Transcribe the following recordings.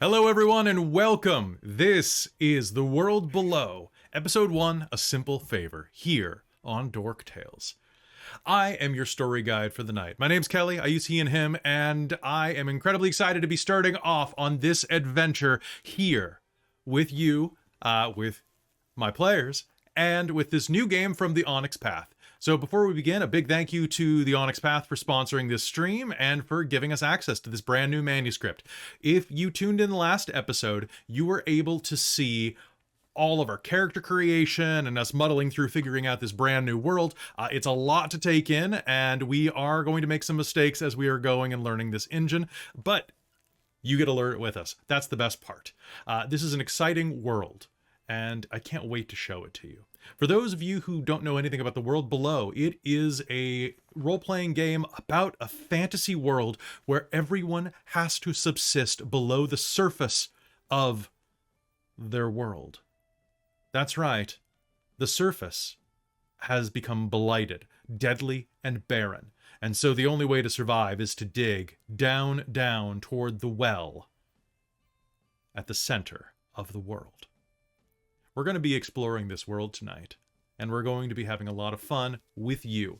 Hello everyone and welcome. This is The World Below, Episode 1, A Simple Favor, here on Dork Tales. I am your story guide for the night. My name's Kelly, I use he and him, and I am incredibly excited to be starting off on this adventure here with you, with my players, and with this new game from the Onyx Path. So before we begin, a big thank you to the Onyx Path for sponsoring this stream and for giving us access to this brand new manuscript. If you tuned in the last episode, you were able to see all of our character creation and us muddling through figuring out this brand new world. It's a lot to take in, and we are going to make some mistakes as we are going and learning this engine, but you get to learn it with us. That's the best part. This is an exciting world, and I can't wait to show it to you. For those of you who don't know anything about The World Below, it is a role-playing game about a fantasy world where everyone has to subsist below the surface of their world. That's right. The surface has become blighted, deadly, and barren. And so the only way to survive is to dig down, down toward the well at the center of the world. We're going to be exploring this world tonight, and we're going to be having a lot of fun with you.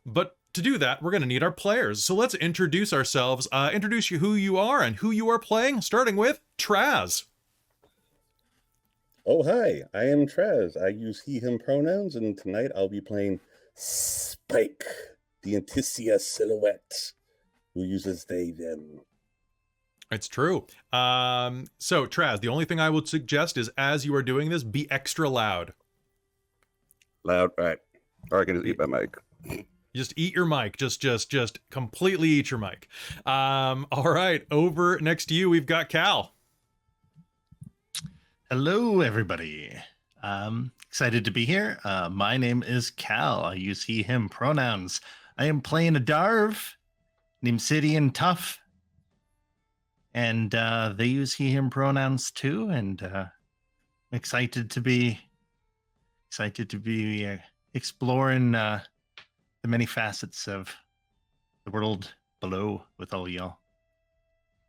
But to do that, we're going to need our players. So let's introduce ourselves, introduce you who you are and who you are playing, starting with Traz. Oh, hi, I am Traz. I use he, him pronouns, and tonight I'll be playing Spike, the Anticia silhouette, who uses they, them. It's true. So, Traz, the only thing I would suggest is as you are doing this, be extra loud. Loud, right. Or I can just eat my mic. Just eat your mic. Just completely eat your mic. All right, over next to you, we've got Kal. Hello, everybody. Excited to be here. My name is Kal. I use he, him pronouns. I am playing a Darv named City and Tough. And they use he, him pronouns too. And excited to be exploring the many facets of the world below with all y'all.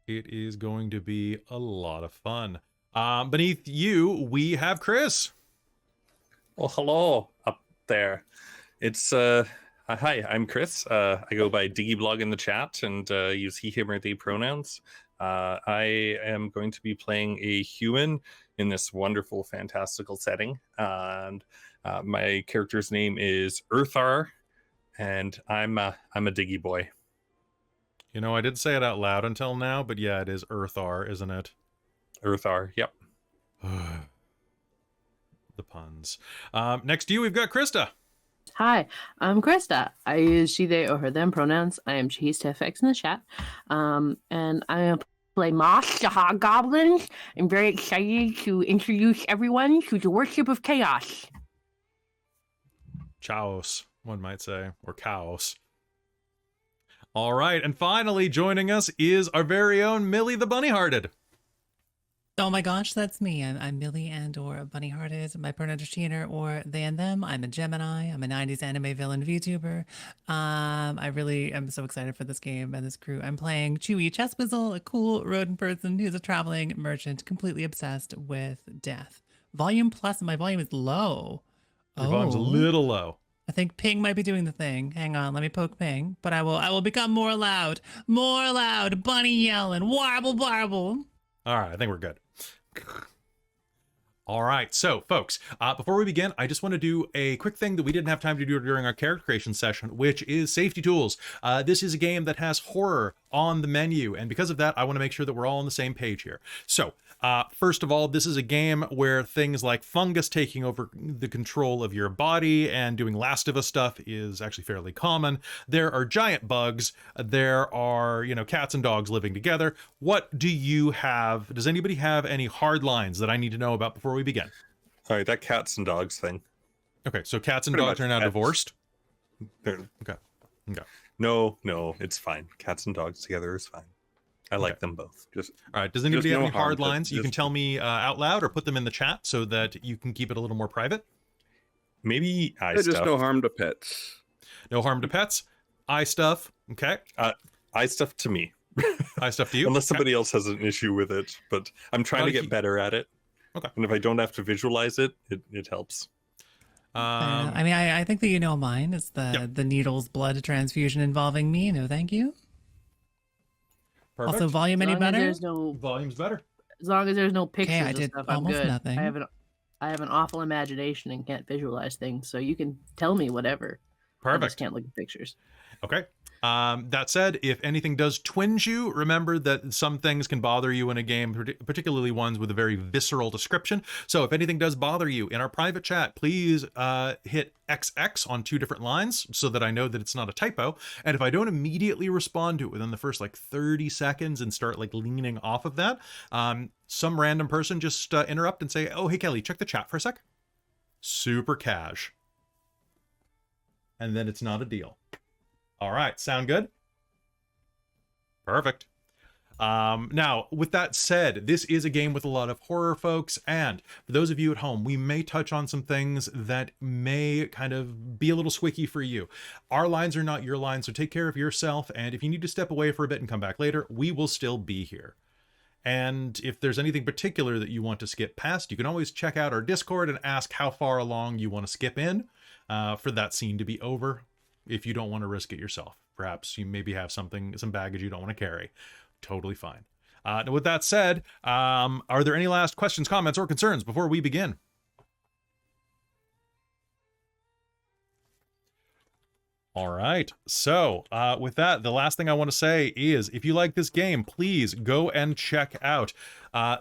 It is going to be a lot of fun. Beneath you, we have Chris. Well, hello up there. It's hi, I'm Chris. I go by Blogg in the chat and use he, him, or they pronouns. I am going to be playing a human in this wonderful, fantastical setting, and my character's name is Earthar, and I'm a Diggy boy. You know, I didn't say it out loud until now, but yeah, it is Earthar, isn't it? Earthar, yep. The puns. Next to you, we've got Christa. Hi, I'm Christa. I use she, they, or her, them pronouns. I am Cheese to FX in the chat. And I play Moss, the Hobgoblin. I'm very excited to introduce everyone to the worship of chaos. Chaos, one might say, or chaos. All right, and finally joining us is our very own Millie the Bunny-Hearted. Oh my gosh, that's me. I'm Millie and or Bunny Hearted. My pronouns are she and her or they and them. I'm a Gemini. I'm a 90s anime villain VTuber. I really am so excited for this game and this crew. I'm playing Chewy Chesswizzle, a cool rodent person who's a traveling merchant, completely obsessed with death. Volume plus, my volume is low. Your volume's a little low. I think Ping might be doing the thing. Hang on, let me poke Ping. But I will become more loud. More loud. Bunny yelling. Warble barble. All right, I think we're good. All right, so folks, before we begin, I just want to do a quick thing that we didn't have time to do during our character creation session, which is safety tools. This is a game that has horror on the menu, and because of that, I want to make sure that we're all on the same page here. So, first of all, this is a game where things like fungus taking over the control of your body and doing Last of Us stuff is actually fairly common. There are giant bugs. There are, cats and dogs living together. What do you have? Does anybody have any hard lines that I need to know about before we begin? All right, that cats and dogs thing. Okay, so cats and dogs are now divorced? Okay. Okay. No, it's fine. Cats and dogs together is fine. I like them both. All right. Does anybody have no any hard harm, lines? You can tell me out loud or put them in the chat so that you can keep it a little more private. Maybe eye There's stuff. just no harm to pets. No harm to pets. Eye stuff. Okay. Eye stuff to me. High stuff to you? Unless Okay. somebody else has an issue with it, but I'm trying to get better at it. Okay. And if I don't have to visualize it, it helps. Fair enough. I mean, I think that you know mine. It's the needles blood transfusion involving me. No, thank you. Perfect. Also, volume As any long as better? there's no, Volume's better. as long as there's no pictures I and did stuff, I'm almost good. nothing. I have an awful imagination and can't visualize things, so you can tell me whatever. I just Perfect. can't look at pictures. Okay. That said, if anything does twinge you, remember that some things can bother you in a game, particularly ones with a very visceral description. So if anything does bother you in our private chat, please hit XX on 2 different lines so that I know that it's not a typo. And if I don't immediately respond to it within the first like 30 seconds and start like leaning off of that, some random person just interrupt and say, "Oh, hey, Kelly, check the chat for a sec." Super cash. And then it's not a deal. All right, sound good? Perfect. Now, with that said, this is a game with a lot of horror, folks, and for those of you at home, we may touch on some things that may kind of be a little squicky for you. Our lines are not your lines, so take care of yourself, and if you need to step away for a bit and come back later, we will still be here. And if there's anything particular that you want to skip past, you can always check out our Discord and ask how far along you want to skip in for that scene to be over. If you don't want to risk it yourself, perhaps you maybe have some baggage you don't want to carry. Totally fine. Now with that said, are there any last questions, comments, or concerns before we begin? All right. So with that, the last thing I want to say is if you like this game, please go and check out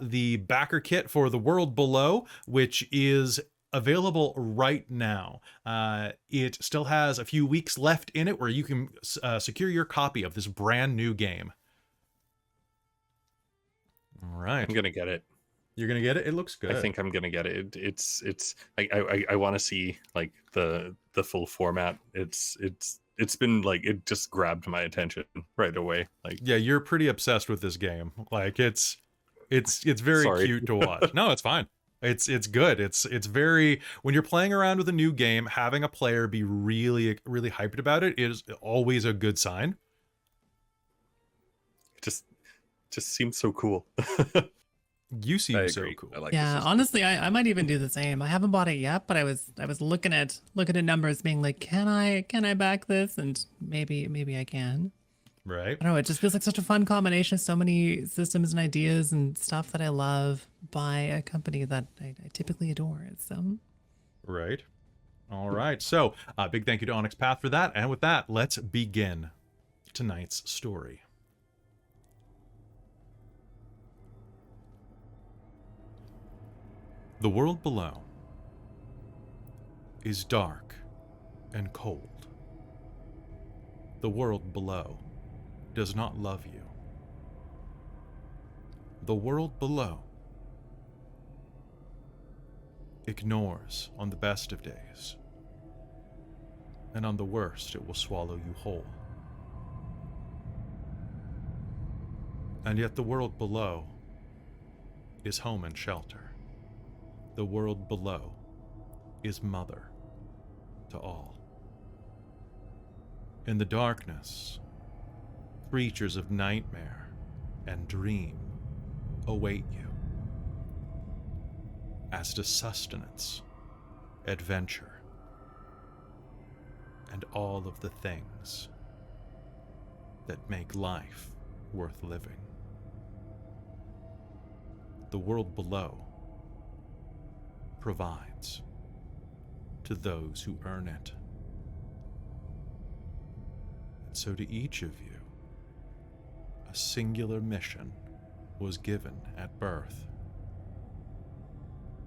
the backer kit for The World Below, which is available right now. It still has a few weeks left in it where you can secure your copy of this brand new game. All right. I'm gonna get it. You're gonna get it? It looks good. I think I'm gonna get it. It's I want to see like the full format. It's been like it just grabbed my attention right away. Like yeah, you're pretty obsessed with this game. Like it's very Sorry. cute to watch. No, it's fine. It's good. It's very, when you're playing around with a new game, having a player be really hyped about it is always a good sign. it just seems so cool. You seem I so agree. cool. I like Yeah, this. honestly, I might even do the same. I haven't bought it yet, but I was looking at numbers, being like, can I back this? And maybe I can. Right? I don't know. It just feels like such a fun combination. So many systems and ideas and stuff that I love by a company that I typically adore. So Right. All right. So, big thank you to Onyx Path for that. And with that, let's begin tonight's story. The world below is dark and cold. The world below does not love you. The world below ignores on the best of days, and on the worst it will swallow you whole. And yet the world below is home and shelter. The world below is mother to all. In the darkness, creatures of nightmare and dream await you, as to sustenance, adventure, and all of the things that make life worth living. The world below provides to those who earn it. And so to each of you, a singular mission was given at birth.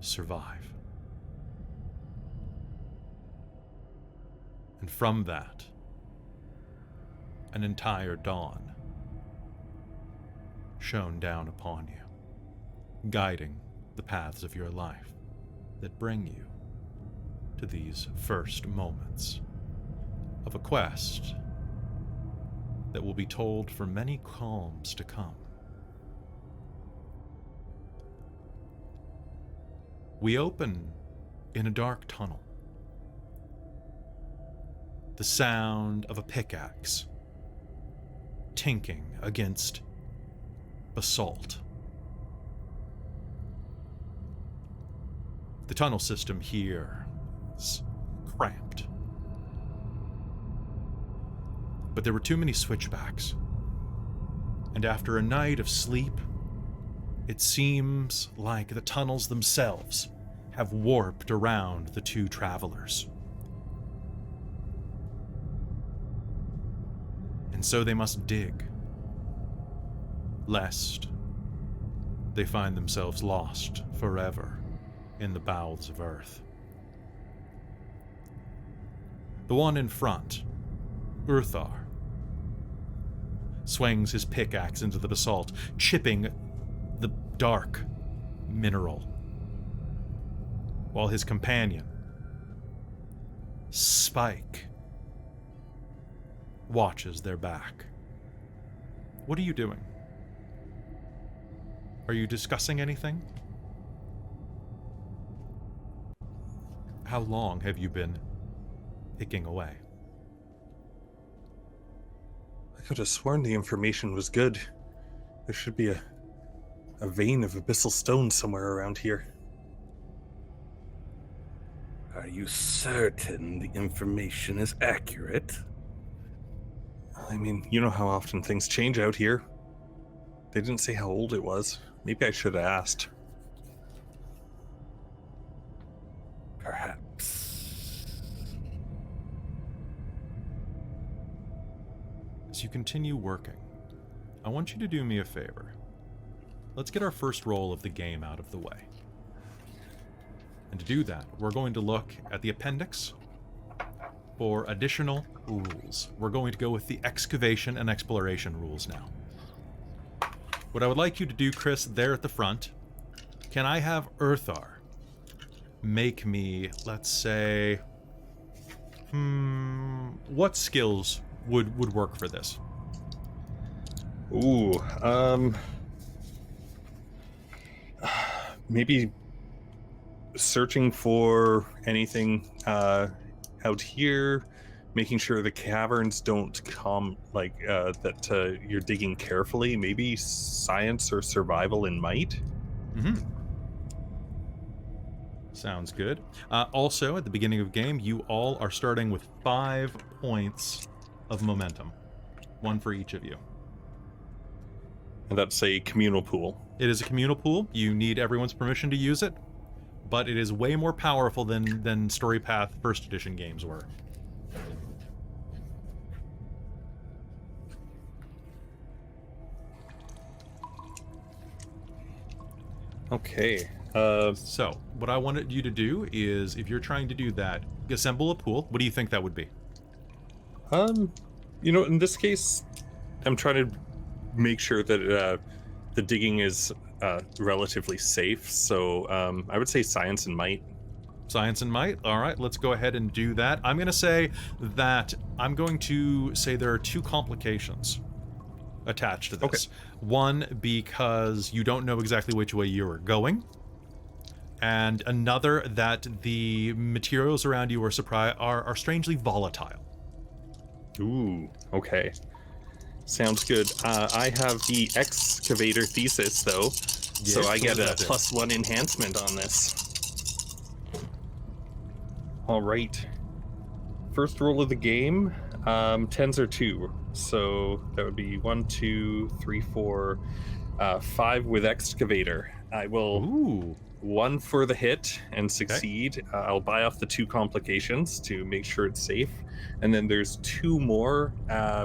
Survive. And from that, an entire dawn shone down upon you, guiding the paths of your life that bring you to these first moments of a quest that will be told for many calms to come. We open in a dark tunnel. The sound of a pickaxe tinking against basalt. The tunnel system here is cramped. But there were too many switchbacks. And after a night of sleep, it seems like the tunnels themselves have warped around the two travelers. And so they must dig, lest they find themselves lost forever in the bowels of Earth. The one in front, Urthar, swings his pickaxe into the basalt, chipping the dark mineral, while his companion, Spike, watches their back. What are you doing? Are you discussing anything? How long have you been picking away? I could have sworn the information was good. There should be a vein of abyssal stone somewhere around here. Are you certain the information is accurate? I mean, you know how often things change out here. They didn't say how old it was. Maybe I should have asked. Perhaps. As you continue working, I want you to do me a favor. Let's get our first roll of the game out of the way. And to do that, we're going to look at the appendix for additional rules. We're going to go with the excavation and exploration rules now. What I would like you to do, Chris, there at the front, can I have Urthar make me, let's say, what skills would work for this? Ooh, maybe searching for anything out here, making sure the caverns don't come that you're digging carefully. Maybe science or survival and might. Sounds good. Also, at the beginning of the game, you all are starting with 5 points of momentum. 1 for each of you. And that's a communal pool. It is a communal pool. You need everyone's permission to use it, but it is way more powerful than Story Path First Edition games were. Okay. So, what I wanted you to do is, if you're trying to do that, assemble a pool. What do you think that would be? In this case, I'm trying to make sure that the digging is relatively safe. So I would say science and might. Science and might. All right, let's go ahead and do that. I'm going to say there are 2 complications attached to this. Okay. One, because you don't know exactly which way you are going. And another, that the materials around you are strangely volatile. Ooh, okay. Sounds good. I have the excavator thesis, though, so I get a +1 enhancement on this. All right. First roll of the game, 10s are 2, so that would be 1, 2, 3, 4, 5 with excavator. I will... Ooh. 1 for the hit and succeed. Okay. I'll buy off the 2 complications to make sure it's safe. And then there's 2 more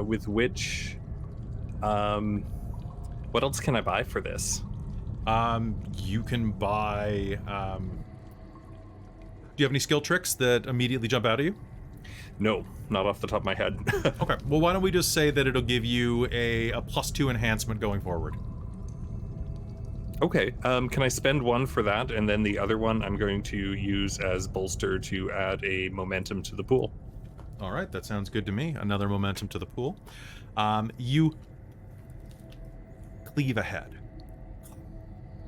with which... what else can I buy for this? You can buy... do you have any skill tricks that immediately jump out at you? No, not off the top of my head. Okay, well, why don't we just say that it'll give you a +2 enhancement going forward. Okay, can I spend 1 for that, and then the other one I'm going to use as bolster to add a momentum to the pool? All right, that sounds good to me. Another momentum to the pool. You cleave ahead.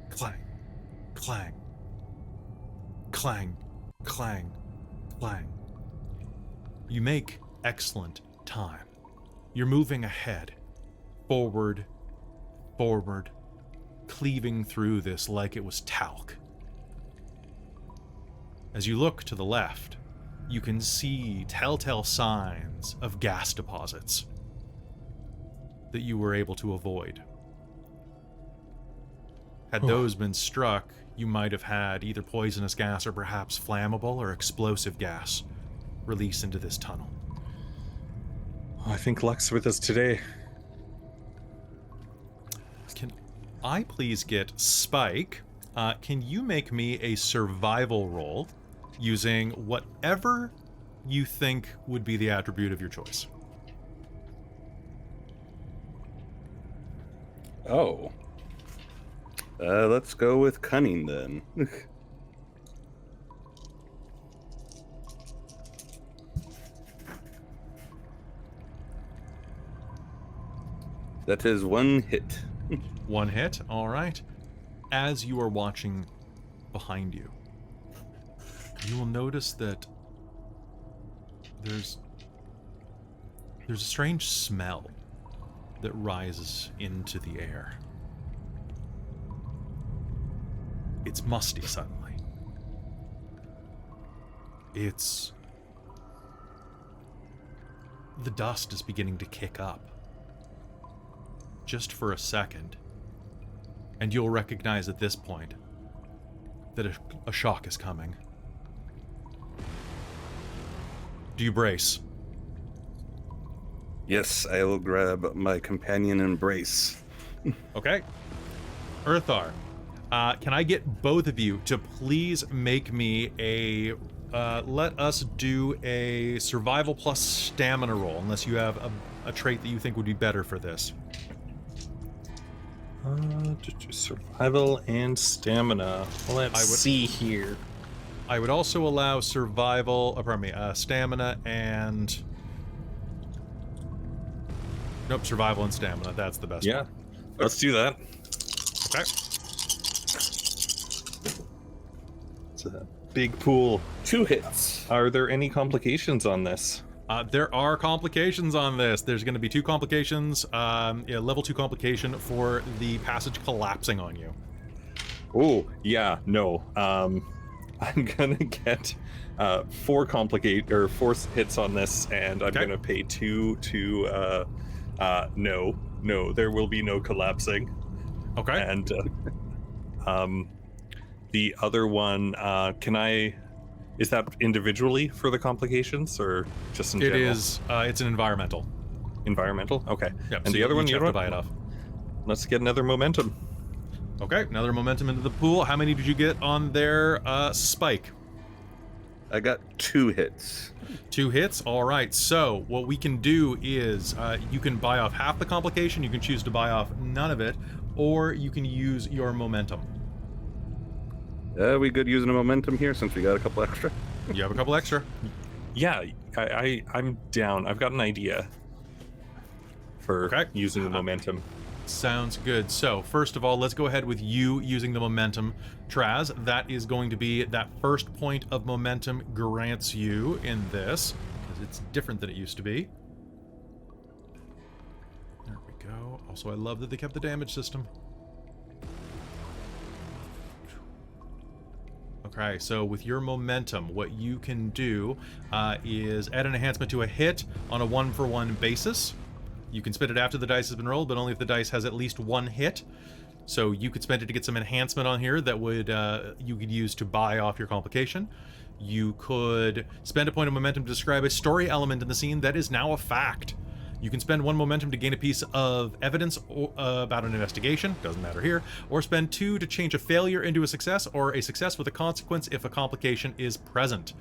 Clang, clang, clang, clang, clang. You make excellent time. You're moving ahead forward, forward, cleaving through this like it was talc. As you look to the left, you can see telltale signs of gas deposits that you were able to avoid. Had those been struck, you might have had either poisonous gas or perhaps flammable or explosive gas released into this tunnel. I think luck's with us today. Can I please get Spike? Can you make me a survival roll using whatever you think would be the attribute of your choice? Oh. Let's go with cunning then. That is 1 hit. 1 hit, all right. As you are watching behind you, you will notice that there's a strange smell that rises into the air. It's musty suddenly. The dust is beginning to kick up. Just for a second. And you'll recognize at this point that a shock is coming. Do you brace? Yes, I will grab my companion and brace. Okay. Earthar, can I get both of you to please make me let us do a survival plus stamina roll, unless you have a trait that you think would be better for this. Survival and stamina. Let's see here. I would also allow stamina and... Nope, survival and stamina. That's the best. Yeah, let's do that. Okay. It's a big pool. 2 hits. Are there any complications on this? There are complications on this. There's going to be 2 complications. Level 2 complication for the passage collapsing on you. Oh, yeah, no. I'm gonna get 4 hits on this, and I'm gonna pay 2 to no, there will be no collapsing. Okay. And the other one, is that individually for the complications or just in general? It is. It's an environmental. Environmental? Okay. Yep, And so the other one, you you have know to buy it what? off. Let's get another momentum. Okay, another momentum into the pool. How many did you get on their Spike? I got 2 hits. 2 hits? All right. So what we can do is you can buy off half the complication. You can choose to buy off none of it, or you can use your momentum. We good using a momentum here since we got a couple extra? You have a couple extra. Yeah, I'm down. I've got an idea for using the momentum. Sounds good. So first of all, let's go ahead with you using the momentum. Traz, that is going to be that first point of momentum grants you in this, because it's different than it used to be. There we go. Also, I love that they kept the damage system. Okay, so with your momentum, what you can do is add an enhancement to a hit on a 1-for-1 basis. You can spend it after the dice has been rolled, but only if the dice has at least 1 hit. So you could spend it to get some enhancement on here that would you could use to buy off your complication. You could spend a point of momentum to describe a story element in the scene that is now a fact. You can spend 1 momentum to gain a piece of evidence about an investigation, doesn't matter here, or spend 2 to change a failure into a success, or a success with a consequence if a complication is present.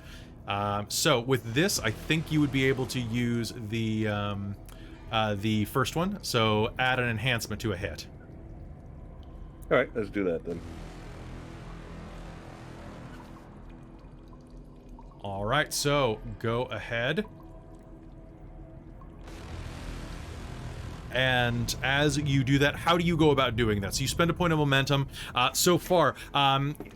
So with this, I think you would be able to use the first one, so add an enhancement to a hit. All right, let's do that then. All right, so go ahead. And as you do that, how do you go about doing that? So you spend a point of momentum. So far,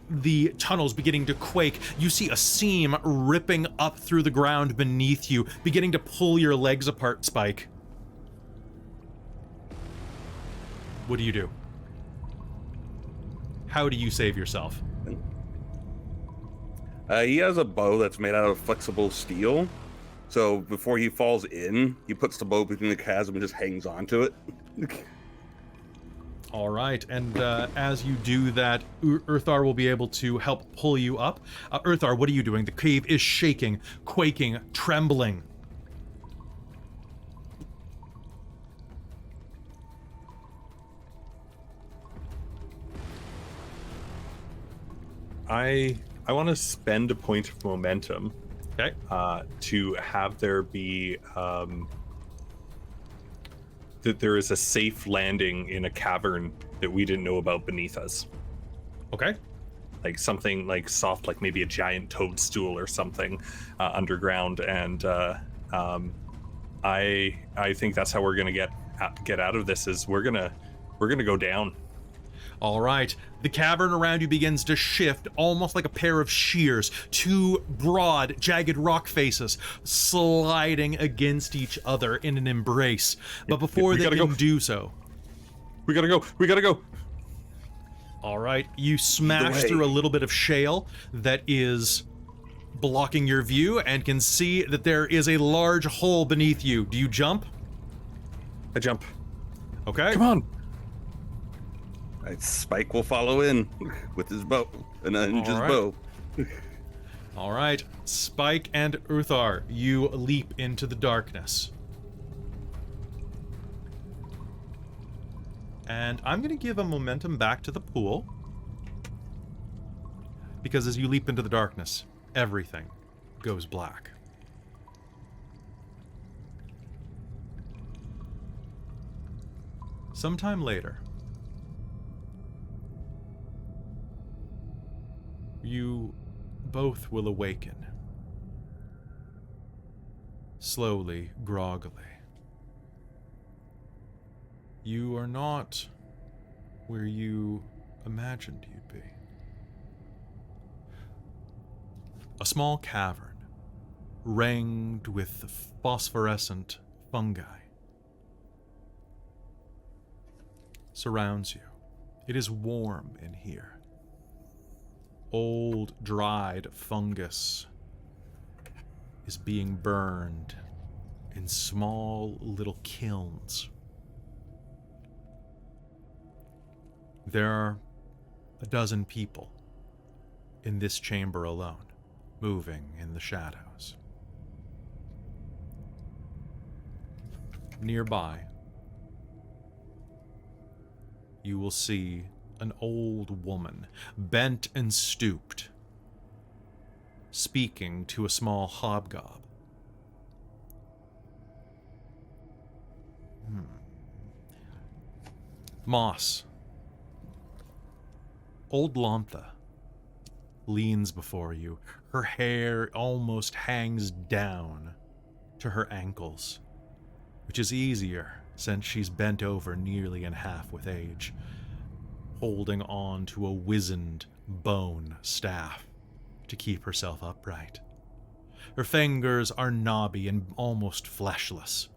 the tunnel's beginning to quake. You see a seam ripping up through the ground beneath you, beginning to pull your legs apart, Spike. What do you do? How do you save yourself? He has a bow that's made out of flexible steel. So before he falls in, he puts the bow between the chasm and just hangs onto it. All right, and as you do that, Earthar will be able to help pull you up. Earthar, what are you doing? The cave is shaking, quaking, trembling. I want to spend a point of momentum, Okay. to have there be that there is a safe landing in a cavern that we didn't know about beneath us. Okay. Like something like soft, like maybe a giant toadstool or something underground, and I think that's how we're gonna get out of this. Is we're gonna go down. All right. The cavern around you begins to shift, almost like a pair of shears, two broad, jagged rock faces sliding against each other in an embrace. But before they can do so... We gotta go! All right, you smash through a little bit of shale that is blocking your view and can see that there is a large hole beneath you. Do you jump? I jump. Okay. Come on! Spike will follow in with his bow, and then his bow. All right, Spike and Uthar, you leap into the darkness. And I'm going to give a momentum back to the pool. Because as you leap into the darkness, everything goes black. Sometime later, you both will awaken. Slowly, groggily. You are not where you imagined you'd be. A small cavern, ringed with phosphorescent fungi, surrounds you. It is warm in here. Old, dried fungus is being burned in small little kilns. There are a dozen people in this chamber alone, moving in the shadows. Nearby, you will see an old woman, bent and stooped, speaking to a small hobgob. Moss. Old Lontha leans before you. Her hair almost hangs down to her ankles, which is easier since she's bent over nearly in half with age, holding on to a wizened bone staff to keep herself upright. Her fingers are knobby and almost fleshless.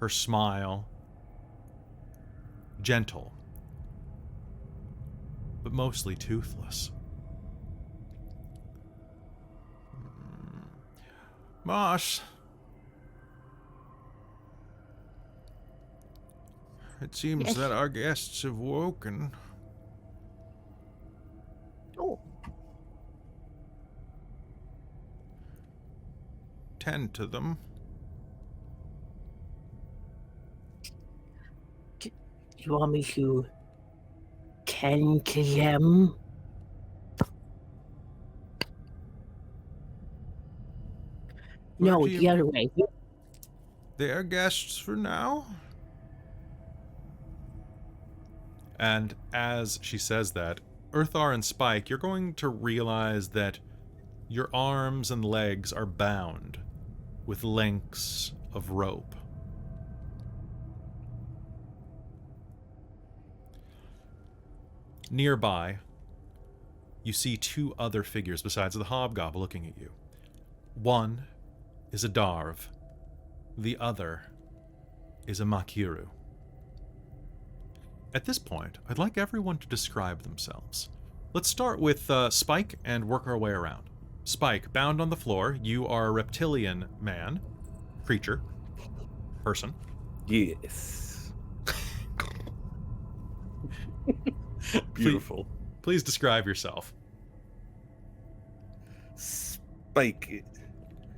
Her smile, gentle, but mostly toothless. Moss, it seems Yes. that our guests have woken. Oh, Tend to them. do you want me to tend to them? No, What do you- the other way. They are guests for now? And as she says that, Earthar and Spike, you're going to realize that your arms and legs are bound with lengths of rope. Nearby, you see two other figures besides the hobgoblin looking at you. One is a Darv. The other is a Makiru. At this point, I'd like everyone to describe themselves. Let's start with Spike and work our way around. Spike, bound on the floor, you are a reptilian man, creature, person. Yes. Beautiful. Please describe yourself. Spike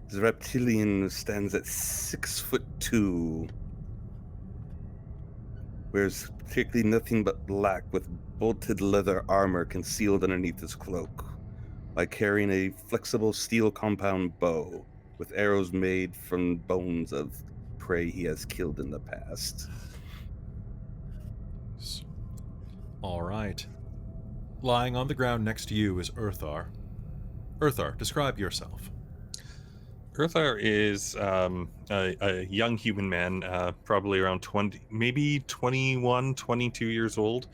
is a reptilian who stands at 6'2". Wears particularly nothing but black with bolted leather armor concealed underneath his cloak, like carrying a flexible steel compound bow with arrows made from bones of prey he has killed in the past. All right. Lying on the ground next to you is Earthar. Earthar, describe yourself. Earthar is a young human man, probably around 20, maybe 21, 22 years old.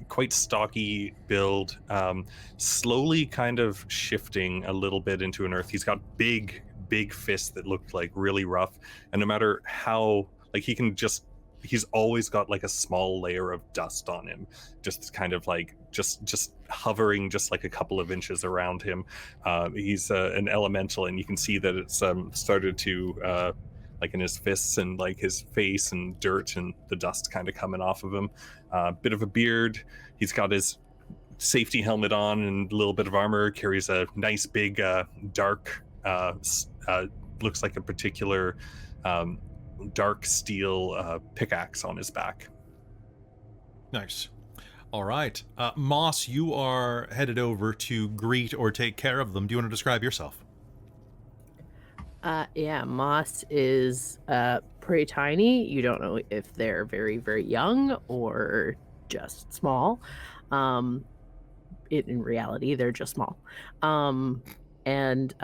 Quite stocky build, slowly kind of shifting a little bit into an earth. He's got big fists that look like really rough. And no matter how, like, he's always got like a small layer of dust on him, just kind of like just hovering just like a couple of inches around him. He's an elemental, and you can see that it's started to like in his fists and like his face and dirt and the dust kind of coming off of him. Bit of a beard. He's got his safety helmet on and a little bit of armor. Carries a nice big dark looks like a particular dark steel pickaxe on his back. Nice. All right. Moss, you are headed over to greet or take care of them. Do you want to describe yourself? Yeah, Moss is pretty tiny. You don't know if they're very, very young or just small. In reality, they're just small. And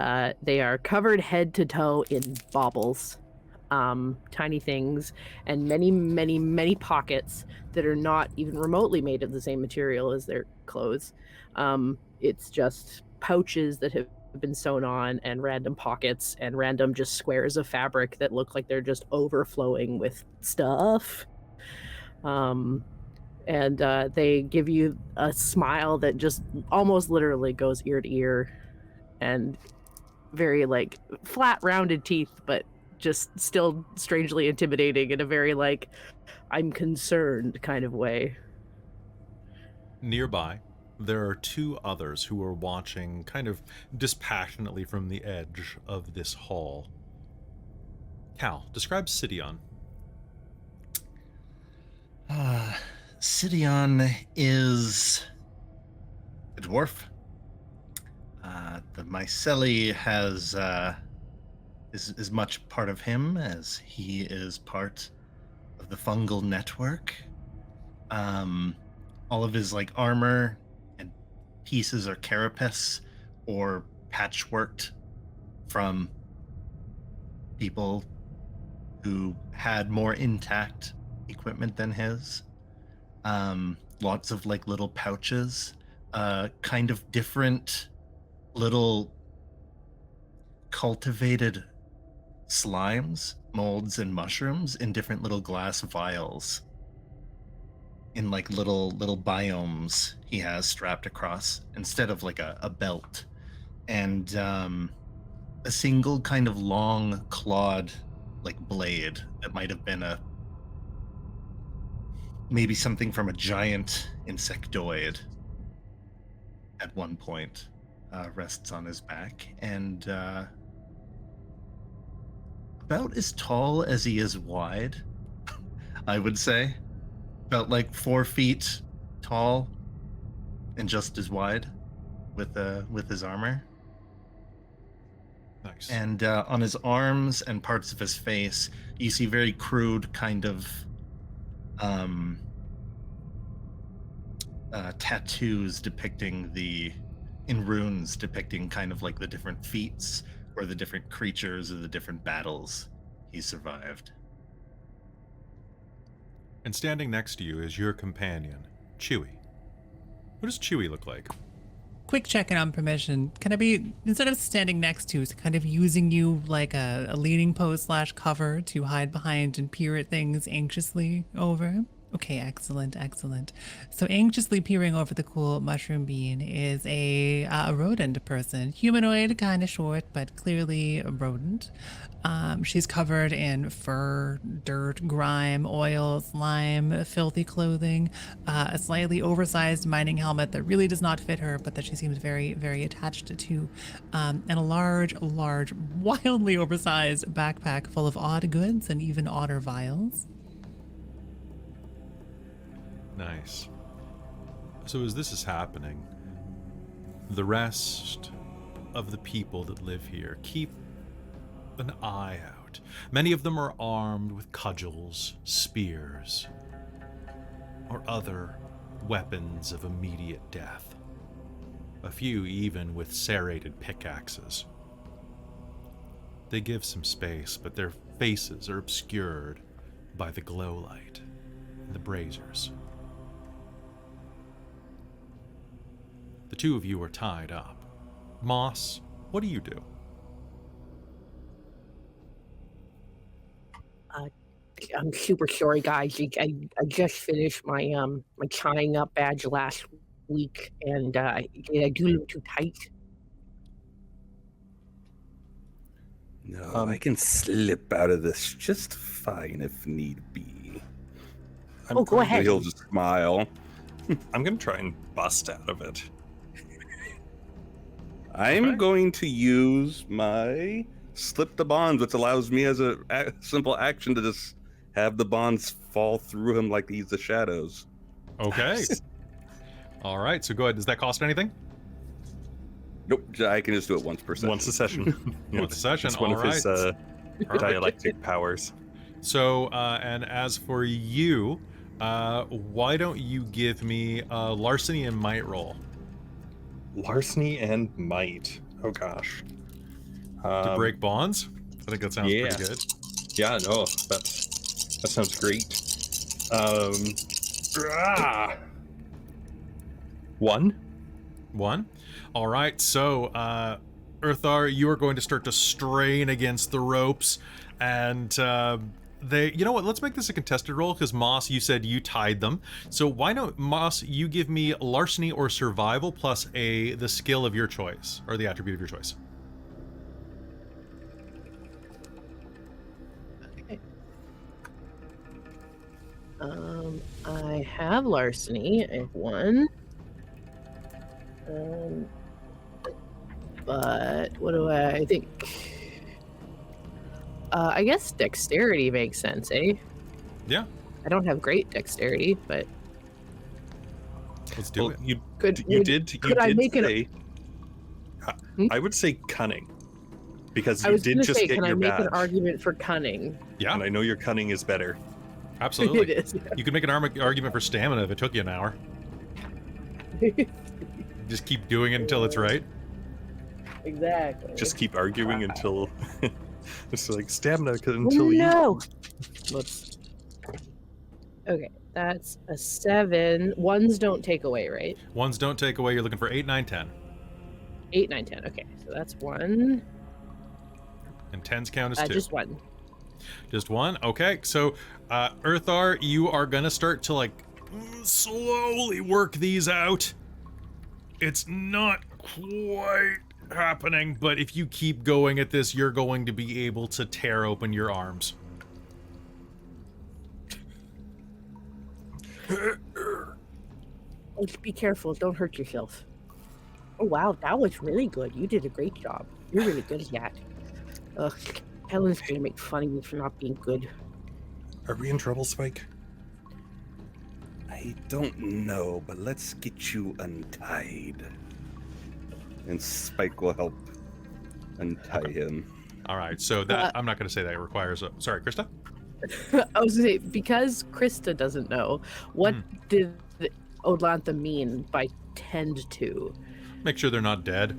they are covered head to toe in baubles. Tiny things and many pockets that are not even remotely made of the same material as their clothes. It's just pouches that have been sewn on, and random pockets and random just squares of fabric that look like they're just overflowing with stuff. And they give you a smile that just almost literally goes ear to ear, and very like flat rounded teeth, but just still strangely intimidating in a very like I'm concerned kind of way. Nearby, there are two others who are watching kind of dispassionately from the edge of this hall. Cal, describe Sidion. Sidion is a dwarf. The Myceli has is much part of him, as he is part of the fungal network. All of his like armor and pieces are carapace or patchworked from people who had more intact equipment than his. Lots of like little pouches, kind of different little cultivated slimes, molds, and mushrooms in different little glass vials in like little biomes he has strapped across instead of like a belt. And a single kind of long clawed like blade that might have been maybe something from a giant insectoid at one point rests on his back, and about as tall as he is wide, I would say. About like 4 feet tall and just as wide with his armor. Nice. And on his arms and parts of his face, you see very crude kind of tattoos in runes depicting kind of like the different feats or the different creatures or the different battles he survived. And standing next to you is your companion, Chewie. What does Chewie look like? Quick check-in on permission. Can I be, instead of standing next to, kind of using you like a leaning pose / cover to hide behind and peer at things anxiously over? Okay, excellent, excellent. So anxiously peering over the cool mushroom bean is a rodent person, humanoid, kind of short, but clearly a rodent. She's covered in fur, dirt, grime, oil, slime, filthy clothing, a slightly oversized mining helmet that really does not fit her, but that she seems very, very attached to, and a large, wildly oversized backpack full of odd goods and even odder vials. Nice. So as this is happening, the rest of the people that live here keep an eye out. Many of them are armed with cudgels, spears, or other weapons of immediate death. A few even with serrated pickaxes. They give some space, but their faces are obscured by the glow light and the braziers. The two of you are tied up. Moss, what do you do? I'm super sorry, guys. I just finished my my tying up badge last week, and I do look too tight. No, I can slip out of this just fine if need be. Oh, go ahead. He'll just smile. I'm gonna try and bust out of it. I'm going to use my slip the bonds, which allows me as a simple action to just have the bonds fall through him like he's the shadows. Okay. All right, so go ahead. Does that cost anything? Nope, I can just do it once per session. Once a session. Once a session, It's one all of his right. dialectic powers. So, and as for you, why don't you give me a larceny and might roll? Larceny and might. Oh gosh. To break bonds? I think that sounds yeah. pretty good. Yeah, no, that sounds great. One. One. All right, so, Earthar, you are going to start to strain against the ropes, and, you know what, let's make this a contested roll, because Moss, you said you tied them. So why don't, Moss, you give me larceny or survival plus the skill of your choice, or the attribute of your choice. Okay. I have larceny. I have one. But what do I think? I guess dexterity makes sense, eh? Yeah. I don't have great dexterity, but Let's do it. You could did I make say. I would say cunning, because I you was did gonna just say, get can I your make an badge, argument for cunning? Yeah, and I know your cunning is better. absolutely. It is. You could make an argument for stamina if it took you an hour. Just keep doing it until it's right. Exactly. Just keep arguing until it's like stamina. Oh, Until no. Whoops. Okay, that's a 7. Ones don't take away, right? Ones don't take away. You're looking for 8, 9, 10. 8, 9, 10. Okay, so that's 1. And 10's count as 2. Just 1. Just 1? Okay, so Earthar, you are going to start to like slowly work these out. It's not quite happening, but if you keep going at this, you're going to be able to tear open your arms. Oh, just be careful. Don't hurt yourself. Oh, wow. That was really good. You did a great job. You're really good at that. Ugh. Helen's going to make fun of me for not being good. Are we in trouble, Spike? I don't know, but let's get you untied. And Spike will help untie him. All right, so that I'm not going to say that it requires a... Sorry, Krista? I was going to say, because Krista doesn't know, what did Odlantha mean by tend to? Make sure they're not dead.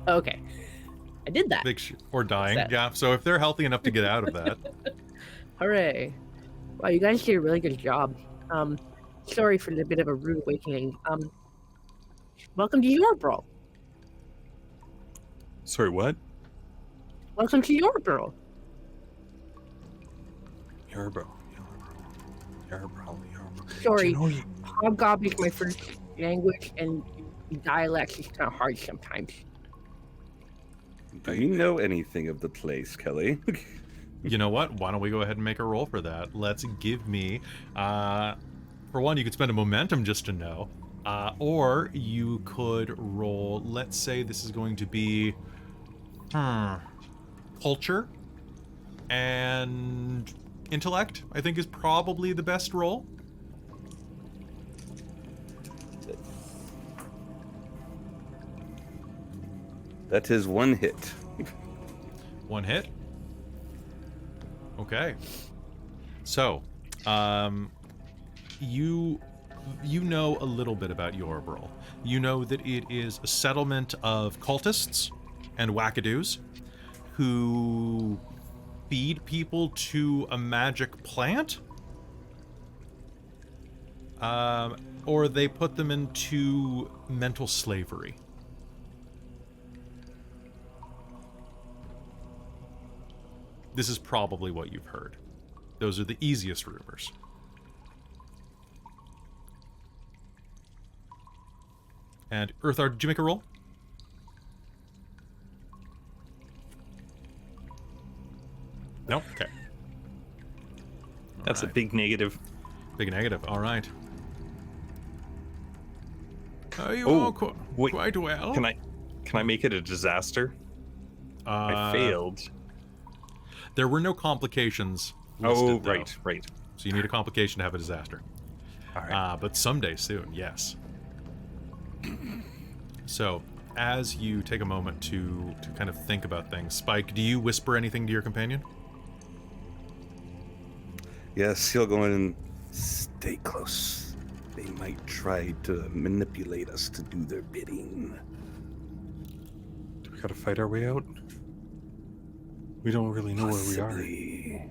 Okay. I did that. Or dying, That. yeah. So if they're healthy enough to get out of that. Hooray. Wow, you guys did a really good job. Sorry for the bit of a rude awakening. Welcome to your bro. Sorry, what? Welcome to your bro. Yarbo. Sorry, Do you know Hobgoblin is my first language, and dialect is kind of hard sometimes. Do you know anything of the place, Kelly? You know what? Why don't we go ahead and make a roll for that? Let's give me, for one, you could spend a momentum just to know, or you could roll, let's say this is going to be, culture and intellect, I think is probably the best roll. That is one hit. One hit. Okay. So, you know a little bit about Yorbril. You know that it is a settlement of cultists and wackadoos who feed people to a magic plant, or they put them into mental slavery. This is probably what you've heard. Those are the easiest rumors. And Earthar, did you make a roll? No? Okay. That's a Alright. big negative. Big negative. All right. You Oh, all wait. quite well. Can I make it a disaster? I failed. There were no complications Oh, listed, though. right. So you need a complication to have a disaster. All right. But someday soon, yes. So, as you take a moment to kind of think about things, Spike, do you whisper anything to your companion? Yes, he'll go in and stay close. They might try to manipulate us to do their bidding. Do we gotta fight our way out? We don't really know where we are. Possibly.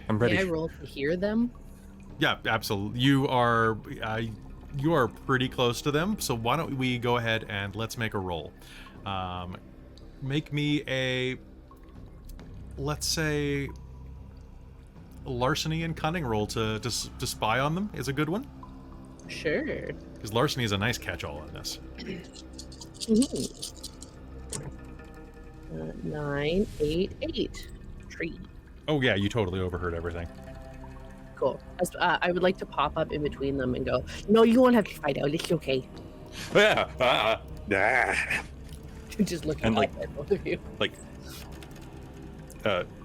I'm ready. May I roll to hear them? Yeah, absolutely. You are pretty close to them, so why don't we go ahead and let's make a roll. Make me a, let's say, larceny and cunning roll to spy on them is a good one. Sure. Because larceny is a nice catch-all in this. 9, 8, 8. Tree. Oh yeah, you totally overheard everything. Cool. I would like to pop up in between them and go, no, you won't have to fight out. It's okay. Just looking And, up like- at both of you. Like,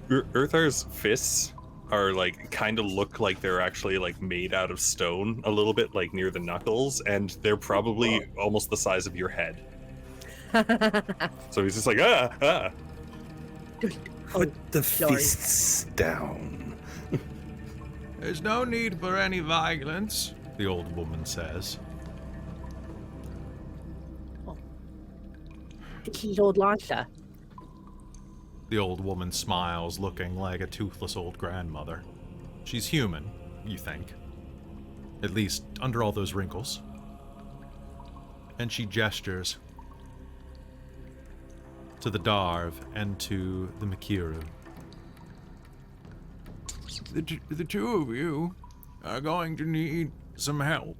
Earthar's fists are like kind of look like they're actually like made out of stone a little bit, like near the knuckles, and they're probably almost the size of your head. So he's just like Put the sorry. fists down. There's no need for any violence, the old woman says. He's old Lanza. The old woman smiles, looking like a toothless old grandmother. She's human, you think. At least, under all those wrinkles. And she gestures to the Darv and to the Makiru. The two of you are going to need some help.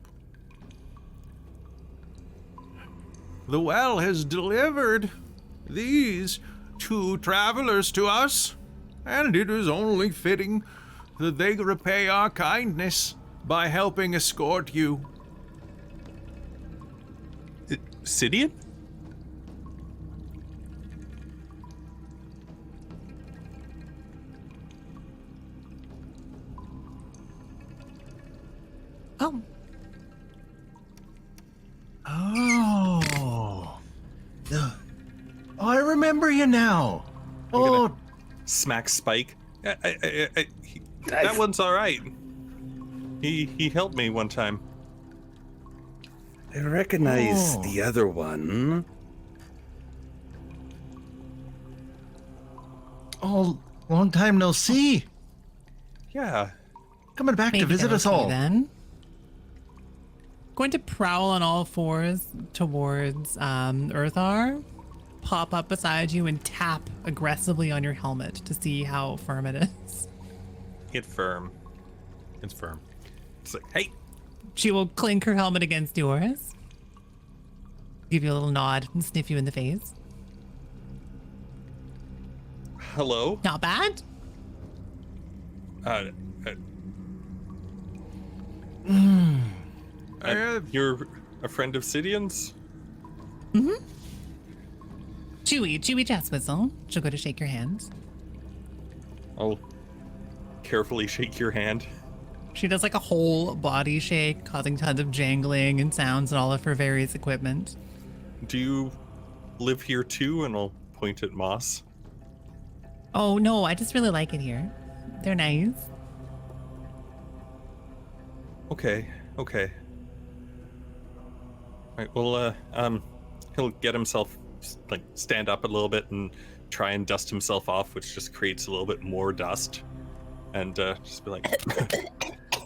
The well has delivered these two travelers to us, and it is only fitting that they repay our kindness by helping escort you. Sidian? Oh, Oh. I remember you now. Oh, Smack Spike. That one's all right. He helped me one time. I recognize Oh. the other one. oh, long time no see. Yeah. Coming back to maybe visit that'll us see all. then. Going to prowl on all fours towards Earthar. pop up beside you and tap aggressively on your helmet to see how firm it is. Get firm. It's firm. It's like, hey, She will clink her helmet against yours, give you a little nod and sniff you in the face. hello. Not bad. You're a friend of Sidian's? Chewy chest whistle. She'll go to shake your hand. I'll carefully shake your hand. She does like a whole body shake, causing tons of jangling and sounds and all of her various equipment. Do you live here too? And I'll point at Moss. Oh no, I just really like it here. They're nice. Okay. Right, well, he'll get himself, like, stand up a little bit and try and dust himself off, which just creates a little bit more dust. And just be like,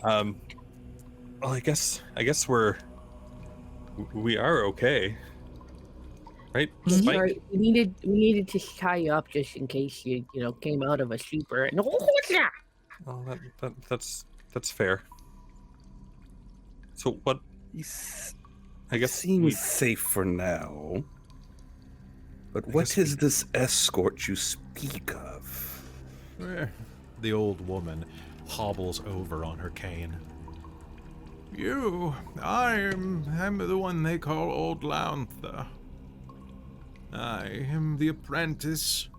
well, I guess we are okay, right? Spike? Sorry, we needed to tie you up just in case you came out of a super. And Oh, that's fair. So what? I guess Seems safe for now. But what is this escort you speak of? The old woman hobbles over on her cane. I'm the one they call Old Launtha. I am the apprentice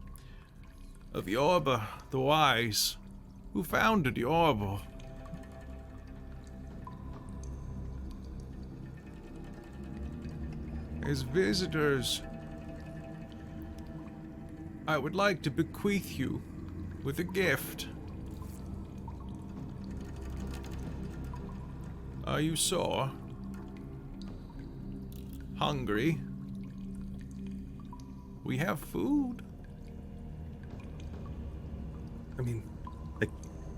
of Yorba the Wise, who founded Yorba. As visitors, I would like to bequeath you with a gift. Are you sore? Hungry? We have food. I mean,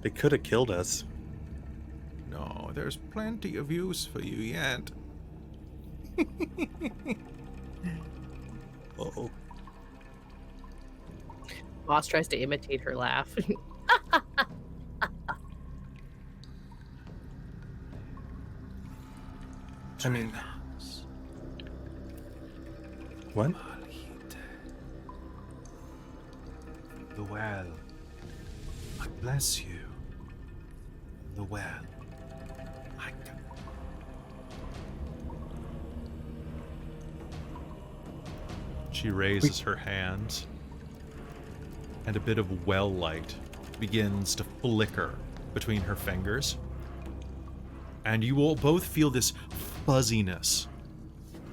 they could have killed us. No, there's plenty of use for you yet. Uh-oh. Moss tries to imitate her laugh. I mean, what? The well. I bless you. The well. She raises her hands, and a bit of well light begins to flicker between her fingers. And you will both feel this fuzziness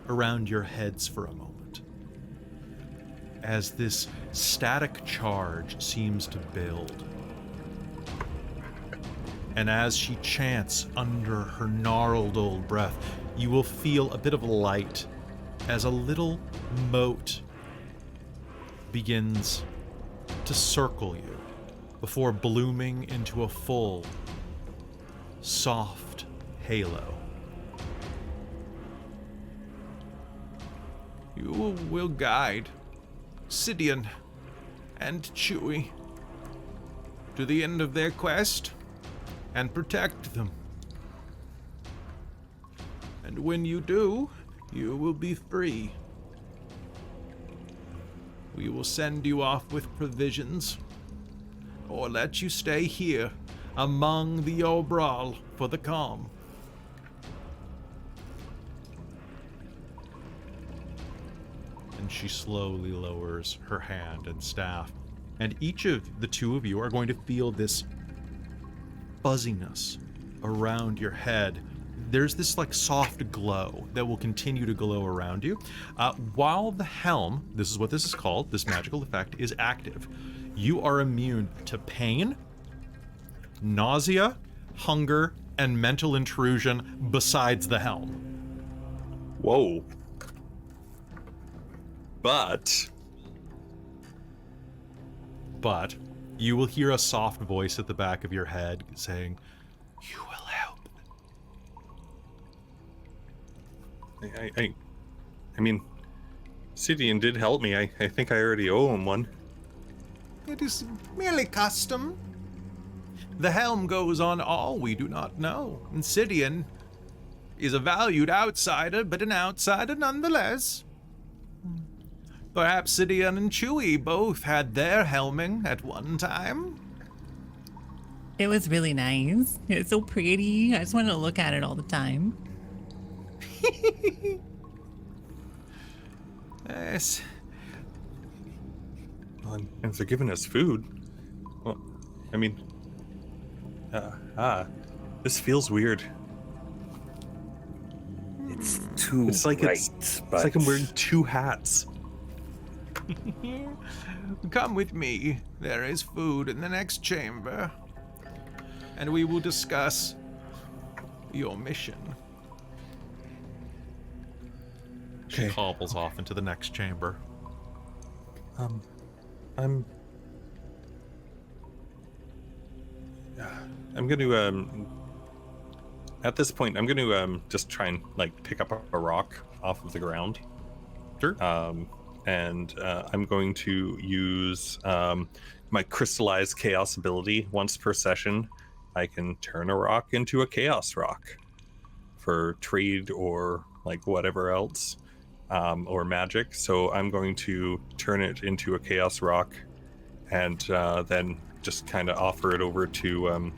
around your heads for a moment, as this static charge seems to build. And as she chants under her gnarled old breath, you will feel a bit of light as a little moat begins to circle you before blooming into a full, soft halo. You will guide Sidian and Chewy to the end of their quest and protect them. And when you do, you will be free. We will send you off with provisions, or let you stay here among the Obral for the calm. And she slowly lowers her hand and staff, and each of the two of you are going to feel this fuzziness around your head. There's this like soft glow that will continue to glow around you while the helm, this is what this is called, this magical effect is active. You are immune to pain, nausea, hunger, and mental intrusion besides the helm. Whoa. But you will hear a soft voice at the back of your head saying, "You will help." I mean, Sidian did help me. I think I already owe him one. It is merely custom. The helm goes on all we do not know, and Sidian is a valued outsider, but an outsider nonetheless. Perhaps Sidian and Chewie both had their helming at one time. It was really nice. It's so pretty. I just wanted to look at it all the time. Yes. Well, and they're giving us food. Well, I mean, this feels weird. It's too It's like bright, it's but like I'm wearing two hats. Come with me. There is food in the next chamber. And we will discuss your mission. She Okay. hobbles off into the next chamber. I'm gonna at this point I'm gonna just try and like pick up a rock off of the ground. Sure. And I'm going to use my crystallized chaos ability. Once per session, I can turn a rock into a chaos rock for trade or like whatever else, or magic. So I'm going to turn it into a chaos rock, and then just kind of offer it over to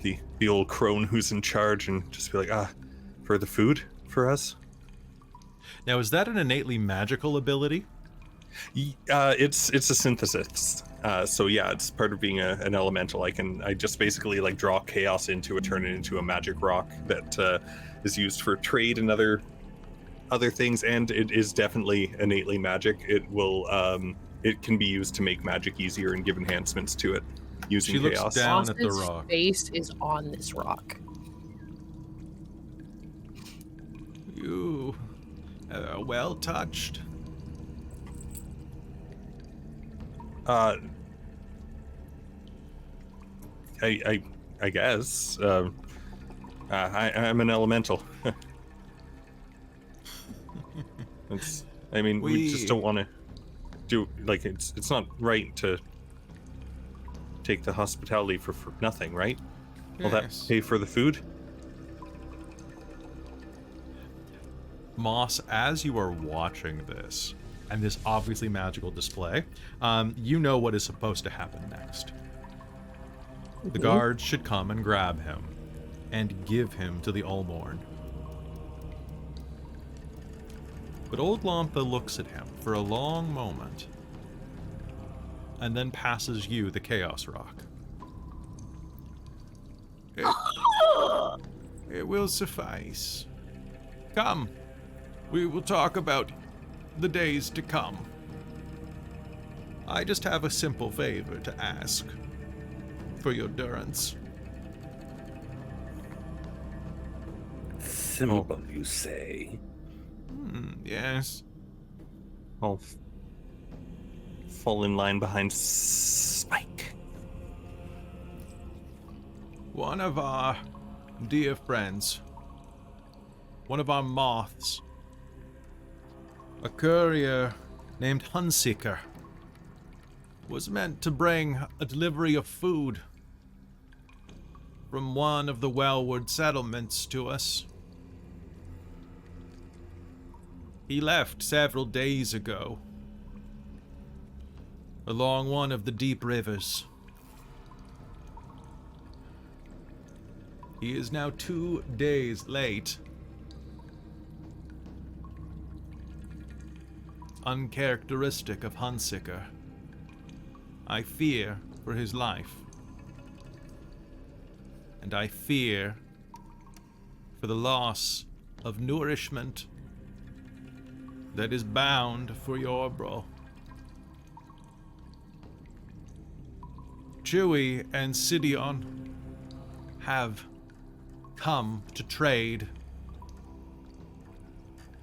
the old crone who's in charge, and just be like, for the food for us. Now, is that an innately magical ability? It's a synthesis. So yeah, it's part of being an elemental. I just basically like draw chaos into it, turn it into a magic rock that is used for trade and other things, and it is definitely innately magic. It will it can be used to make magic easier and give enhancements to it using She looks chaos. down at the Moss's rock. face is on this rock. You are well touched. I guess. I'm an elemental. We just don't want to do like it's not right to take the hospitality for nothing, right? Will that Yes. pay for the food? Moss, as you are watching this, and this obviously magical display, you know what is supposed to happen next. The guards should come and grab him, and give him to the Ulmorn. But old Lampa looks at him for a long moment, and then passes you the Chaos Rock. It will suffice. Come. We will talk about the days to come. I just have a simple favor to ask for your durance. simple, you say? Yes. I'll fall in line behind Spike. One of our dear friends, one of our moths, a courier named Hunseeker, was meant to bring a delivery of food from one of the Wellward settlements to us. He left several days ago, along one of the deep rivers. He is now 2 days late. Uncharacteristic of Hunseeker. I fear for his life. And I fear for the loss of nourishment that is bound for your bro. Chewie and Sidion have come to trade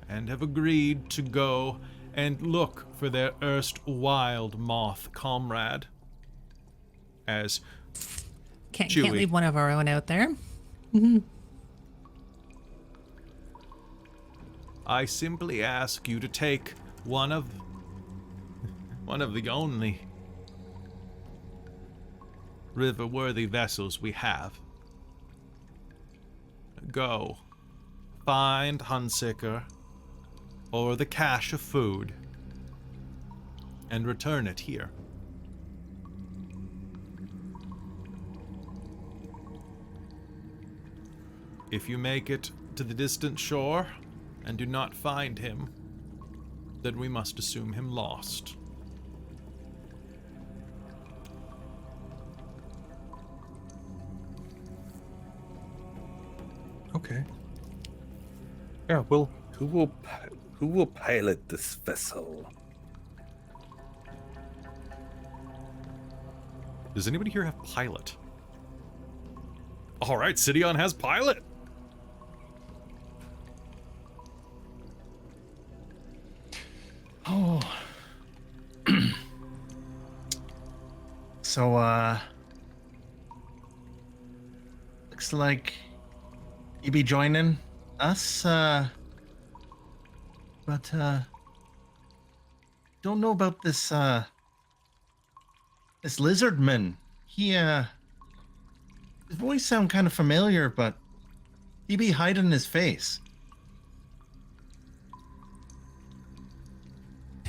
and have agreed to go and look for their erstwhile moth comrade. As Can't Chewie. leave one of our own out there. I simply ask you to take one of the only river-worthy vessels we have. Go, find Hunsicker or the cache of food, and return it here. If you make it to the distant shore and do not find him, then we must assume him lost. Okay. Yeah, well, Who will pilot this vessel? Does anybody here have pilot? All right, Sidion has pilot. Oh. So, looks like you be joining us, but, don't know about this, this lizardman. His voice sound kind of familiar, but he be hiding his face.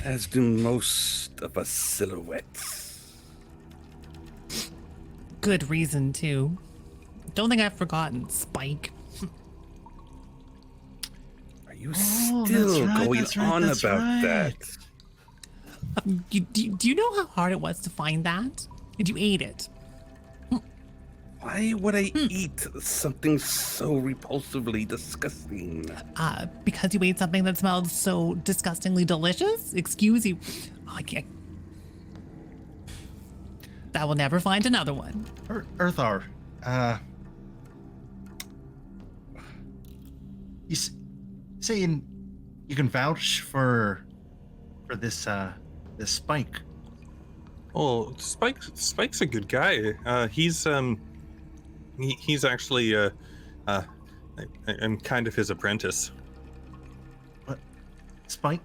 As do most of us silhouettes. Good reason, too. Don't think I've forgotten Spike. Are you Oh, still that's right, going that's right, on that's about right. that? Do you know how hard it was to find that? And you ate it. Why would I eat something so repulsively disgusting? Because you ate something that smelled so disgustingly delicious? Excuse you. Oh, I can't. I will never find another one. Earthar, saying you can vouch for this this Spike. oh, Spike's a good guy. He's actually I'm kind of his apprentice. What? Spike,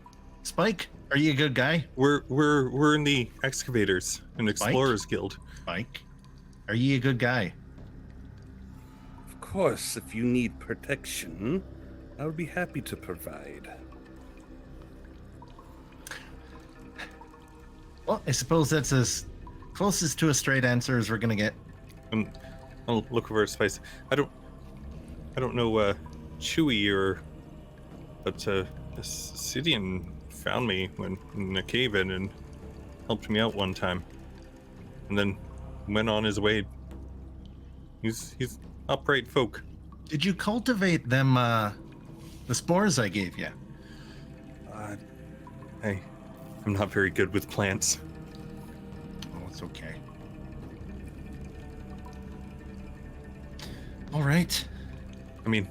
are you a good guy? We're in the Excavators and Explorers Guild. Spike, are you a good guy? Of course, if you need protection, I would be happy to provide. Well, I suppose that's as closest to a straight answer as we're gonna get. I'll look over at Spice. I don't know Chewy but Sidian found me when in a cave in and helped me out one time, and then went on his way. He's upright folk. Did you cultivate them the spores I gave you? I'm not very good with plants. Oh, it's okay. All right. I mean,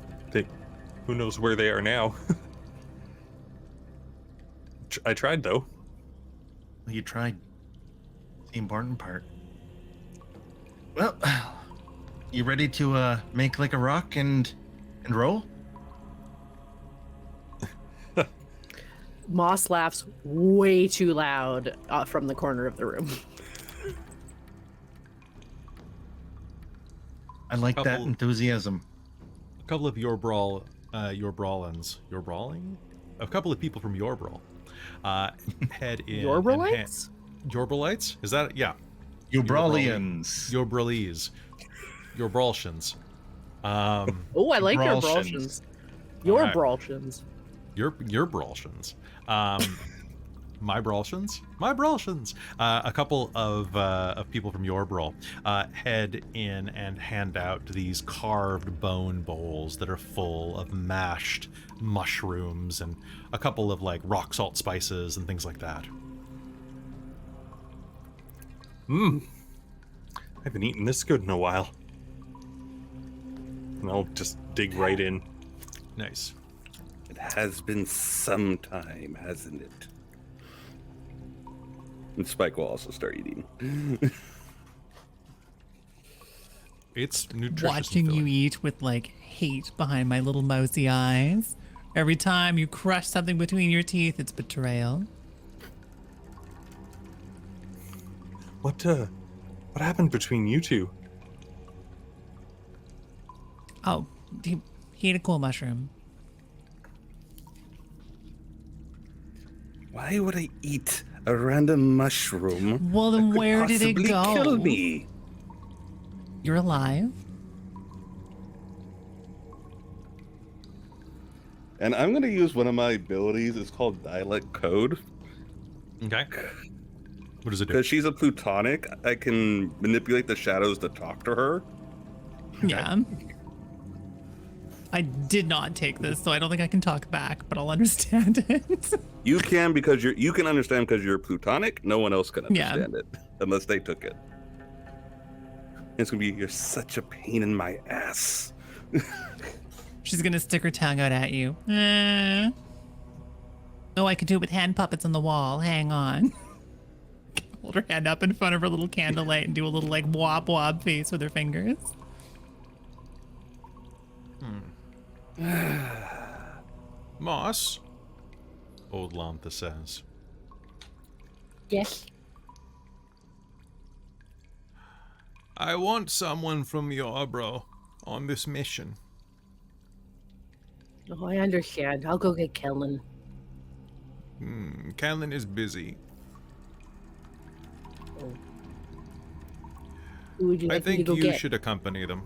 who knows where they are now? I tried though. Well, you tried. The important part. Well, you ready to make like a rock and roll? Moss laughs way too loud from the corner of the room. I like that Couple- enthusiasm. A couple of your brawlings, a couple of people from your brawl, head in. Yorbalites? Yorbalites? Is that yeah? You Brawlians. Your Bralees. Your Brawlshans. Oh, I like your Brawlshans. Brawlshans. Your Alright. Brawlshans. Your Brawlshans. My Brawlshans? My Brawlshans. A couple of people from your brawl head in and hand out these carved bone bowls that are full of mashed mushrooms and a couple of like rock salt spices and things like that. I haven't eaten this good in a while. And I'll just dig right in. Nice. It has been some time, hasn't it? And Spike will also start eating. It's nutritious. Watching and you filling. eat with like hate behind my little mousy eyes. Every time you crush something between your teeth, it's betrayal. What happened between you two? Oh, he ate a cool mushroom. Why would I eat a random mushroom? Well, then that could where did it possibly go? Kill me. You're alive? And I'm gonna use one of my abilities. It's called Dialect Code. Okay. What does it do? Because she's a plutonic, I can manipulate the shadows to talk to her. Yeah. I did not take this, so I don't think I can talk back, but I'll understand it. You can because you can understand because you're plutonic. No one else can Yeah. understand it unless they took it. It's gonna be you're such a pain in my ass. She's gonna stick her tongue out at you. Oh, I could do it with hand puppets on the wall. Hang on. Hold her hand up in front of her little candlelight and do a little like wop wop face with her fingers. Moss, old Lantha says. Yes. I want someone from your bro on this mission. Oh, I understand. I'll go get Kellen. Kellen is busy. Who would you I like me to think go you get? should accompany them.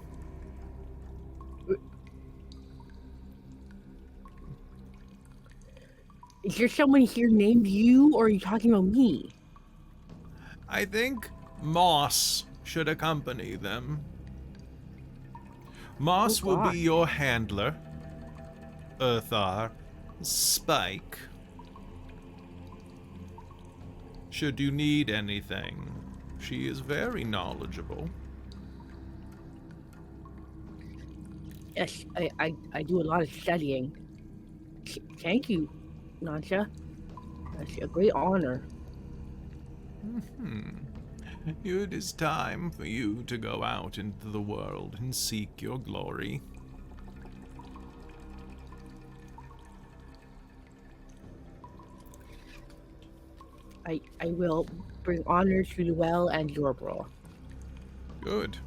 Is there someone here named you, or are you talking about me? I think Moss should accompany them. Moss Oh, will God. be your handler. Earthar, Spike. Should you need anything, she is very knowledgeable. Yes, I do a lot of studying. Thank you, Nansha. That's a great honor. It is time for you to go out into the world and seek your glory. I will bring honor to the well and your bro. Good.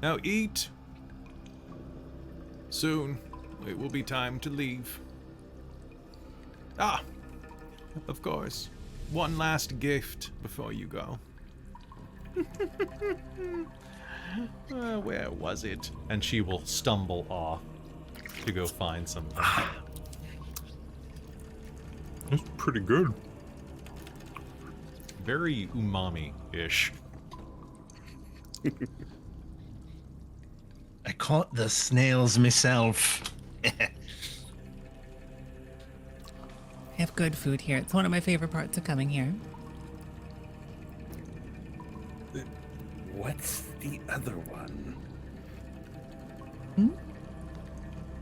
Now eat. Soon, it will be time to leave. Ah, of course. One last gift before you go. Where was it? And she will stumble off to go find something. That's pretty good. Very umami-ish. I caught the snails myself. I have good food here. It's one of my favorite parts of coming here. What's the other one? Hmm?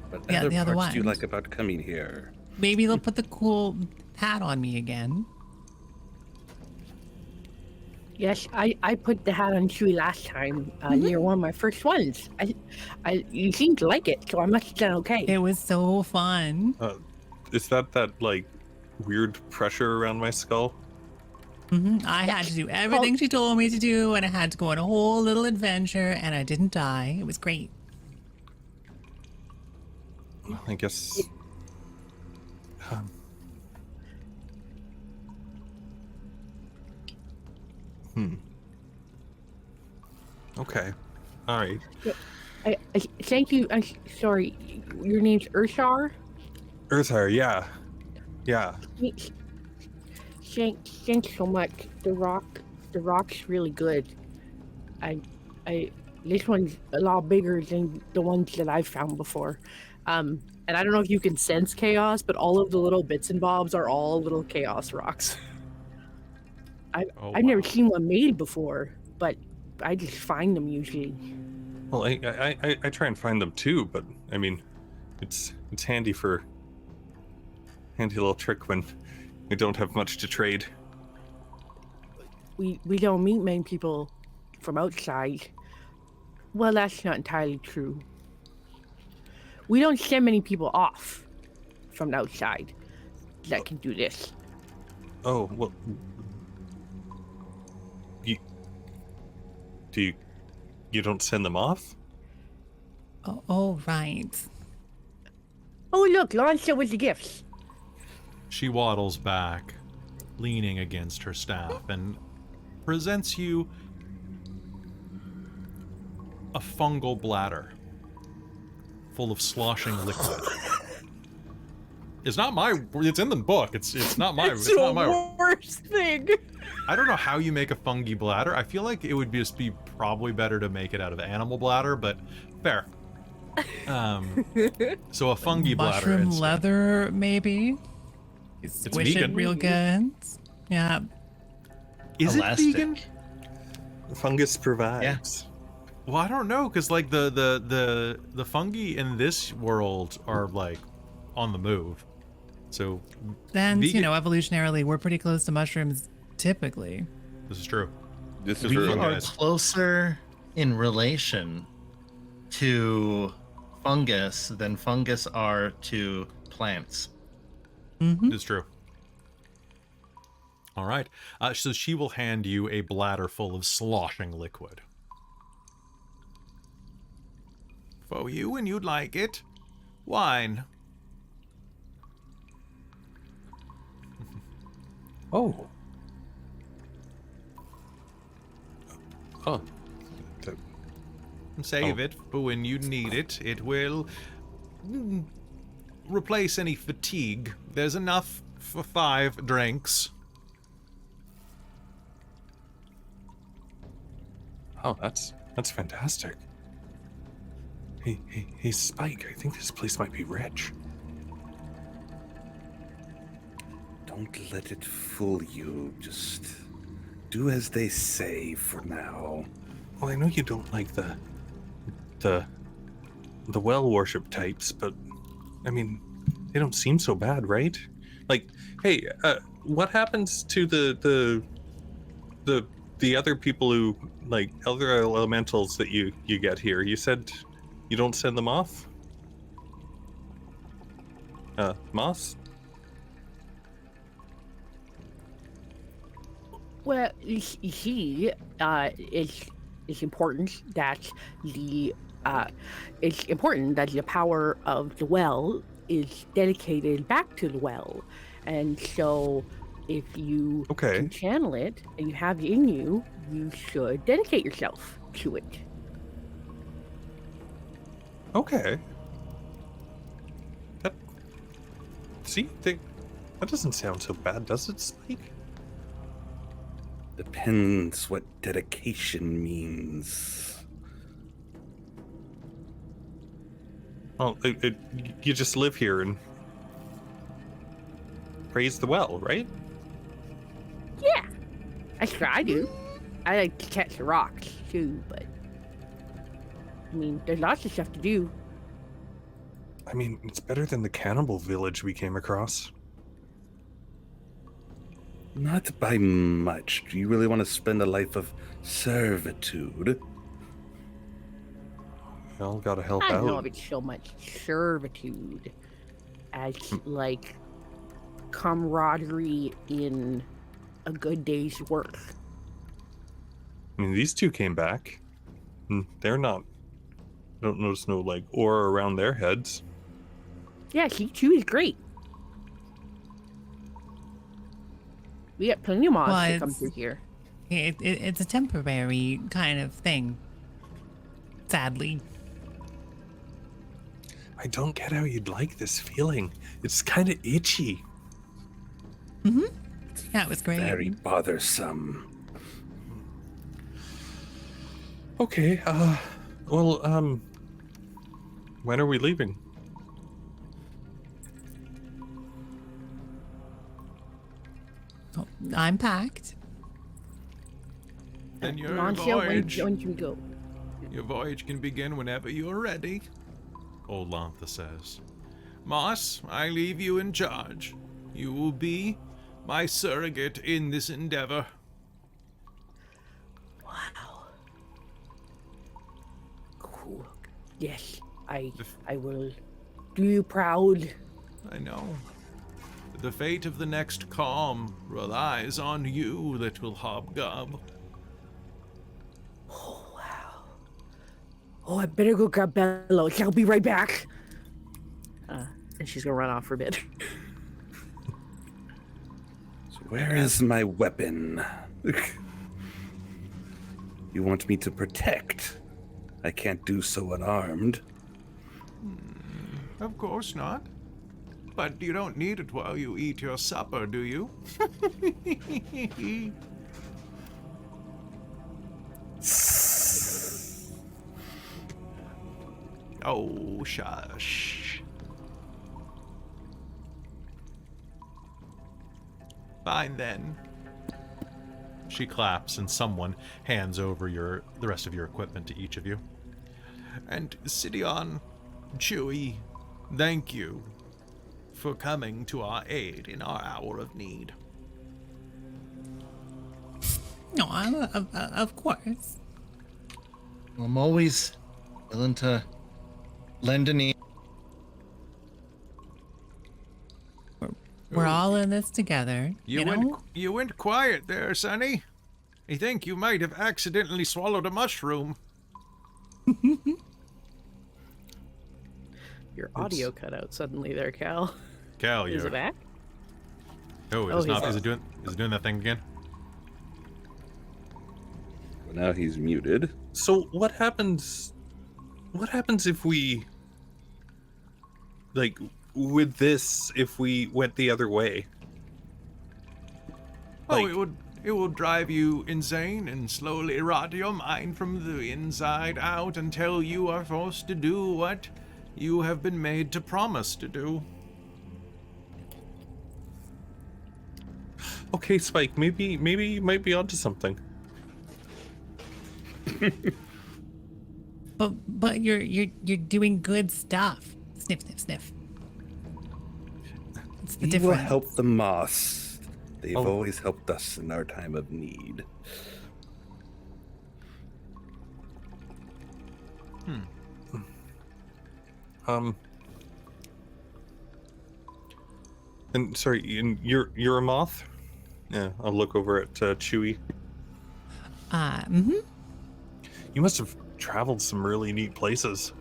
What Yeah, other the other parts do you one. like about coming here? Maybe they'll put the cool hat on me again. Yes, I put the hat on Chewie last time near one of my first ones. You seemed to like it, so I must have done okay. It was so fun. Is that like weird pressure around my skull? I had to do everything she told me to do, and I had to go on a whole little adventure, and I didn't die. It was great. Well, I guess. Okay. All right. I thank you. Sorry, your name's Urshar? Earthar, yeah. Yeah. Thanks so much. The rock's really good. This one's a lot bigger than the ones that I've found before. And I don't know if you can sense chaos, but all of the little bits and bobs are all little chaos rocks. I've never seen one made before, but I just find them usually. Well, I try and find them too, but I mean, it's handy little trick when we don't have much to trade. We don't meet many people from outside. Well, that's not entirely true. We don't send many people off. from outside that can do this. Oh, well. You don't send them off? Oh, right. Oh, look, Lancia with the gifts. She waddles back, leaning against her staff, and presents you a fungal bladder full of sloshing liquid. It's not my. It's in the book. It's not my. It's not the my. worst thing. I don't know how you make a fungi bladder. I feel like it would just be probably better to make it out of animal bladder, but fair. So a fungi bladder. Mushroom instead. leather, maybe. You squish vegan. it real good. Yeah. Is Elastic. it vegan? Fungus provides. Well, I don't know, because like the fungi in this world are like on the move. So And, vegan- evolutionarily, we're pretty close to mushrooms typically. this is true. This is We really are guys. closer in relation to fungus than fungus are to plants. Mm-hmm. It's true. All right. So she will hand you a bladder full of sloshing liquid. For you, and you'd like it. Wine. Oh. Oh. Save it for when you need it. It will replace any fatigue. There's enough for 5 drinks. Oh, that's fantastic. Hey, Spike, I think this place might be rich. Don't let it fool you. Just do as they say for now. Well, I know you don't like the well worship types, but I mean, they don't seem so bad, right? Like, hey, what happens to the other people who, like, other elementals that you get here? You said you don't send them off? Moss? Well, you see, it's important that the power of the well is dedicated back to the well, and so if you Okay. can channel it and you have it in you, you should dedicate yourself to it. Okay. That doesn't sound so bad, does it, Spike? Depends what dedication means. Well, you just live here and praise the well, right? Yeah, that's what I do. I like to catch the rocks too, but I mean, there's lots of stuff to do. I mean, it's better than the cannibal village we came across. Not by much. Do you really want to spend a life of servitude? Well, gotta help I don't know out. if it's so much servitude as like camaraderie in a good day's work. I mean, these two came back. And they're not. Don't notice no, like, aura around their heads. Yeah, C2 is great. We got plenty of mods Well, that come it's- through here. It's a temporary kind of thing. Sadly. I don't get how you'd like this feeling. It's kind of itchy. Yeah, it was great. Very bothersome. Okay, well, when are we leaving? Oh, I'm packed. Then your Lancia, when voyage. should we go? Your voyage can begin whenever you're ready, old Lantha says. Moss, I leave you in charge. You will be my surrogate in this endeavor. Wow. Cool. Yes, I will do you proud. I know. The fate of the next calm relies on you, little hobgob. Oh, wow. Oh, I better go grab Bello. I'll be right back. And she's gonna run off for a bit. So where is my weapon? You want me to protect? I can't do so unarmed. Of course not. But you don't need it while you eat your supper, do you? Oh, shush. Fine then. She claps and someone hands over the rest of your equipment to each of you. And Sidion, Chewie, thank you for coming to our aid in our hour of need. No, of course. I'm always willing to lend an ear. We're all in this together. You know? You went quiet there, Sonny. I think you might have accidentally swallowed a mushroom. Your audio cut out suddenly there, Cal. Cal, Is it back? Oh, Oh, it's not. he's Is it doing that thing again? Well, now he's muted. So what happens? What happens if we, like, with this? If we went the other way? Oh, Like- it will drive you insane and slowly rot your mind from the inside out until you are forced to do what you have been made to promise to do. Okay, Spike. Maybe you might be onto something. But you're doing good stuff. Sniff, sniff, sniff. It's the We will difference. help the moss. They've Oh. always helped us in our time of need. And sorry, and you're a moth? Yeah, I'll look over at Chewie. Mm-hmm. You must have traveled some really neat places.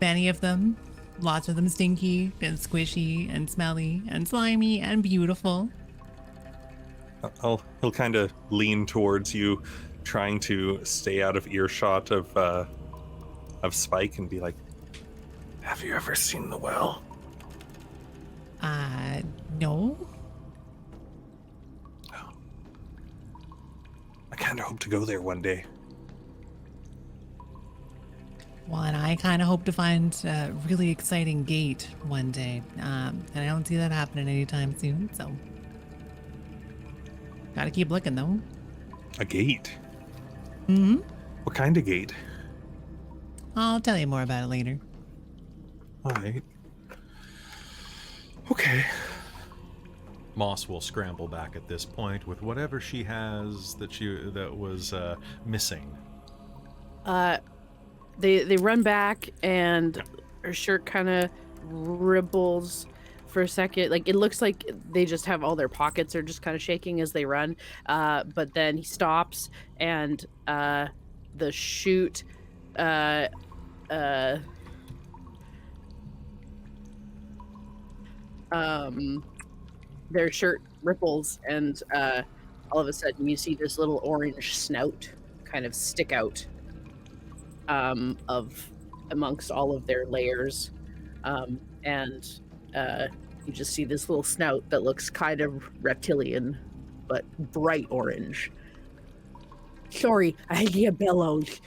Many of them. Lots of them stinky and squishy and smelly and slimy and beautiful. He'll kind of lean towards you, trying to stay out of earshot of Spike, and be like, "Have you ever seen the well?" No. I kind of hope to go there one day. Well, and I kind of hope to find a really exciting gate one day. And I don't see that happening anytime soon, so. Gotta keep looking, though. A gate? Mm-hmm. What kind of gate? I'll tell you more about it later. All right. Okay. Moss will scramble back at this point with whatever she has that was missing. They run back and her shirt kind of ribbles for a second. Like, it looks like they just have all their pockets are just kind of shaking as they run. But then he stops and the chute their shirt ripples, and all of a sudden you see this little orange snout kind of stick out of amongst all of their layers, and you just see this little snout that looks kind of reptilian but bright orange. Sorry, I had to get Bellows.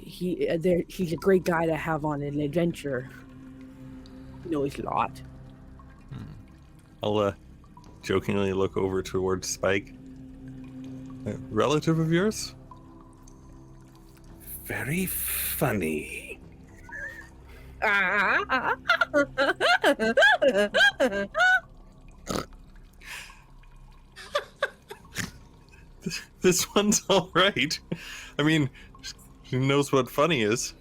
He's a great guy to have on an adventure. He knows a lot. I'll jokingly look over towards Spike. A relative of yours? Very funny. This one's all right. I mean, who knows what funny is?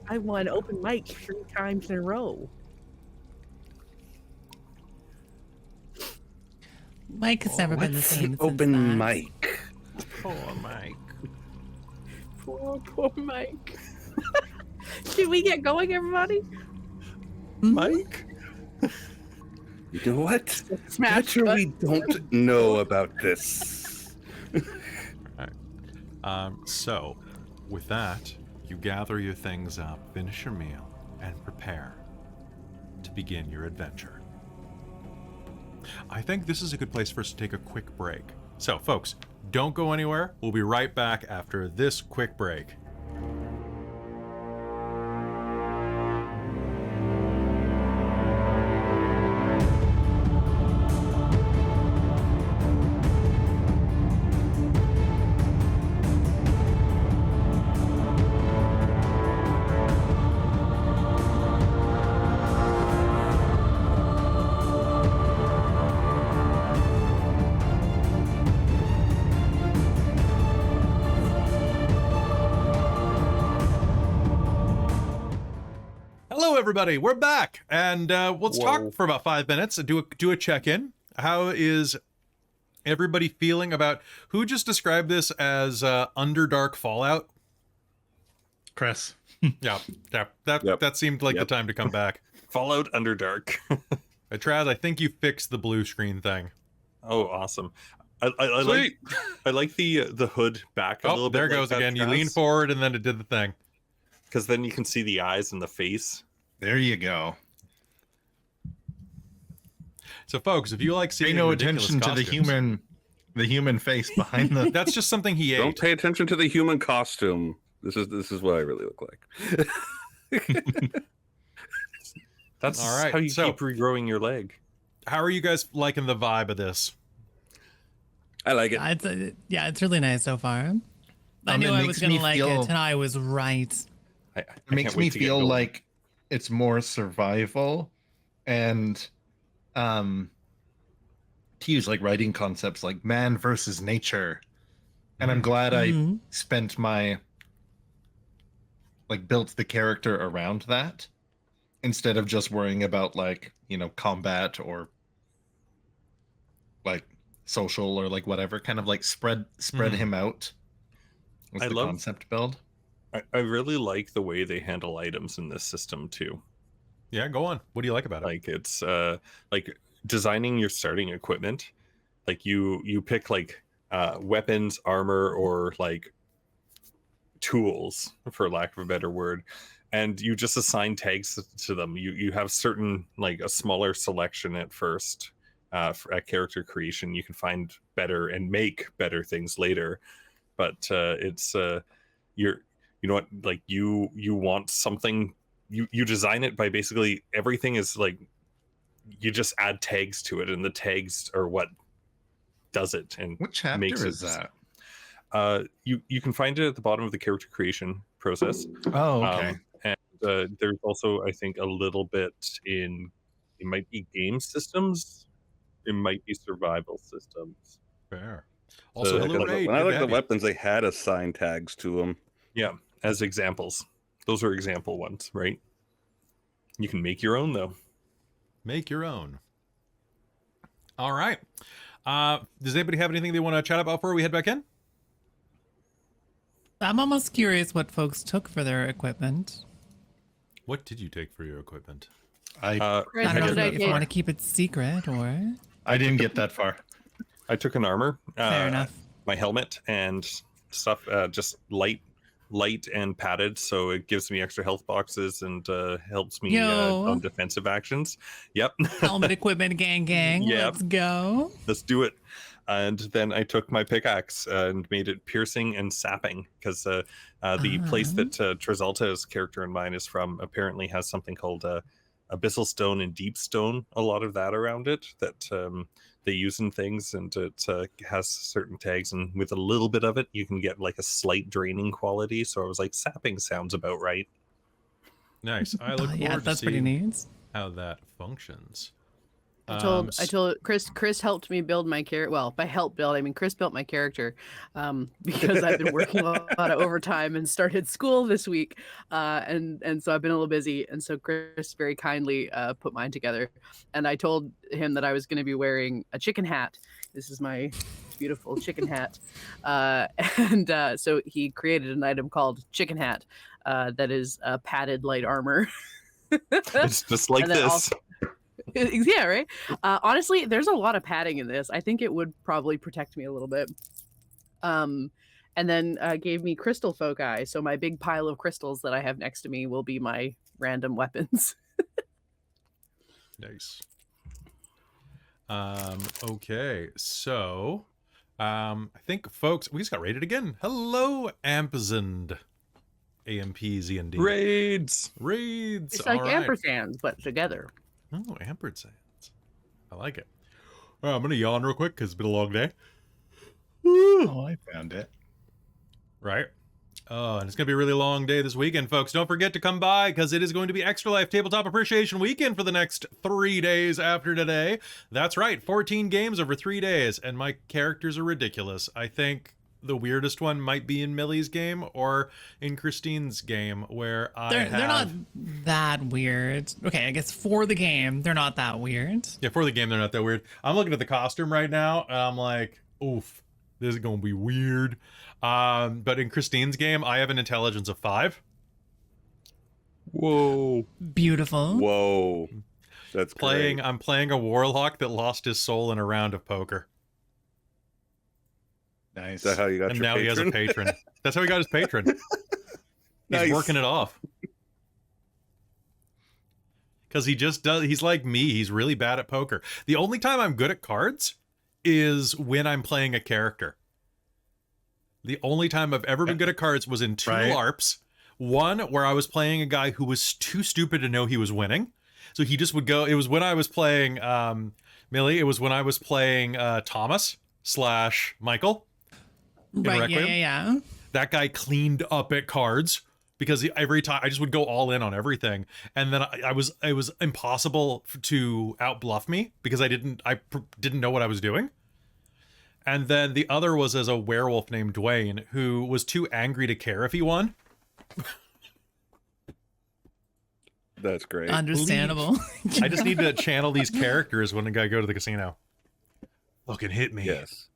I won open mic 3 times in a row. Mike has never been the What's same an since open that. mic? Poor Mike. Poor Mike. Should we get going, everybody? Mike? You know what? Smash Better cut. we don't know about this. So, with that, you gather your things up, finish your meal, and prepare to begin your adventure. I think this is a good place for us to take a quick break. So, folks, don't go anywhere. We'll be right back after this quick break. Hello, everybody. We're back, and let's Whoa. talk for about 5 minutes and do a check-in. How is everybody feeling about who just described this as Underdark Fallout? Chris. Yeah, Yep. that seemed like Yep. the time to come back. Fallout Underdark. Traz, I think you fixed the blue screen thing. Oh, awesome. I like the hood back a little Oh, bit. there goes again. You lean forward, and then it did the thing. Because then you can see the eyes and the face. There you go. So, folks, if you like Pay seeing no ridiculous attention to costumes, the human face behind the. that's just something he Don't ate. pay attention to the human costume. This is what I really look like. That's All right, how you so- keep regrowing your leg. How are you guys liking the vibe of this? I like it. It's really nice so far. I It knew I was makes gonna me like feel- it, and I was right. It makes me feel like it's more survival, and to use like writing concepts like man versus nature. And I'm glad Mhm. I spent my built the character around that instead of just worrying about combat or like social or like whatever, kind of like spread Mhm. him out. Was I the love- concept build. I really like the way they handle items in this system too. Yeah, go on. What do you like about it? Like it's like designing your starting equipment. Like you pick like weapons, armor, or like tools, for lack of a better word, and you just assign tags to them. You have certain, like a smaller selection at first at character creation. You can find better and make better things later, but it's you know what, like you want something, you design it by basically everything is like you just add tags to it, and the tags are what does it and What chapter makes is it. that? You can find it at the bottom of the character creation process. Oh, okay. And there's also, I think, a little bit in, it might be game systems, it might be survival systems. Fair. Also, So, hello, When Raid. I Good looked to at have the you. weapons, they had assigned tags to them. Yeah, as examples. Those are example ones, right? You can make your own though. Make your own. All right. Does anybody have anything they want to chat about before we head back in? I'm almost curious what folks took for their equipment. What did you take for your equipment? I Chris, I don't what know did I if you want to get? keep it secret or I didn't get that far. I took an armor, fair enough. my helmet and stuff, just light and padded, so it gives me extra health boxes and helps me Yo. on defensive actions. Yep. Helmet equipment gang. Yep. Let's go. Let's do it. And then I took my pickaxe and made it piercing and sapping, because the place that Trazelta's character in mine is from apparently has something called abyssal stone and deep stone, a lot of that around it that they use in things, and it has certain tags, and with a little bit of it you can get like a slight draining quality. So I was like, sapping sounds about right. Nice. I look Oh, yeah, forward to that's pretty seeing neat. how that functions. I told Chris helped me build my character. Well, by help build, I mean Chris built my character, because I've been working a lot of overtime and started school this week, and so I've been a little busy. And so Chris very kindly put mine together, and I told him that I was going to be wearing a chicken hat. This is my beautiful chicken hat, and so he created an item called Chicken Hat, that is padded light armor. It's just like this. Yeah, right. Honestly, there's a lot of padding in this. I think it would probably protect me a little bit. And then gave me crystal foci, so my big pile of crystals that I have next to me will be my random weapons. Nice. Okay, so I think, folks, we just got raided again. Hello, Ampzand. AMPZND. Raids. It's like ampersands, but together. Oh, ampersands. I like it. All right, I'm gonna yawn real quick because it's been a long day. Oh, I found it. Right. Oh, and it's going to be a really long day this weekend, folks. Don't forget to come by because it is going to be Extra Life Tabletop Appreciation Weekend for the next 3 days after today. That's right, 14 games over 3 days, and my characters are ridiculous. I think the weirdest one might be in Millie's game or in Christine's game, where they're not that weird. Okay, I guess for the game, they're not that weird. Yeah, for the game, they're not that weird. I'm looking at the costume right now, and I'm like, oof, this is going to be weird. But in Christine's game, I have an intelligence of 5. Whoa. Beautiful. Whoa. That's great. I'm playing a warlock that lost his soul in a round of poker. Nice. Is that how you got And your now he has a patron. That's how he got his patron. He's Nice. working it off. Because he just does, he's like me, he's really bad at poker. The only time I'm good at cards is when I'm playing a character. The only time I've ever been good at cards was in 2 LARPs. One where I was playing a guy who was too stupid to know he was winning. So he just would go, it was when I was playing Millie, it was when I was playing Thomas / Michael. Right, yeah. That guy cleaned up at cards because every time I just would go all in on everything. And then it was impossible to outbluff me because I didn't know what I was doing. And then the other was as a werewolf named Dwayne, who was too angry to care if he won. That's great. Understandable. I just need to channel these characters when I go to the casino. Fucking hit me. Yes.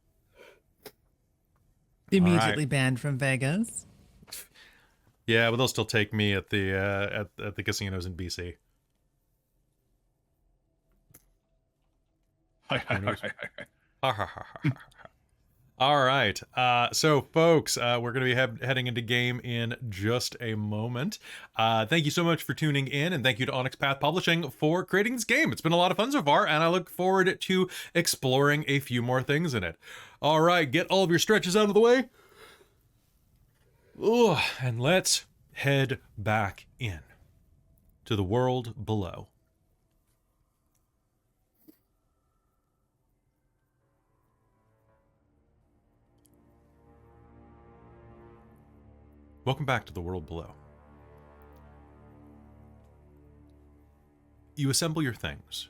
Immediately banned from Vegas. Yeah, but they'll still take me at the casinos in BC. All right. So, folks, we're going to be heading into game in just a moment. Thank you so much for tuning in, and thank you to Onyx Path Publishing for creating this game. It's been a lot of fun so far, and I look forward to exploring a few more things in it. All right, get all of your stretches out of the way. Ooh, and let's head back in to the world below. Welcome back to the world below. You assemble your things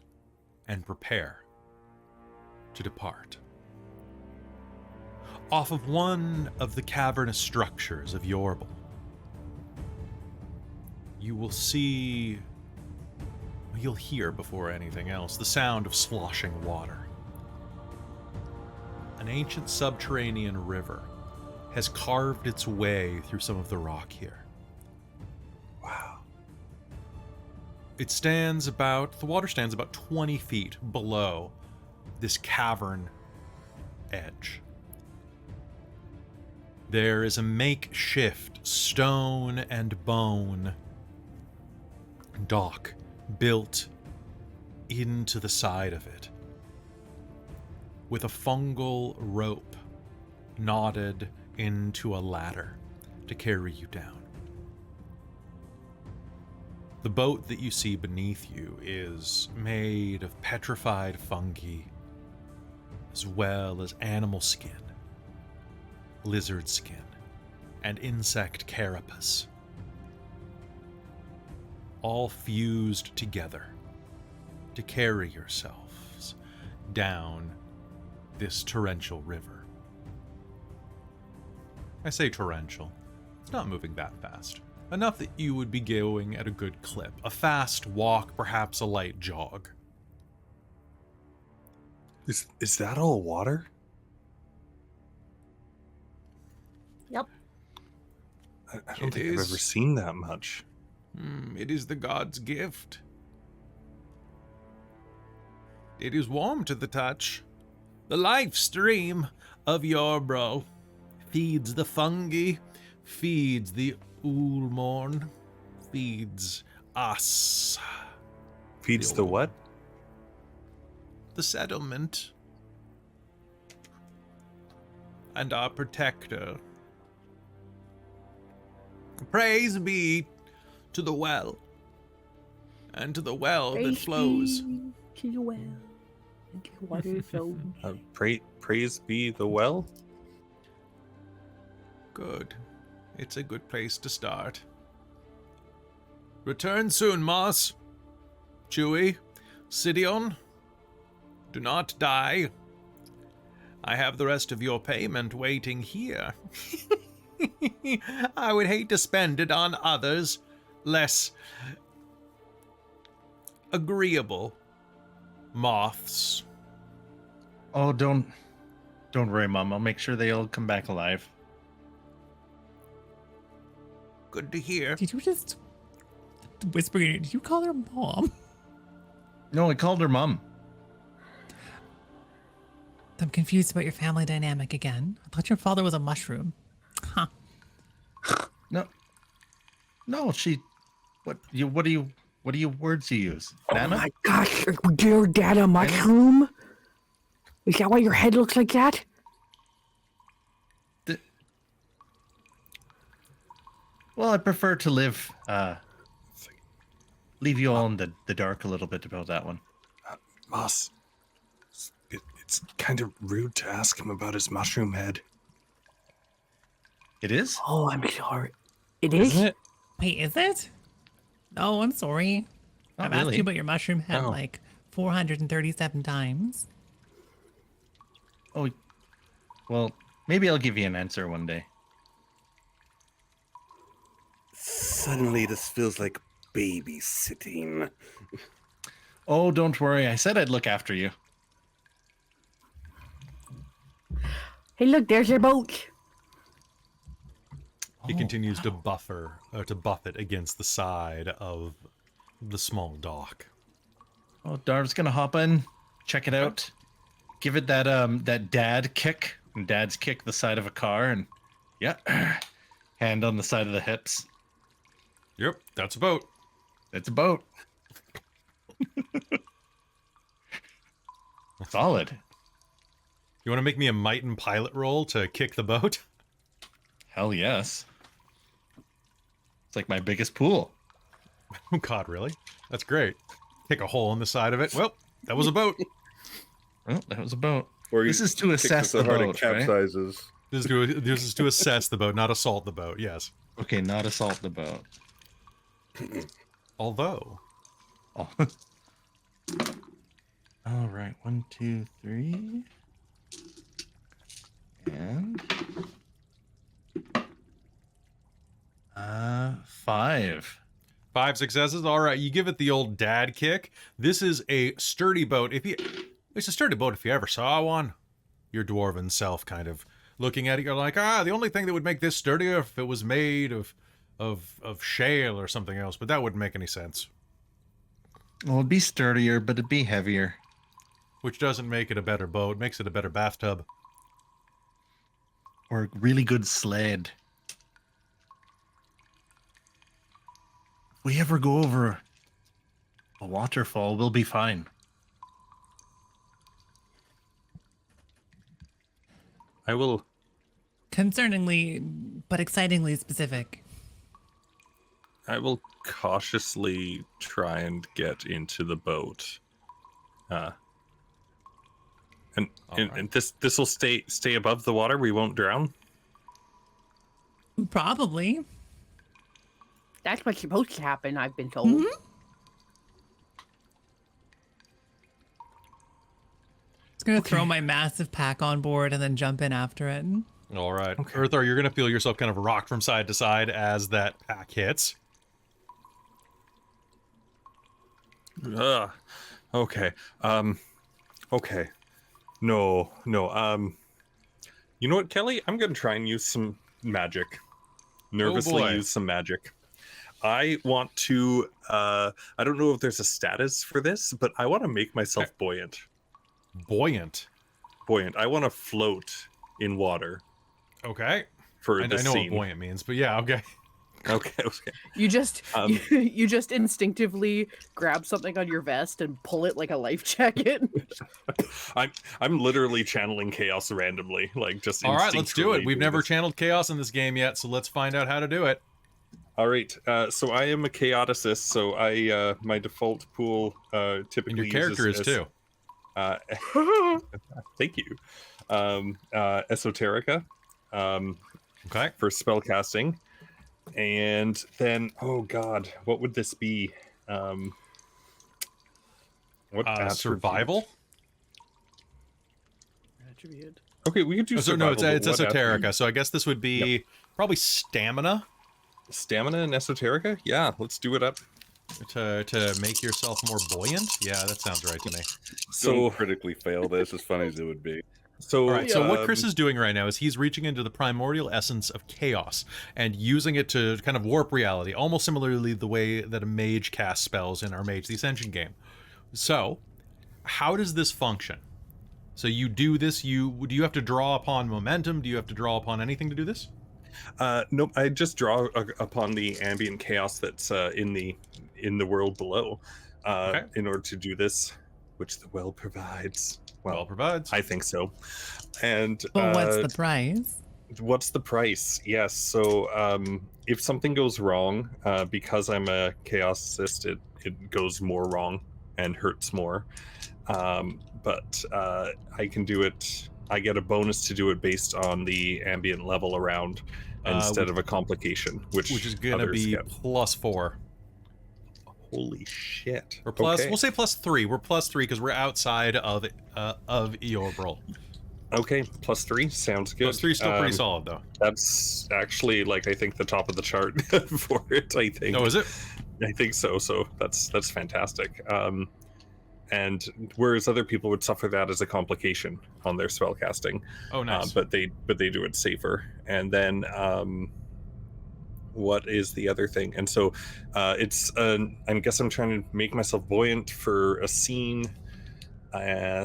and prepare to depart. Off of one of the cavernous structures of Yorble, you will see, you'll hear before anything else, the sound of sloshing water. An ancient subterranean river has carved its way through some of the rock here. Wow. The water stands about 20 feet below this cavern edge. There is a makeshift stone and bone dock built into the side of it, with a fungal rope knotted into a ladder to carry you down. The boat that you see beneath you is made of petrified fungi, as well as animal skin, lizard skin, and insect carapace, all fused together to carry yourself down this torrential river. I say torrential. It's not moving that fast. Enough that you would be going at a good clip. A fast walk, perhaps a light jog. Is that all water? Yep. I don't think I've ever seen that much. It is the god's gift. It is warm to the touch. The life stream of your bro feeds the fungi, feeds the Ulmorn, feeds us. Feeds the what? The settlement. And our protector. Praise be to the well. And to the well that flows. To the well. And to the water flows. Praise be the well? Good. It's a good place to start. Return soon, Moss. Chewie, Sidion, do not die. I have the rest of your payment waiting here. I would hate to spend it on others less agreeable moths. Oh, don't worry, Mom. I'll make sure they all come back alive. Good to hear. Did you just whisper? Did you call her mom? No, I called her Mom. I'm confused about your family dynamic again. I thought your father was a mushroom. Huh. No, she. What do you words you use? Oh Nana? my gosh, is your dad a mushroom? Is that why your head looks like that? Well, I prefer to live. Leave you all in the dark a little bit about that one. Moss, it's kind of rude to ask him about his mushroom head. It is? Oh, I'm sorry. It is? Isn't it? Wait, is it? Oh, I'm sorry. Not I've asked really. you about your mushroom head Oh. like 437 times. Oh, well, maybe I'll give you an answer one day. Suddenly, this feels like babysitting. Oh, don't worry. I said I'd look after you. Hey, look, there's your boat. He continues to buff it against the side of the small dock. Oh, Darv's gonna hop in, check it out, give it that dad kick. And dads kick the side of a car, and yeah, hand on the side of the hips. Yep, that's a boat. It's a boat. Solid. You want to make me a might and pilot roll to kick the boat? Hell yes. It's like my biggest pool. Oh God, really? That's great. Kick a hole in the side of it. Well, that was a boat. Well, that was a boat. Or you This is to kick assess so the hard it boat, right? capsizes. This is to assess the boat, not assault the boat. Yes. Okay, not assault the boat. Although, Oh. All right, 1, 2, 3, and 5. 5 successes. All right, you give it the old dad kick. This is a sturdy boat. It's a sturdy boat if you ever saw one. Your dwarven self kind of looking at it. You're like, the only thing that would make this sturdier if it was made of shale or something else, but that wouldn't make any sense. Well, it'd be sturdier, but it'd be heavier. Which doesn't make it a better boat. It makes it a better bathtub. Or a really good sled. If we ever go over a waterfall, we'll be fine. I will. Concerningly, but excitingly specific. I will cautiously try and get into the boat. And Alright. this will stay above the water. We won't drown. Probably. That's what's supposed to happen, I've been told. gonna throw my massive pack on board and then jump in after it. All right. Earthar, you're going to feel yourself kind of rock from side to side as that pack hits. Okay. Okay. No. You know what, Kelly? I'm gonna try and use some magic. Nervously boy. use some magic. I want to. I don't know if there's a status for this, but I want to make myself buoyant. Buoyant. Buoyant. I want to float in water Okay. for I the know scene. what buoyant means, but yeah, okay. Okay. You just Um, you just instinctively grab something on your vest and pull it like a life jacket. I'm literally channeling chaos randomly, like just. All right, let's do it. instinctually We've doing never this. channeled chaos in this game yet, so let's find out how to do it. All right. So I am a chaoticist. So I my default pool typically And your character uses is too. Thank you. Esoterica. Okay. For spell casting, and then oh god, what would this be? What attribute? Survival? Attribute. Okay, we could do So survival. no, but it's what esoterica. attribute? So I guess this would be probably stamina Stamina and esoterica. Yeah, let's do it up. to make yourself more buoyant. Yeah, that sounds right to me. So Don't critically fail this, as funny as it would be. so All right. So what Chris um, is doing right now is he's reaching into the primordial essence of chaos and using it to kind of warp reality, almost similarly the way that a mage casts spells in our Mage the Ascension game. So, how does this function? So you do this. Do you have to draw upon momentum? Do you have to draw upon anything to do this? Nope. I just draw upon the ambient chaos that's in the world below, Okay. in order to do this, which the well provides. Well, provides. I think so. And But what's the price? what's the price? Yes. So if something goes wrong, because I'm a chaosist, it goes more wrong and hurts more. But I can do it. I get a bonus to do it based on the ambient level around instead of a complication, which which is gonna others be get. +4 Holy shit. or plus. Okay. We'll say +3. We're +3 because we're outside of Eorbrel. Okay, +3 sounds good. +3 is still pretty solid though. That's actually like I think the top of the chart for it. I think. Oh, is it? I think so. So that's fantastic. And whereas other people would suffer that as a complication on their spell casting, Oh, nice. but they do it safer. And then what is the other thing? And so it's I guess I'm trying to make myself buoyant for a scene.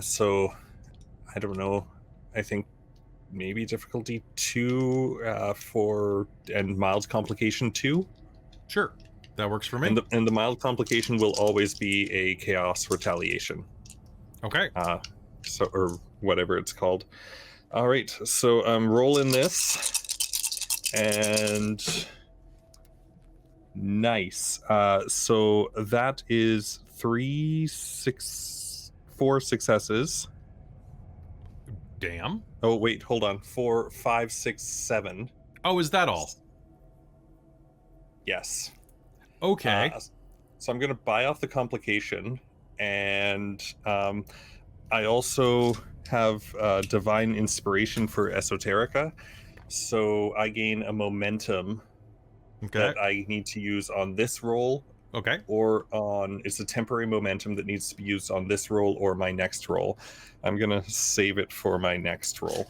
So I don't know. I think maybe difficulty 2 and mild complication 2. Sure, that works for me. And the mild complication will always be a chaos retaliation. Okay. So or whatever it's called. All right, so roll in this, and nice. So that is 4 successes. Damn. Oh wait, hold on. 4, 5, 6, 7. Oh, is that all? Yes. Okay. So I'm gonna buy off the complication, and I also have divine inspiration for esoterica, so I gain a momentum Okay. that I need to use on this roll, Okay. or it's a temporary momentum that needs to be used on this roll or my next roll. I'm gonna save it for my next roll.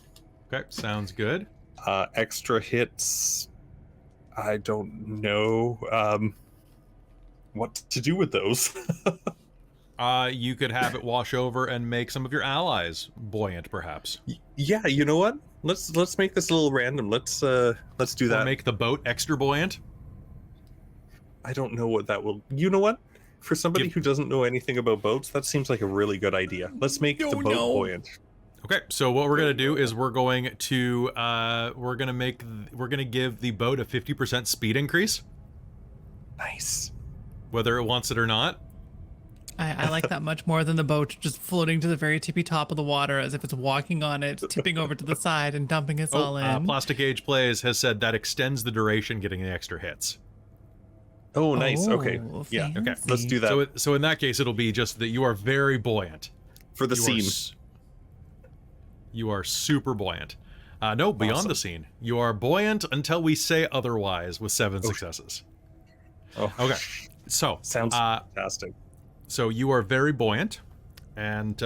Okay. Sounds good. Extra hits, I don't know what to do with those. You could have it wash over and make some of your allies buoyant, perhaps. Yeah, you know what? Let's make this a little random. Let's do Or that. make the boat extra buoyant. I don't know what that will. You know what? For somebody Give- who doesn't know anything about boats, that seems like a really good idea. Let's make the boat buoyant. Okay, so what we're gonna do is we're gonna give the boat a 50% speed increase, Nice. whether it wants it or not. I like that much more than the boat just floating to the very tippy top of the water as if it's walking on it, tipping over to the side and dumping us all in. Plastic Age Plays has said that extends the duration getting the extra hits. Oh, nice. Okay. Oh, Yeah. Okay. Let's fancy. do that So in that case, it'll be just that you are very buoyant. for the You are scene. s- You are super buoyant. No, beyond Awesome. the scene. You are buoyant until we say otherwise with 7 successes. Oh, Okay, so sounds fantastic. so you are very buoyant, and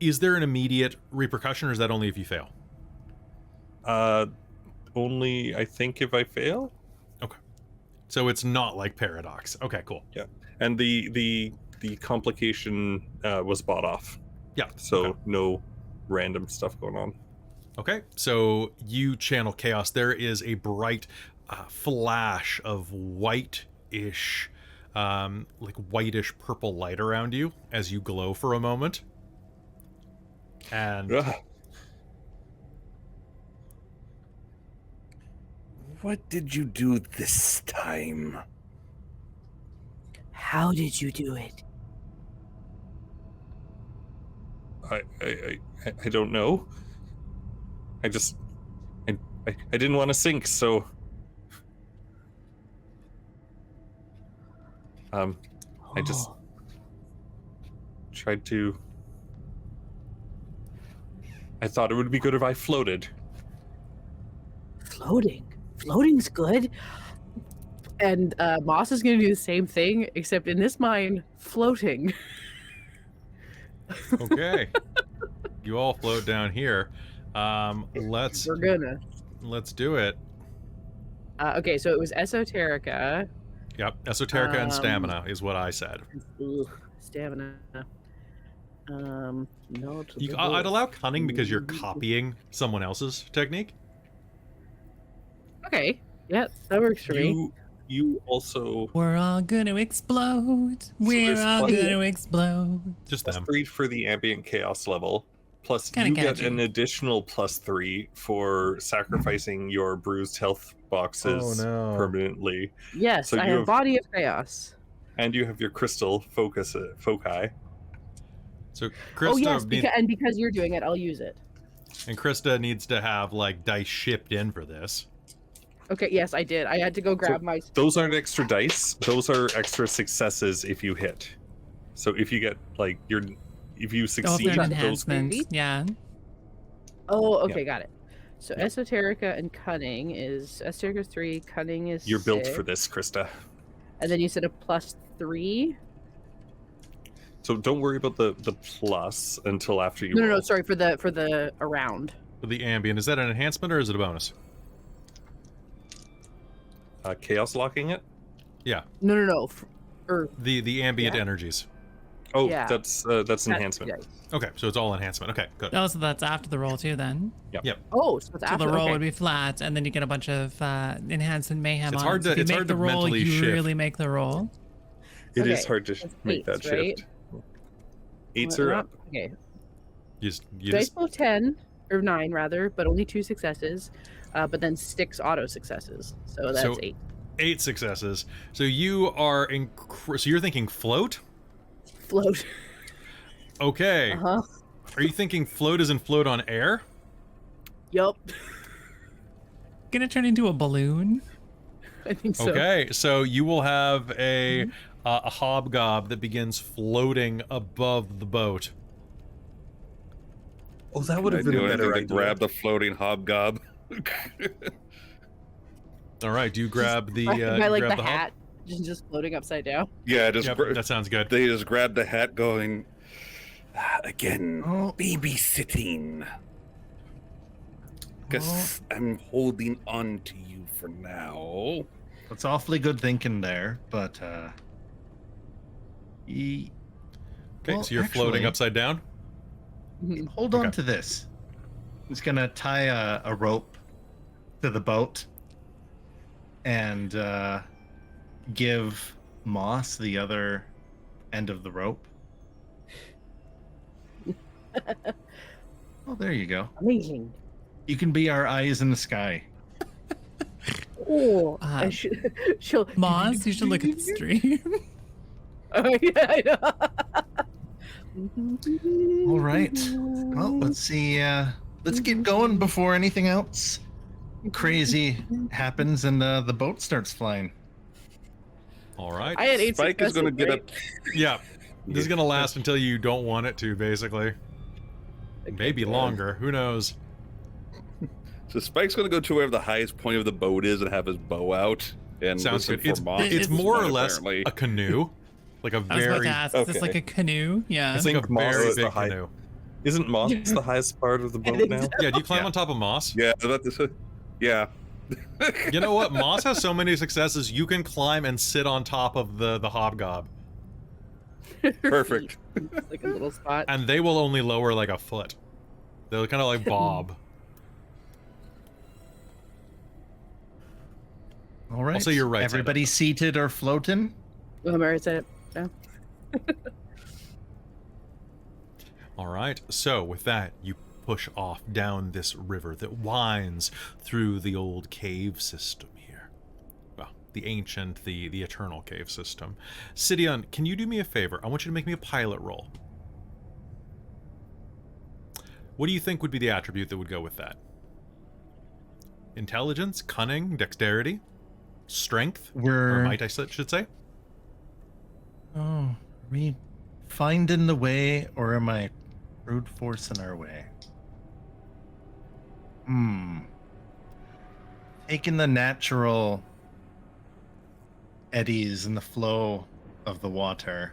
is there an immediate repercussion, or is that only if you fail? Only I think if I fail. Okay, so it's not like Paradox. Okay, cool. Yeah, and the complication was bought off. Yeah. So okay. no random stuff going on. Okay, so you channel chaos. There is a bright flash of white-ish, like whitish purple light around you as you glow for a moment. And Ugh. What did you do this time? How did you do it? I don't know. I just I didn't want to sink, so I just tried to. I thought it would be good if I floated. Floating's good. And Moss is going to do the same thing, except in this mine, floating. okay, you all float down here. Let's do it. Okay, so it was Esoterica. Yep, Esoterica and Stamina is what I said. Ooh, stamina. No. I'd allow Cunning because you're copying someone else's technique. Okay, yeah, that works for me. You also. We're all gonna explode. We're there's all plenty- gonna explode. Just Plus them. 3 for the ambient chaos level. Plus, Kinda you get catchy. an additional +3 for sacrificing your bruised health boxes Oh, no. permanently, Yes, So I you have have- Body of Chaos. and you have your crystal foci. So Krista Oh yes, needs, because you're doing it, I'll use it. and Krista needs to have like dice shipped in for this. Okay, yes, I did. I had to go grab my. Those aren't extra dice; those are extra successes if you hit. So if you get like if you Oh, succeed, they're an those enhancement. Yeah. Oh, okay, got it. So Esoterica and Cunning is Esoterica's 3, Cunning is you're built 6, for this, Krista. and then you said a +3. So don't worry about the plus until after you. No, roll. sorry for the around. For the ambient, is that an enhancement or is it a bonus? Chaos locking it. No. The ambient Yeah. energies. Oh, Yeah. that's enhancement. Yes. Okay, so it's all enhancement. Okay, good. Oh, so that's after the roll too then. Oh, so it's So after the roll okay. would be flat, and then you get a bunch of enhancement mayhem. It's on hard it. So to- if you it's make hard the to roll, mentally you shift. really make the roll. It is Okay, hard to that's make that 8s, right? shift. 8s are up. Okay. You Dice just roll 10 or 9 rather, but only 2 successes. But then sticks auto successes, so that's So- 8. 8 successes. So you are so you're thinking float? Float. Okay. Uh-huh. Are you thinking float as in float on air? Yup. Gonna turn into a balloon. I think so. Okay, so you will have a hobgob that begins floating above the boat. Oh, that would I have been do a better anything to idea. grab the floating hobgob. All right, do you grab the I like grab the hob? hat, just floating upside down. Yeah, just Yep, that sounds good. they just grab the hat, going again. Oh. Babysitting. Guess I'm holding on to you for now. That's awfully good thinking there, but Okay, well, so you're floating actually, upside down. Hold on Okay. to this. I'm just gonna tie a rope to the boat and give Moss the other end of the rope. Oh, there you go. Amazing. You can be our eyes in the sky. Oh, Uh, she'll. Moz, you should look at the stream. Oh, yeah, I know. All right. Well, let's see. Let's get going before anything else crazy happens and the boat starts flying. All right. I had 8 Spike is successes, gonna get right? up. Yeah. This is gonna last until you don't want it to, basically. Maybe longer. Who knows? So Spike's gonna go to wherever the highest point of the boat is and have his bow out. And Sounds listen good. for It's monsters, more or less apparently. a canoe, like a I was about very. to ask, is this like a canoe? Yeah. It's like a think Moss very is the big high- canoe. Isn't Moss the highest part of the boat think now? so. Yeah, do you climb Yeah. on top of Moss? Yeah, yeah. You know what? Moss has so many successes. You can climb and sit on top of the hobgob, Perfect. It's like a little spot. and they will only lower like a foot. They'll kind of like bob. All right. say you're right side up. Everybody seated or floating? Oh, Mary said it. All right. So with that, you push off down this river that winds through the old cave system here. Well, the ancient, the eternal cave system. Sidion, can you do me a favor? I want you to make me a pilot roll. What do you think would be the attribute that would go with that? Intelligence, cunning, dexterity, strength, or might I should say? Oh, are we finding the way, or am I brute forcing our way? Taking the natural eddies and the flow of the water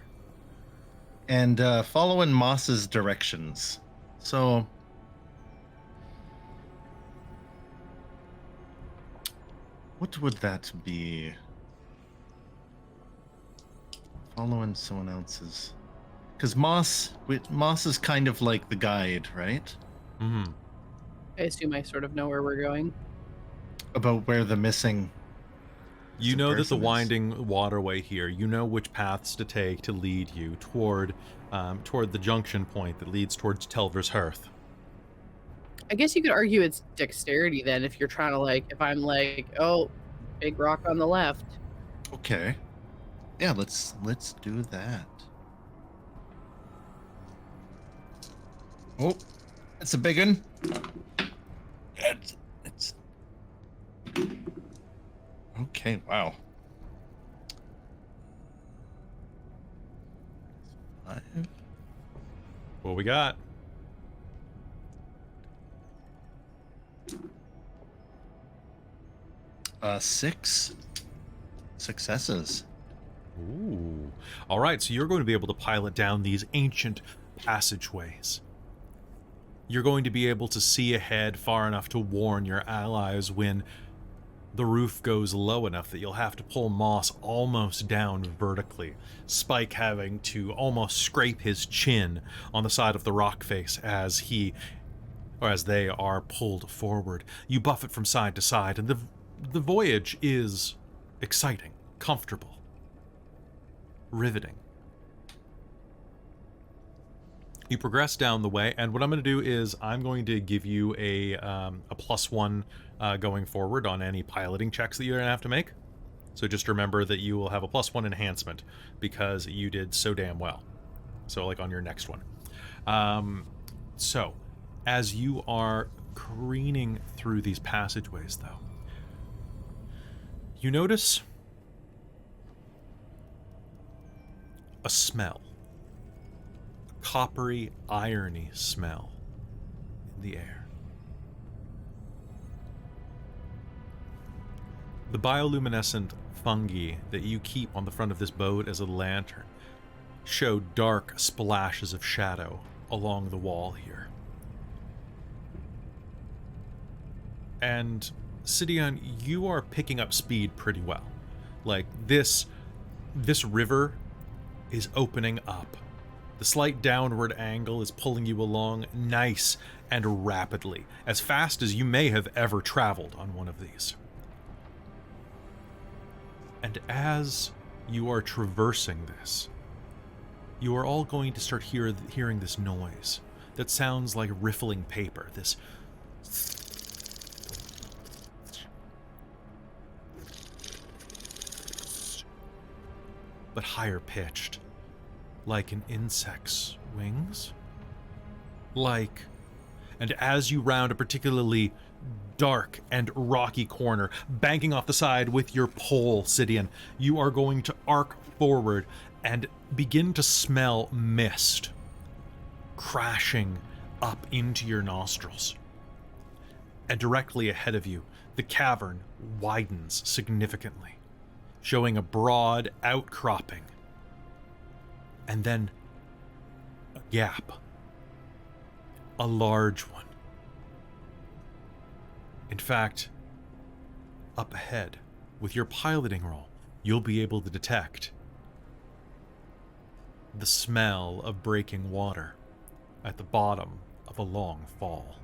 and following Moss's directions. So what would that be? Following someone else's, because Moss is kind of like the guide, right? Mm-hmm. I assume I sort of know where we're going. About where the missing. You know that the person is. winding waterway here, you know which paths to take to lead you toward the junction point that leads towards Telver's Hearth. I guess you could argue it's dexterity then if you're trying to if I'm like, oh, big rock on the left. Okay. Yeah, let's do that. Oh, that's a big one. It's okay. Wow. 5. What we got? Six successes. Ooh. All right, so you're going to be able to pilot down these ancient passageways. You're going to be able to see ahead far enough to warn your allies when the roof goes low enough that you'll have to pull Moss almost down vertically, Spike having to almost scrape his chin on the side of the rock face as they are pulled forward. You buff it from side to side, and the voyage is exciting, comfortable, riveting. You progress down the way, and what I'm going to do is I'm going to give you a +1 going forward on any piloting checks that you're going to have to make. So just remember that you will have a +1 enhancement because you did so damn well. So like on your next one. So as you are careening through these passageways, though, you notice a smell. Coppery, irony smell in the air. The bioluminescent fungi that you keep on the front of this boat as a lantern show dark splashes of shadow along the wall here. And Sidion, you are picking up speed pretty well. Like this river is opening up. The slight downward angle is pulling you along nice and rapidly, as fast as you may have ever traveled on one of these. And as you are traversing this, you are all going to start hearing this noise that sounds like riffling paper, this but higher pitched, like an insect's wings. And as you round a particularly dark and rocky corner, banking off the side with your pole, Sidion, you are going to arc forward and begin to smell mist crashing up into your nostrils. And directly ahead of you, the cavern widens significantly, showing a broad outcropping, and then a gap, a large one. In fact, up ahead, with your piloting roll, you'll be able to detect the smell of breaking water at the bottom of a long fall.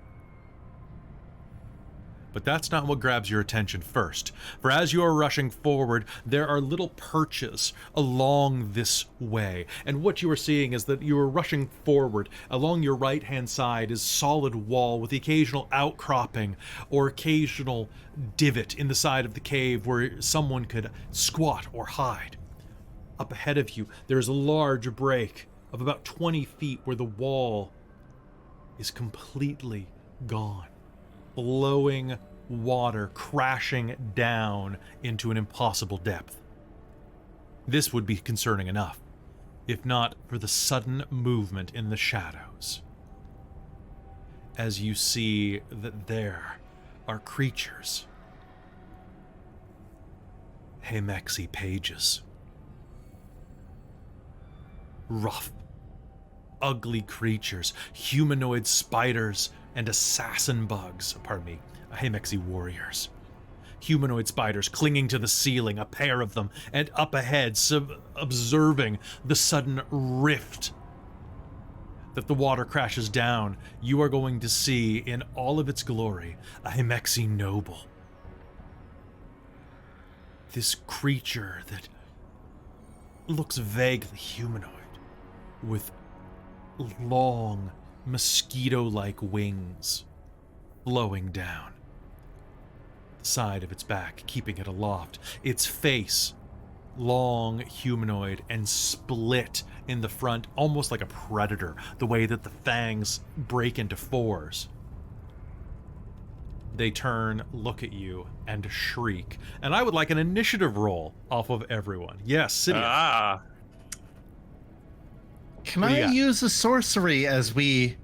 But that's not what grabs your attention first, for as you are rushing forward, there are little perches along this way, and what you are seeing is that you are rushing forward. Along your right-hand side is solid wall with the occasional outcropping or occasional divot in the side of the cave where someone could squat or hide. Up ahead of you, there's a large break of about 20 feet where the wall is completely gone, blowing water crashing down into an impossible depth. This would be concerning enough, if not for the sudden movement in the shadows, as you see that there are creatures. Hemexi pages. Rough, ugly creatures, humanoid spiders, and assassin bugs, Hemexi warriors. Humanoid spiders clinging to the ceiling, a pair of them, and up ahead, observing the sudden rift that the water crashes down, you are going to see in all of its glory a Hemexi noble. This creature that looks vaguely humanoid, with long, mosquito-like wings flowing down the side of its back, keeping it aloft. Its face, long, humanoid, and split in the front, almost like a predator, the way that the fangs break into fours. They turn, look at you, and shriek. And I would like an initiative roll off of everyone. Yes, Sidious. Can What do you I got? use a sorcery as we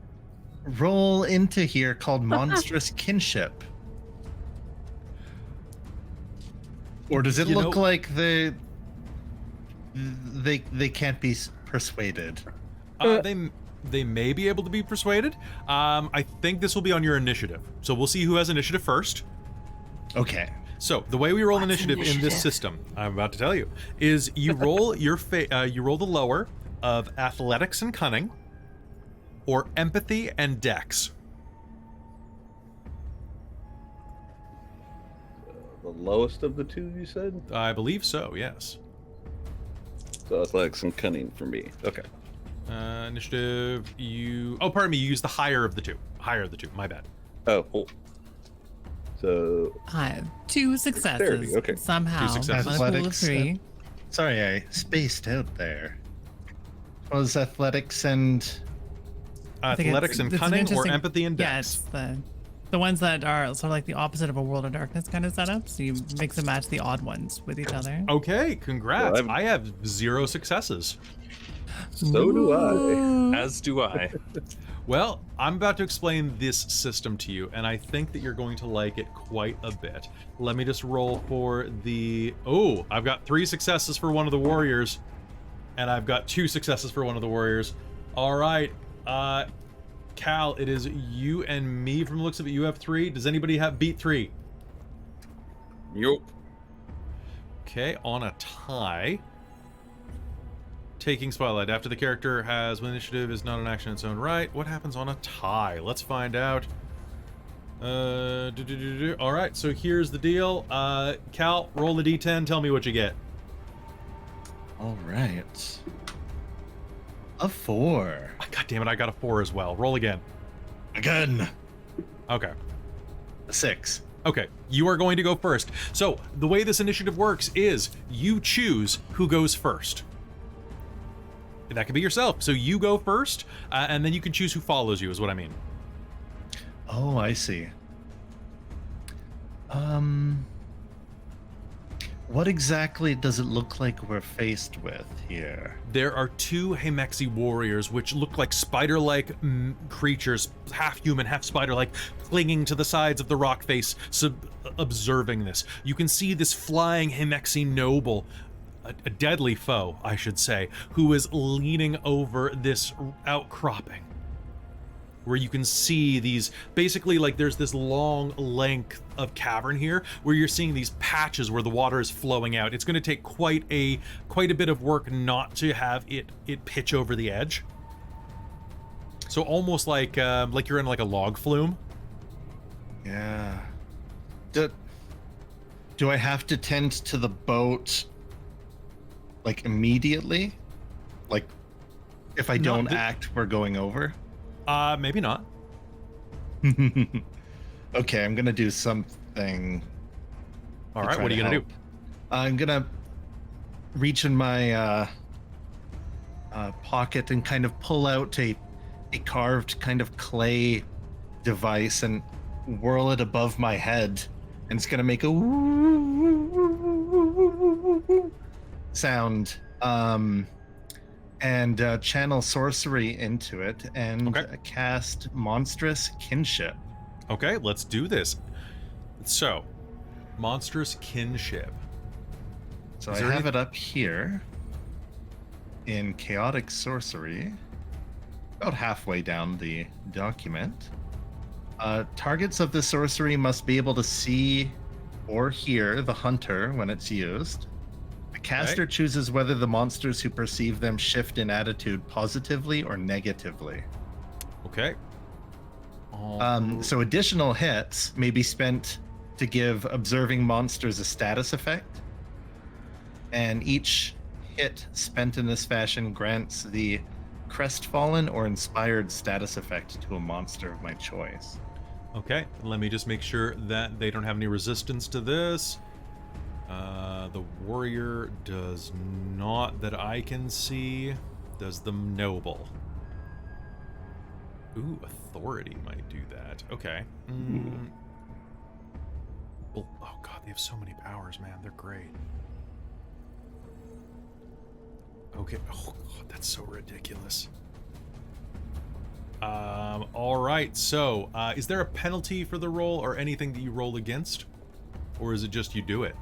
roll into here called Monstrous Kinship? Or does it look like they can't be persuaded? They may be able to be persuaded. I think this will be on your initiative. So we'll see who has initiative first. Okay. So the way we roll What's initiative in this initiative? system, I'm about to tell you, is you roll you roll the lower of athletics and cunning, or empathy and dex. The lowest of the two, you said? I believe so. Yes. So athletics and cunning for me. Okay. Initiative. You. Oh, pardon me. You use the higher of the two. Higher of the two. My bad. Oh, cool. So I have 2 successes. Dexterity, okay. Somehow. 2 successes. On a pool of Athletics, 3. Sorry, I spaced out there. Was athletics and I think Athletics and it's an cunning, or interesting- empathy and Yeah, dex. it's the ones that are sort of like the opposite of a World of Darkness kind of setup. So you mix and match the odd ones with each other. Okay, congrats. Well, I have 0 successes. so do I. As do I. Well, I'm about to explain this system to you, and I think that you're going to like it quite a bit. Let me just roll for the... Oh, I've got 3 successes for one of the warriors, and I've got 2 successes for one of the warriors. All right, Cal, it is you and me from the looks of it. You have 3. Does anybody have beat 3? Yup. Okay, on a tie. Taking Spotlight. After the character has when initiative is not an action in its own right. What happens on a tie? Let's find out. All right, so here's the deal. Cal, roll the d10. Tell me what you get. all right. A 4. God damn it, I got a 4 as well. Roll again. Again. Okay. A 6. Okay, you are going to go first. So the way this initiative works is you choose who goes first. That could be yourself. So you go first, and then you can choose who follows you, is what I mean. Oh, I see. What exactly does it look like we're faced with here? There are two Hemexi warriors, which look like spider-like creatures, half human, half spider-like, clinging to the sides of the rock face, observing this. You can see this flying Hemexi noble, a deadly foe, I should say, who is leaning over this outcropping, where you can see these, basically like there's this long length of cavern here where you're seeing these patches where the water is flowing out. It's going to take quite a bit of work not to have it pitch over the edge. So almost like you're in like a log flume. Yeah. Do I have to tend to the boat like immediately? Like if I don't act, we're going over? Maybe not. Okay, I'm gonna do something. All right, what are you gonna do? I'm gonna reach in my pocket and kind of pull out a carved kind of clay device and whirl it above my head, and it's gonna make a sound. And channel sorcery into it and cast monstrous kinship. Okay, let's do this. So, monstrous kinship. So I have it up here in chaotic sorcery, about halfway down the document. Targets of the sorcery must be able to see or hear the hunter when it's used. Caster chooses whether the monsters who perceive them shift in attitude positively or negatively. Okay. So additional hits may be spent to give observing monsters a status effect, and each hit spent in this fashion grants the crestfallen or inspired status effect to a monster of my choice. Okay, let me just make sure that they don't have any resistance to this. The warrior does not, that I can see. Does the noble? Ooh, authority might do that. Okay. Well, oh god, they have so many powers, man. They're great. Okay. Oh god, that's so ridiculous. All right. So, is there a penalty for the roll or anything that you roll against, or is it just you do it?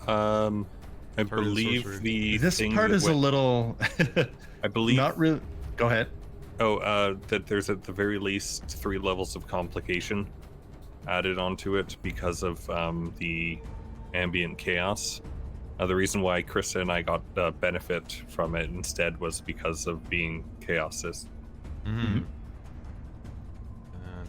I believe this part is a little. I believe not really. Go ahead. Oh, that there's at the very least 3 levels of complication added onto it because of the ambient chaos. The reason why Christa and I got benefit from it instead was because of being chaosist.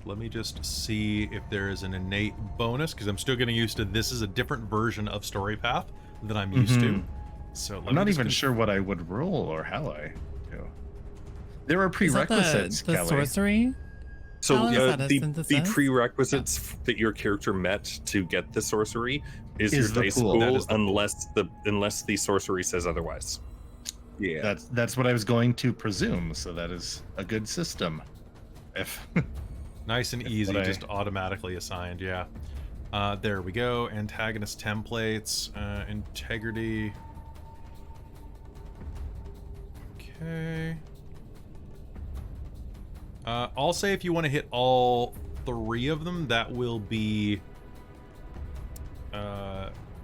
Let me just see if there is an innate bonus, because I'm still getting used to this is a different version of Story Path than I'm used to. So I'm not even sure what I would roll or how I do. There are prerequisites, the Kelly. Sorcery? So the prerequisites that your character met to get the sorcery is your dice pool, unless the sorcery says otherwise. Yeah, that's what I was going to presume. So that is a good system. If nice and easy, just automatically assigned. Yeah. There we go. Antagonist templates, integrity. Okay. I'll say if you want to hit all 3 of them, that will be.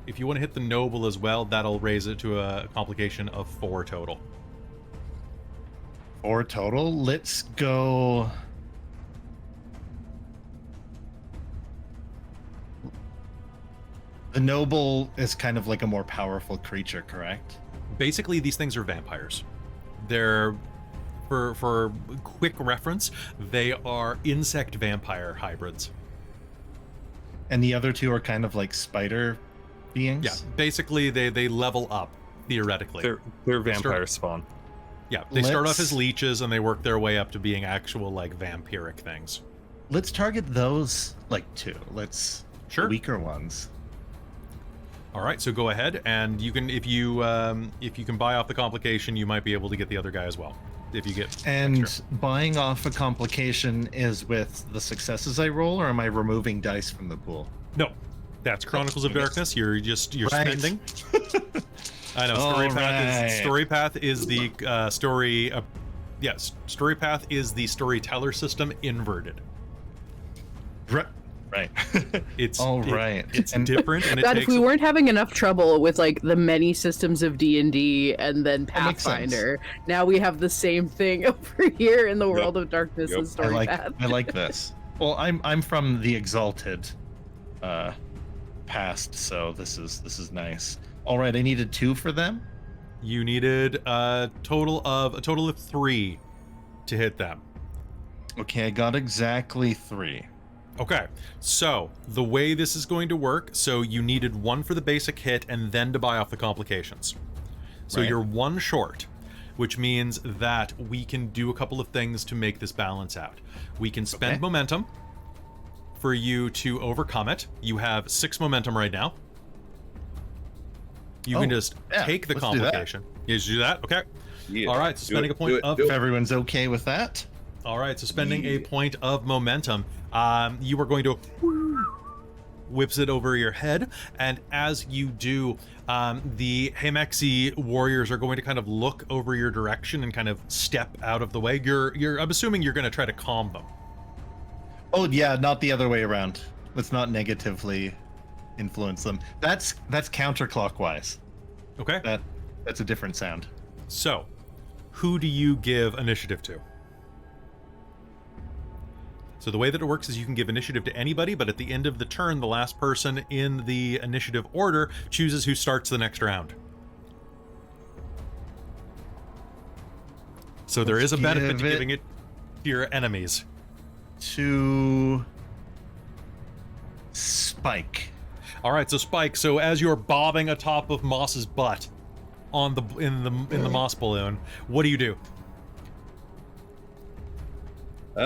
If you want to hit the noble as well, that'll raise it to a complication of 4 total. 4 total. Let's go. The noble is kind of like a more powerful creature, correct? Basically, these things are vampires. They're, for quick reference, they are insect vampire hybrids. And the other 2 are kind of like spider beings? Yeah, basically they level up, theoretically. They're vampire spawn. Yeah, they start off as leeches and they work their way up to being actual like vampiric things. Let's target those like 2. Sure. The weaker ones. All right, so go ahead, and you can, if you can buy off the complication, you might be able to get the other guy as well. If you get extra. Buying off a complication is with the successes I roll, or am I removing dice from the pool? No, That's Chronicles of Darkness. You're Right. spending. I know. Story Path is the story. Yes, Story Path is the storyteller system inverted. Right. It's right. It's different, and it God, takes. if we weren't having enough trouble with like the many systems of D&D and then That makes sense. Pathfinder, now we have the same thing over here in the World of Darkness and I Story Path. like this. Well, I'm from the Exalted past, so this is nice. All right, I needed 2 for them. You needed a total of 3 to hit them. Okay, I got exactly 3. Okay, so the way this is going to work, so you needed 1 for the basic hit and then to buy off the complications. So Right. you're 1 short, which means that we can do a couple of things to make this balance out. We can spend Okay. momentum for you to overcome it. You have 6 momentum right now. You can just take the let's do that. complication. You just do that? Okay. Yeah. All right, so spending a point of... If everyone's okay with that. All right, so spending a point of momentum, you are going to whips it over your head, and as you do, the Hemexi warriors are going to kind of look over your direction and kind of step out of the way. I'm assuming you're going to try to calm them. Oh yeah, not the other way around. Let's not negatively influence them. That's counterclockwise. Okay. That's a different sound. So, who do you give initiative to? So the way that it works is you can give initiative to anybody, but at the end of the turn, the last person in the initiative order chooses who starts the next round. So there is a benefit to giving it to your enemies. To Spike. All right, so Spike. So as you're bobbing atop of Moss's butt on in the Moss balloon, what do you do? Do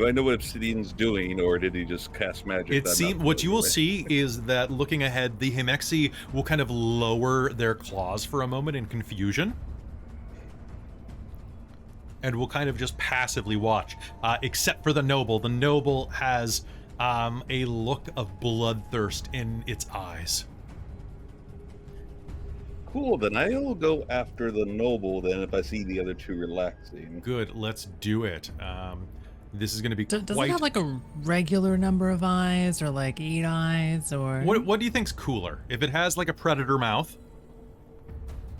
I know what Obsidian's doing, or did he just cast magic? What you will see is that looking ahead, the Hemexi will kind of lower their claws for a moment in confusion. And will kind of just passively watch, except for the noble. The noble has a look of bloodthirst in its eyes. Cool, then I'll go after the noble then if I see the other 2 relaxing. Good, let's do it. This is going to be Does quite... it have like a regular number of eyes or like 8 eyes or... What do you think's cooler? If it has like a predator mouth?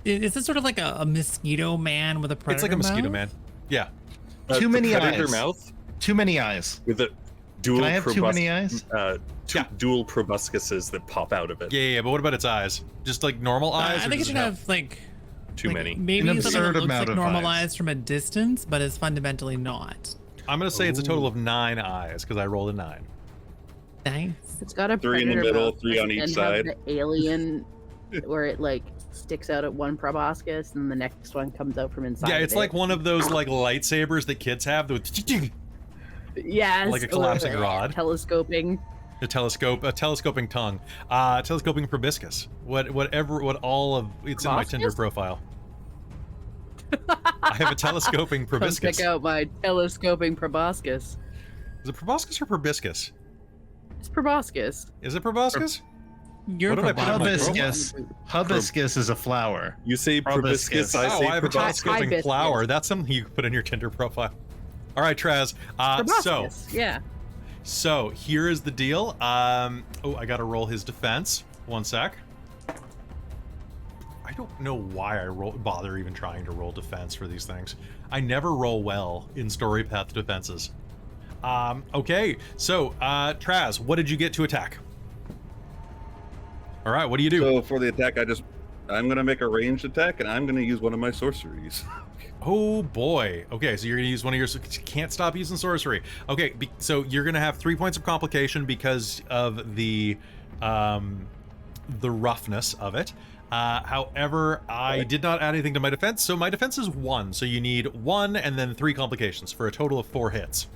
Is this sort of like a mosquito man with a predator It's like a mosquito mouth? man. Yeah. Too many predator eyes. mouth Too many eyes. with a dual Can I have too many eyes? dual proboscises that pop out of it. Yeah, but what about its eyes? Just like normal eyes? I or think it does should have like... Too many. Maybe An something that absurd looks amount like of normal eyes. eyes from a distance, but is fundamentally not. I'm going to say it's a total of 9 eyes, because I rolled a 9. Nice. It's got a 3 in the predator middle, mouth 3 on and each have side. The alien, where it like sticks out at one proboscis, and the next one comes out from inside. Yeah, of it's it. like one of those like lightsabers that kids have. Yes, like a collapsing or rod. telescoping. A telescoping tongue, telescoping proboscis. What all of it's in my Tinder Proboscis? profile. I have a telescoping Come proboscis. check out my telescoping proboscis. Is it proboscis or proboscis? It's proboscis. Is it proboscis? You're What did I put on my Hibiscus. Hibiscus is a flower. You say Proboscis. proboscis, I Oh, say I have a proboscis. telescoping Hibiscus. flower. That's something you can put in your Tinder profile. All right, Traz. Proboscis. Yeah. So here is the deal. Oh, I got to roll his defense. One sec. I don't know why I bother even trying to roll defense for these things. I never roll well in story path defenses. Okay, so Traz, what did you get to attack? All right, what do you do? So for the attack, I'm gonna make a ranged attack, and I'm gonna use one of my sorceries. Oh boy. Okay, so you're gonna use one of your. You can't stop using sorcery. Okay, so you're gonna have 3 points of complication because of the roughness of it. However, I did not add anything to my defense, so my defense is 1. So you need 1 and then 3 complications for a total of 4 hits.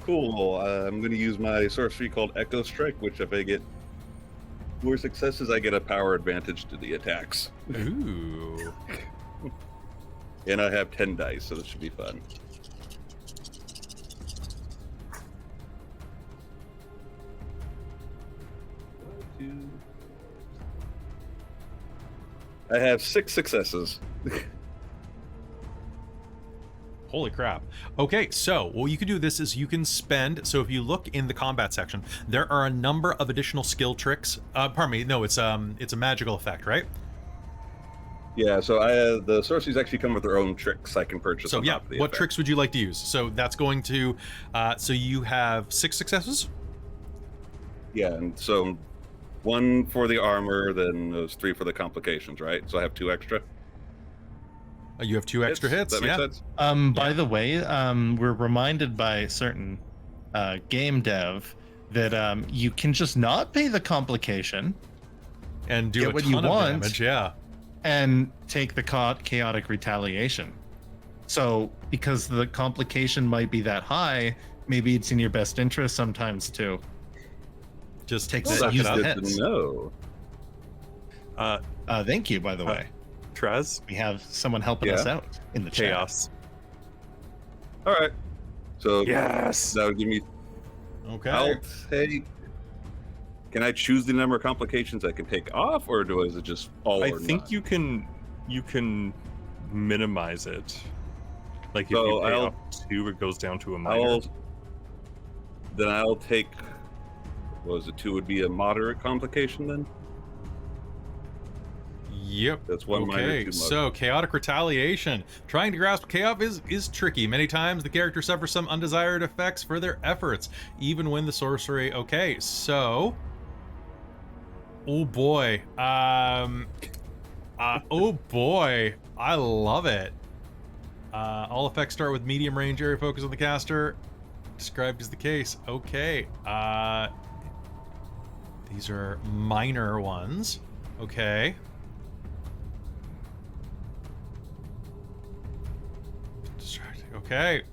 Cool. I'm gonna use my sorcery called Echo Strike, which if I get 4 successes, I get a power advantage to the attacks. Ooh. And I have 10 dice, so this should be fun. I have 6 successes. Holy crap. Okay, so what you can do this is you can spend, so if you look in the combat section, there are a number of additional skill tricks. Pardon me, no, it's a magical effect, right? Yeah, so the sorceries actually come with their own tricks I can purchase. So on yeah, top of the what effect. tricks would you like to use? So that's going to, so you have 6 successes? Yeah, and so 1 for the armor, then those 3 for the complications, right? So I have 2 extra. You have 2 extra hits, That makes yeah. sense? By the way, we're reminded by certain game dev that you can just not pay the complication And do Get a what ton you of want. damage, yeah. and take the chaotic retaliation. So because the complication might be that high, maybe it's in your best interest sometimes to Just take suck that, it use up. the Good to hits. know. Thank you, by the way. Trez, We have someone helping us out in the chat. chaos. All right. So Yes. that would give me. Okay. I'll take. Can I choose the number of complications I can take off, or is it just all I or think none? you can minimize it. Like if So you pay I'll- off 2, it goes down to a minor. I'll take. What was it? 2 would be a moderate complication then. Yep. That's 1 minor, Okay, 2 so chaotic retaliation. Trying to grasp chaos is tricky. Many times the character suffers some undesired effects for their efforts, even when the sorcery. Okay, so. Oh boy. Oh boy. I love it. All effects start with medium range area focus on the caster. Described as the case. Okay. These are minor ones. Okay. Okay.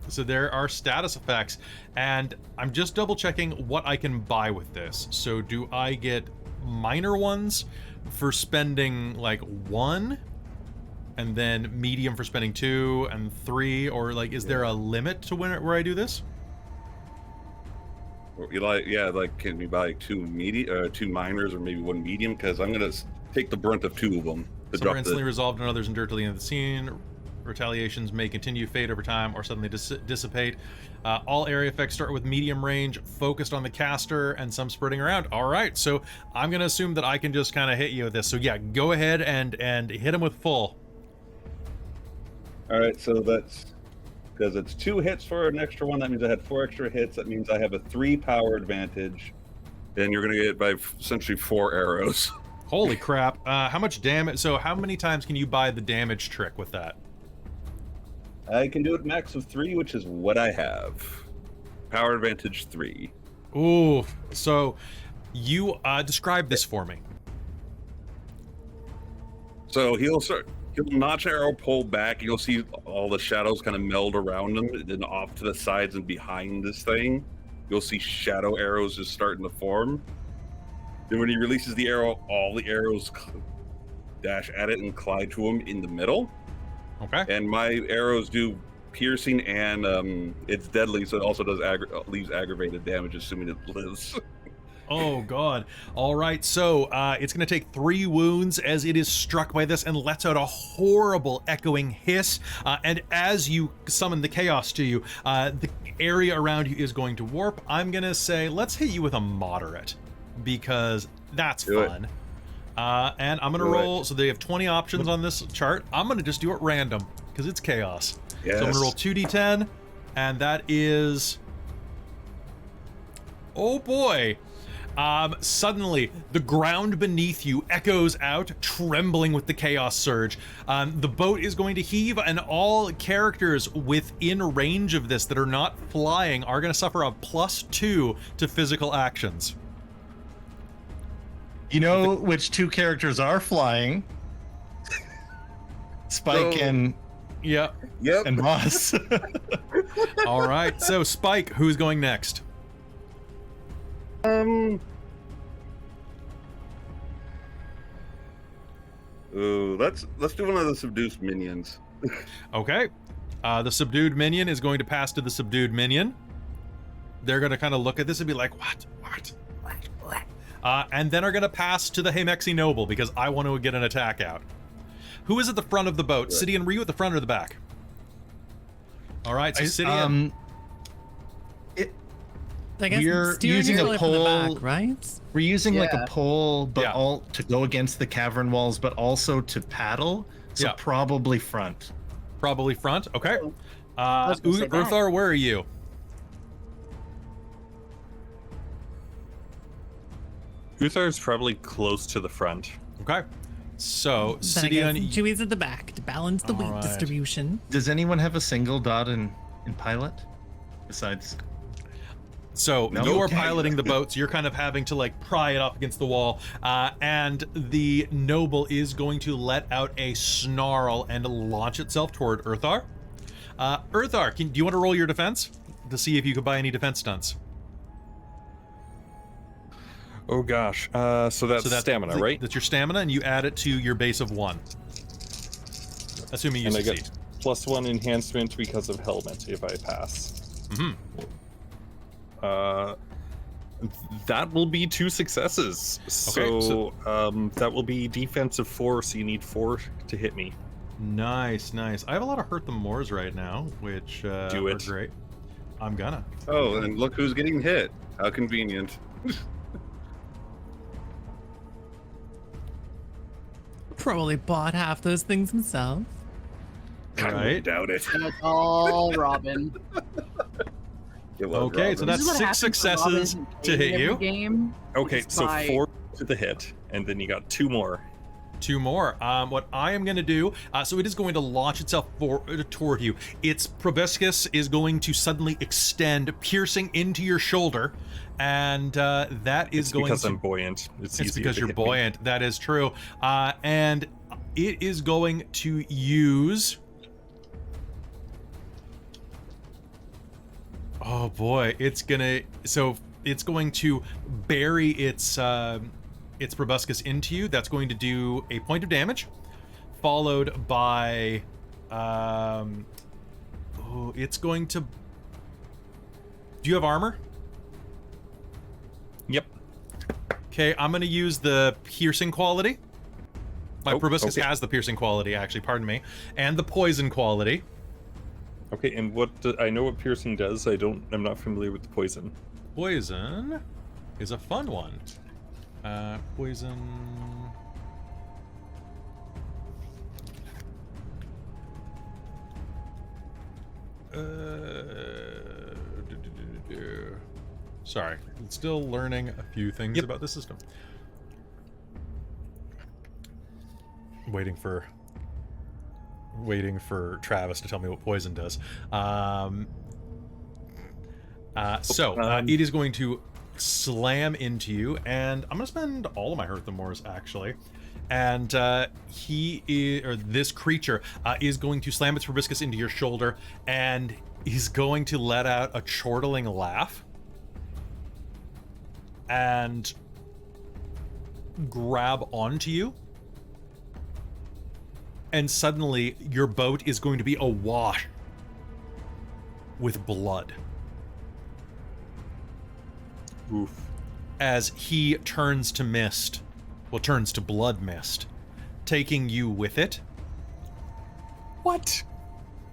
So there are status effects, and I'm just double checking what I can buy with this. So do I get minor ones for spending like 1, and then medium for spending 2 and 3, or like is there a limit to where I do this? You like can you buy 2 2 minors, or maybe 1 medium? Because I'm gonna take the brunt of 2 of them. Some are instantly resolved and others endure till the end of the scene. Retaliations may continue, fade over time, or suddenly dissipate. All area effects start with medium range, focused on the caster, and some spreading around. All right, so I'm gonna assume that I can just kind of hit you with this. So yeah, go ahead and hit him with full. All right, so that's because it's 2 hits for an extra 1. That means I had 4 extra hits. That means I have a 3 power advantage, and you're gonna get by essentially 4 arrows. Holy crap! How much damage? So how many times can you buy the damage trick with that? I can do it max of 3, which is what I have. Power advantage 3. Ooh, so you describe this for me. So he'll notch arrow pull back. You'll see all the shadows kind of meld around him, and then off to the sides and behind this thing, you'll see shadow arrows just starting to form. Then when he releases the arrow, all the arrows dash at it and collide to him in the middle. Okay. And my arrows do piercing, and it's deadly, so it also does leaves aggravated damage, assuming it lives. Oh god. All right, so it's going to take 3 wounds as it is struck by this and lets out a horrible echoing hiss. And as you summon the chaos to you, the area around you is going to warp. I'm going to say, let's hit you with a moderate, because that's Do it. fun. And I'm going to Do it. roll, so they have 20 options on this chart. I'm going to just do it random, because it's chaos. Yes. So I'm going to roll 2d10, and that is... Oh boy! Suddenly, the ground beneath you echoes out, trembling with the chaos surge. The boat is going to heave, and all characters within range of this that are not flying are going to suffer a +2 to physical actions. You know which 2 characters are flying? Spike So- and Yep. Yep. Moss. All right. So, Spike, who's going next? Ooh, let's do one of the seduced minions. Okay. The subdued minion is going to pass to the subdued minion. They're going to kind of look at this and be like, what? and then are going to pass to the Hemexi Noble because I want to get an attack out. Who is at the front of the boat? Right. Sidian, were you at the front or the back? All right, so Sidian. I guess We're steering using your a ship from the pole. back, right? We're using like a Yeah. pole, but Yeah. all to go against the cavern walls, but also to paddle. So Yeah. probably front. Probably front. Okay. was gonna say back. Urthar, where are you? Uthar's probably close to the front. Okay. So, Then I guess Sidian, Chewie's at the back to balance the weight Alright. distribution. Does anyone have a single dot in pilot? Besides, so No? you are Okay. piloting the boat, so you're kind of having to like pry it up against the wall, and the noble is going to let out a snarl and launch itself toward Urthar. Urthar, do you want to roll your defense to see if you could buy any defense stunts? Oh gosh. So that's stamina, right? That's your stamina, and you add it to your base of 1. Assuming you And I succeed. get +1 enhancement because of helmet if I pass. Mhm. That will be 2 successes. So, that will be defensive 4, so you need 4 to hit me. Nice, nice. I have a lot of Hurt the Moors right now, which Do are it. great. I'm gonna. Oh, and look who's getting hit. How convenient. Probably bought half those things himself. Right. Doubt it. And it's all Robin. It was Okay, so Robin. that's This is what 6 happens when successes Robin to in hit every you. Game. Okay, It's so by- 4 to the hit, and then you got 2 more. 2 more. What I am going to do, so it is going to launch itself toward you. Its proboscis is going to suddenly extend, piercing into your shoulder, and that is It's going because to... I'm buoyant. It's It's easier because to you're hit me. buoyant. That is true. And it is going to use... Oh boy, it's gonna... So it's going to bury its proboscis into you. That's going to do a point of damage, followed by... it's going to... Do you have armor? Yep. Okay, I'm gonna use the piercing quality. My Oh, proboscis okay. has the piercing quality, actually, pardon me. And the poison quality. Okay, and I know what piercing does. I'm not familiar with the poison. Poison is a fun one. Poison... Sorry, still learning a few things Yep. about the system. Waiting for Travis to tell me what poison does. It is going to slam into you, and I'm gonna spend all of my Hurt the Moors actually. And this creature is going to slam its proboscis into your shoulder, and he's going to let out a chortling laugh and grab onto you. And suddenly, your boat is going to be awash with blood. Oof. As he turns to mist. Well, turns to blood mist. Taking you with it. What?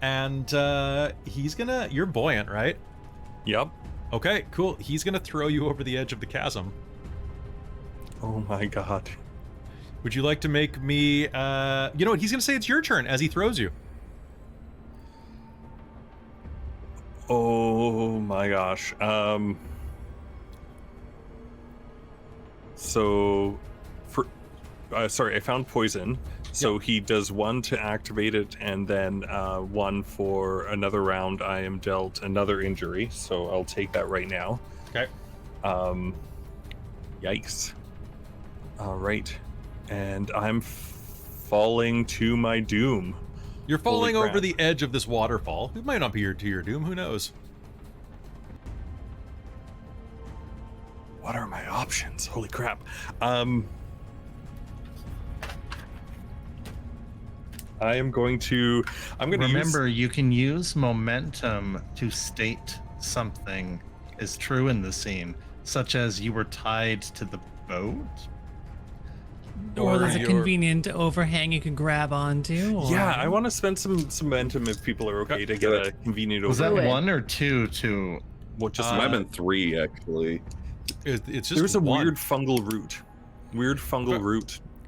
And he's gonna... You're buoyant, right? Yep. Okay, cool. He's gonna throw you over the edge of the chasm. Oh my god. Would you like to make me... you know what? He's gonna say it's your turn as he throws you. Oh my gosh. So, sorry, I found poison. So he does 1 to activate it, and then 1 for another round. I am dealt another injury, so I'll take that right now. Okay. Yikes. All right, and I'm falling to my doom. You're falling Holy over crap. the edge of this waterfall. It might not be to your doom. Who knows? What are my options? Holy crap. I'm going to remember, you can use momentum to state something is true in the scene, such as you were tied to the boat? Or there's a you're- convenient overhang you can grab onto. Or... Yeah, I want to spend some momentum if people are okay to get a convenient Was that overlay. one or two to... What just Might have been 3, actually. It's just There's a one. weird fungal root.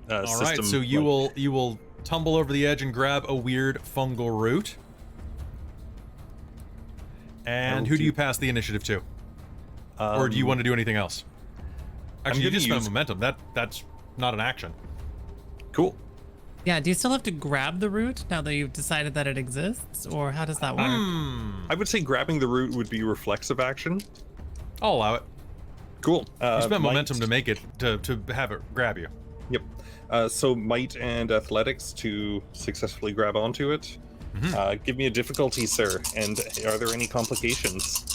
All right, System, so you will tumble over the edge and grab a weird fungal root. And who do you pass the initiative to? Or do you want to do anything else? Actually, you gonna just spent use- momentum. That's not an action. Cool. Yeah, do you still have to grab the root now that you've decided that it exists? Or how does that work? I would say grabbing the root would be reflexive action. I'll allow it. Cool. You spent might- momentum to make it to have it grab you. Yep. So might and athletics to successfully grab onto it. Give me a difficulty, sir. And are there any complications?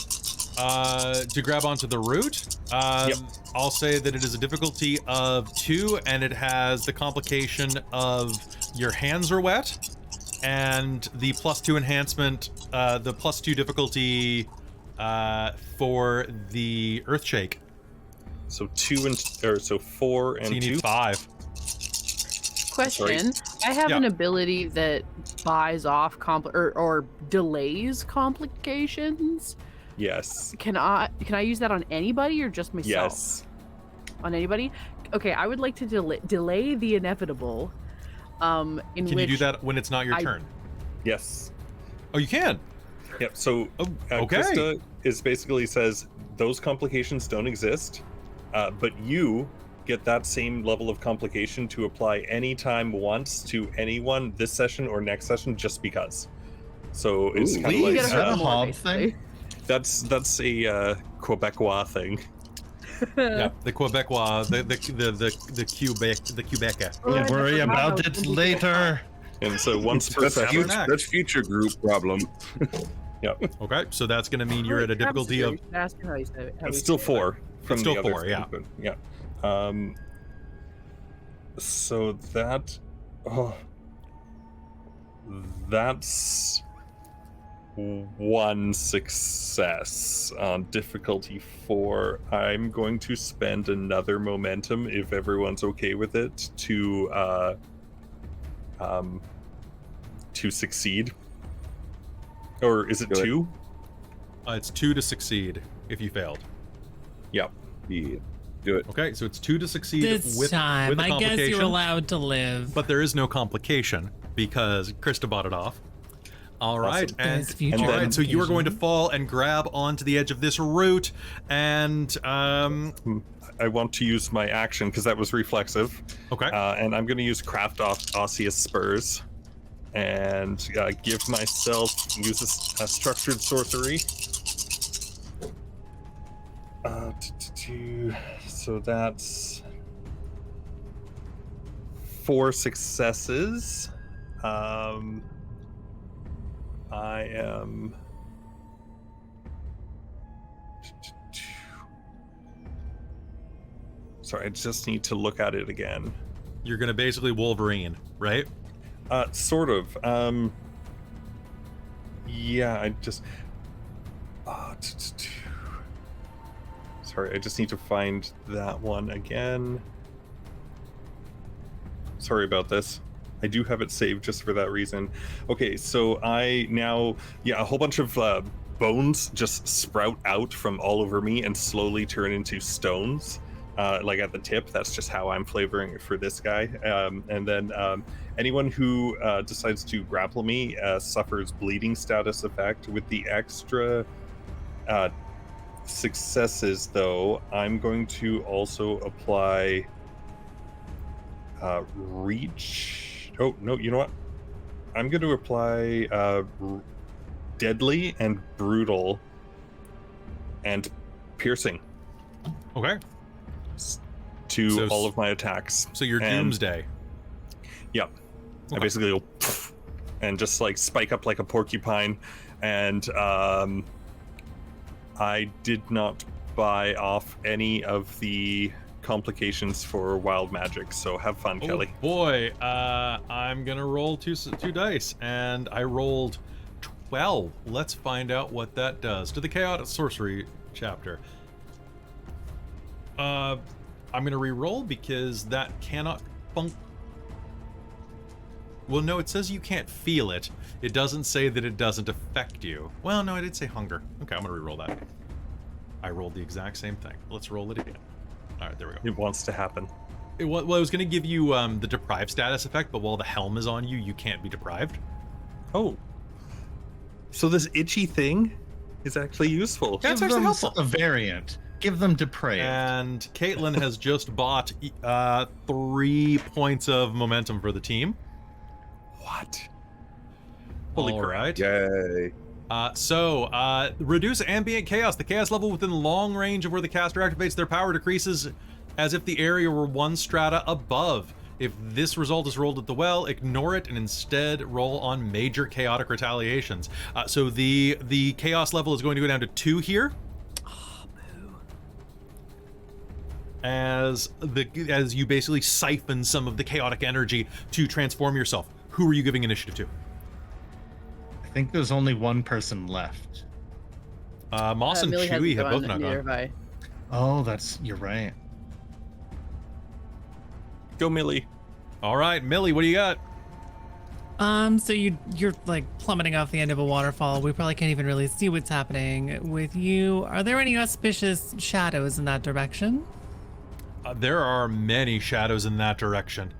To grab onto the root, Yep. I'll say that it is a difficulty of 2, and it has the complication of your hands are wet, and the +2 enhancement, the +2 difficulty for the earth shake. So 4 and So you 2. need 5. Question: I have Yeah. an ability that buys off or delays complications. Yes. Can I use that on anybody or just myself? Yes. On anybody? Okay, I would like to delay the inevitable. In Can which you do that when it's not your I- turn? Yes. Oh, you can. Yep. So Oh, okay. Krista is basically says those complications don't exist, but you get that same level of complication to apply anytime once to anyone this session or next session just because. So it's Ooh. kind of you like get Is a that hurt a more, hob basically. thing? that's a Quebecois thing. Yeah, the Quebecois, the Quebeca. Oh, I Don't worry forgot about how it to- later. And so once per That's session. future, that's future group problem. Okay, so that's going to mean you're at a Travis, difficulty you of should ask him how you say it. It's still 4 from It's still the other 4, yeah. thing, but yeah. So that that's 1 success on difficulty 4. I'm going to spend another momentum if everyone's okay with it to succeed. Or is it Do it. 2? it's 2 to succeed if you failed. Yep. Yeah. Do it. Okay, so it's 2 to succeed This with time, the I guess complication, you're allowed to live. but there is no complication because Krista bought it off. All right, Awesome. and There's future all right, so you are going to complication. fall and grab onto the edge of this root, and I want to use my action because that was reflexive. okay, And I'm going to use Craft Osseous Spurs and give myself, use a structured sorcery. So that's 4 successes. I am. Sorry, I just need to look at it again. you're going to basically Wolverine, right? Sort of. Yeah, I just. Sorry, I just need to find that one again. Sorry about this. I do have it saved just for that reason. Okay, so I now, a whole bunch of bones just sprout out from all over me and slowly turn into stones. Like at the tip. That's just how I'm flavoring it for this guy. And then anyone who decides to grapple me suffers bleeding status effect. With the extra successes, though, I'm going to also apply reach. Oh, no, you know what? I'm going to apply deadly and brutal and piercing Okay, to So all of my attacks. so you're And- Doomsday. Yep. I Okay. basically go poof, and just like spike up like a porcupine. And I did not buy off any of the complications for wild magic, so have fun, Oh Kelly. boy, I'm gonna roll two dice, and I rolled 12. Let's find out what that does to the chaotic sorcery chapter. I'm going to re-roll because that cannot funk. Well, no, it says you can't feel it. It doesn't say that it doesn't affect you. Well, no, I did say hunger. Okay, I'm going to re-roll that. I rolled the exact same thing. Let's roll it again. All right, there we go. It wants to happen. Well, it was going to give you the deprived status effect, but while the helm is on you, you can't be deprived. Oh. So this itchy thing is actually useful. Yeah, it's Give actually them helpful. a variant. Give them depraved. And Caitlin has just bought 3 points of momentum for the team. What? Holy All crap. right. Yay. Reduce ambient chaos. The chaos level within long range of where the caster activates their power decreases as if the area were one strata above. If this result is rolled at the well, ignore it and instead roll on major chaotic retaliations. So the chaos level is going to go down to 2 here. As you basically siphon some of the chaotic energy to transform yourself. Who are you giving initiative to? I think there's only one person left. Moss and Millie hasn't Chewie have both gone, not neither gone. have I. Oh, you're right. Go, Millie. All right, Millie, what do you got? So you're like plummeting off the end of a waterfall. We probably can't even really see what's happening with you. Are there any auspicious shadows in that direction? There are many shadows in that direction.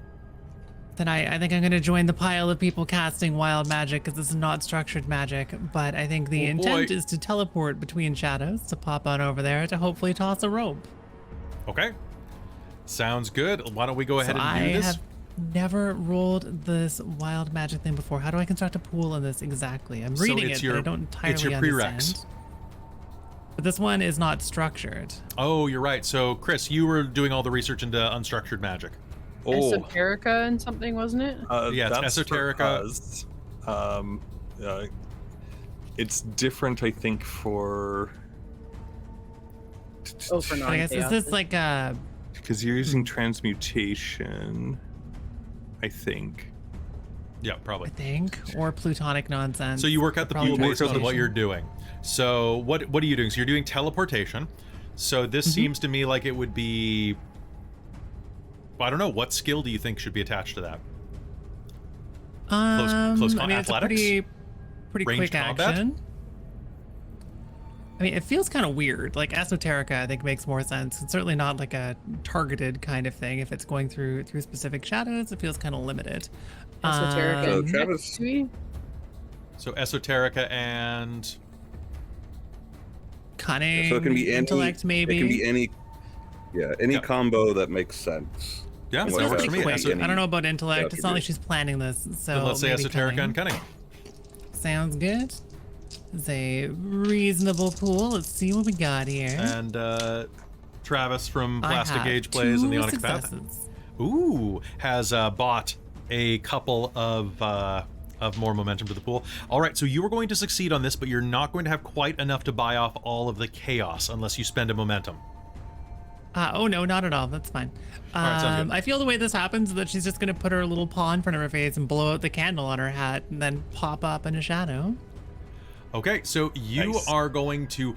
Then I think I'm going to join the pile of people casting wild magic because this is not structured magic. But I think the intent is to teleport between shadows, to pop on over there, to hopefully toss a rope. Okay. Sounds good. Why don't we go ahead So and do this? I have never rolled this wild magic thing before. How do I construct a pool in this exactly? I'm So reading it's it, your- but I don't entirely it's your understand. prereqs. But this one is not structured. Oh, you're right. So, Chris, you were doing all the research into unstructured magic. Oh, Esoterica and something, wasn't it? Yeah, it's that's esoterica. because, it's different, I think, for. Oh, for But I guess is non-chaos. this like a Because you're using transmutation, I think. Yeah, probably. I think, or plutonic nonsense. So you work out the Probably pool based on what teleportation. you're doing. So what are you doing? So you're doing teleportation. So this seems to me like it would be. I don't know. What skill do you think should be attached to that? close I mean, it's a athletics? pretty Ranged quick combat? action. I mean, it feels kind of weird. Like esoterica, I think makes more sense. It's certainly not like a targeted kind of thing. If it's going through specific shadows, it feels kind of limited. Esoterica So and Travis- next to me? So esoterica and Cunning, So it can be any intellect, maybe. It can be any Yep. combo that makes sense. yeah, It's that Well, works pretty for me. that's quick. any I don't know about intellect. It's not like attribute. she's planning this. So Then let's say maybe esoterica and cunning. Sounds good. It's a reasonable pool. Let's see what we got here. And Travis from I Plastic have Age plays in the 2 Onyx Path. successes. Ooh, has bought a couple of more momentum to the pool. All right, so you are going to succeed on this, but you're not going to have quite enough to buy off all of the chaos unless you spend a momentum. Oh no, not at all. That's fine. right, sounds good. I feel the way this happens is that she's just gonna put her little paw in front of her face and blow out the candle on her hat, and then pop up in a shadow. Okay, so you Nice. are going to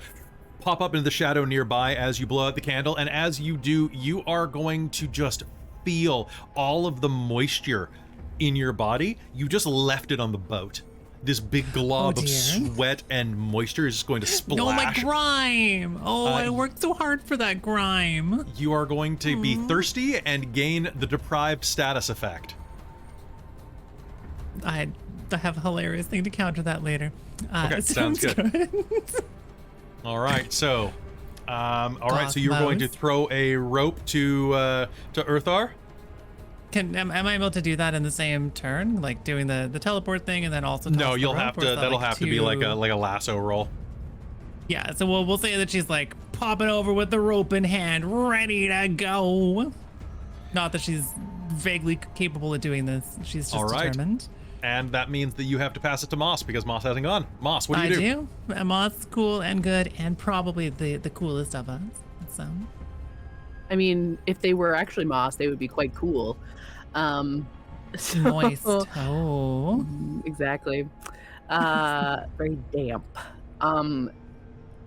pop up into the shadow nearby as you blow out the candle, and as you do, you are going to just feel all of the moisture in your body. You just left it on the boat. This big glob of dear. sweat and moisture is just going to splash. No, my grime! Oh, I worked so hard for that grime. You are going to be thirsty and gain the deprived status effect. I have a hilarious thing to counter that later. Okay, sounds good. All right, so, so you're going to Goth throw a rope to Earthar. Am I able to do that in the same turn, like doing the teleport thing, and then also? No, toss the you'll rope, have or is to. that, That'll like, have to be like a lasso roll. Yeah, so we'll say that she's like popping over with the rope in hand, ready to go. Not that she's vaguely capable of doing this. She's just All right. determined. And that means that you have to pass it to Moss because Moss hasn't gone. Moss, what do I you do? do. Moth's cool and good, and probably the coolest of us. So I mean, if they were actually moss, they would be quite cool. So- moist. Oh, Exactly. Very damp.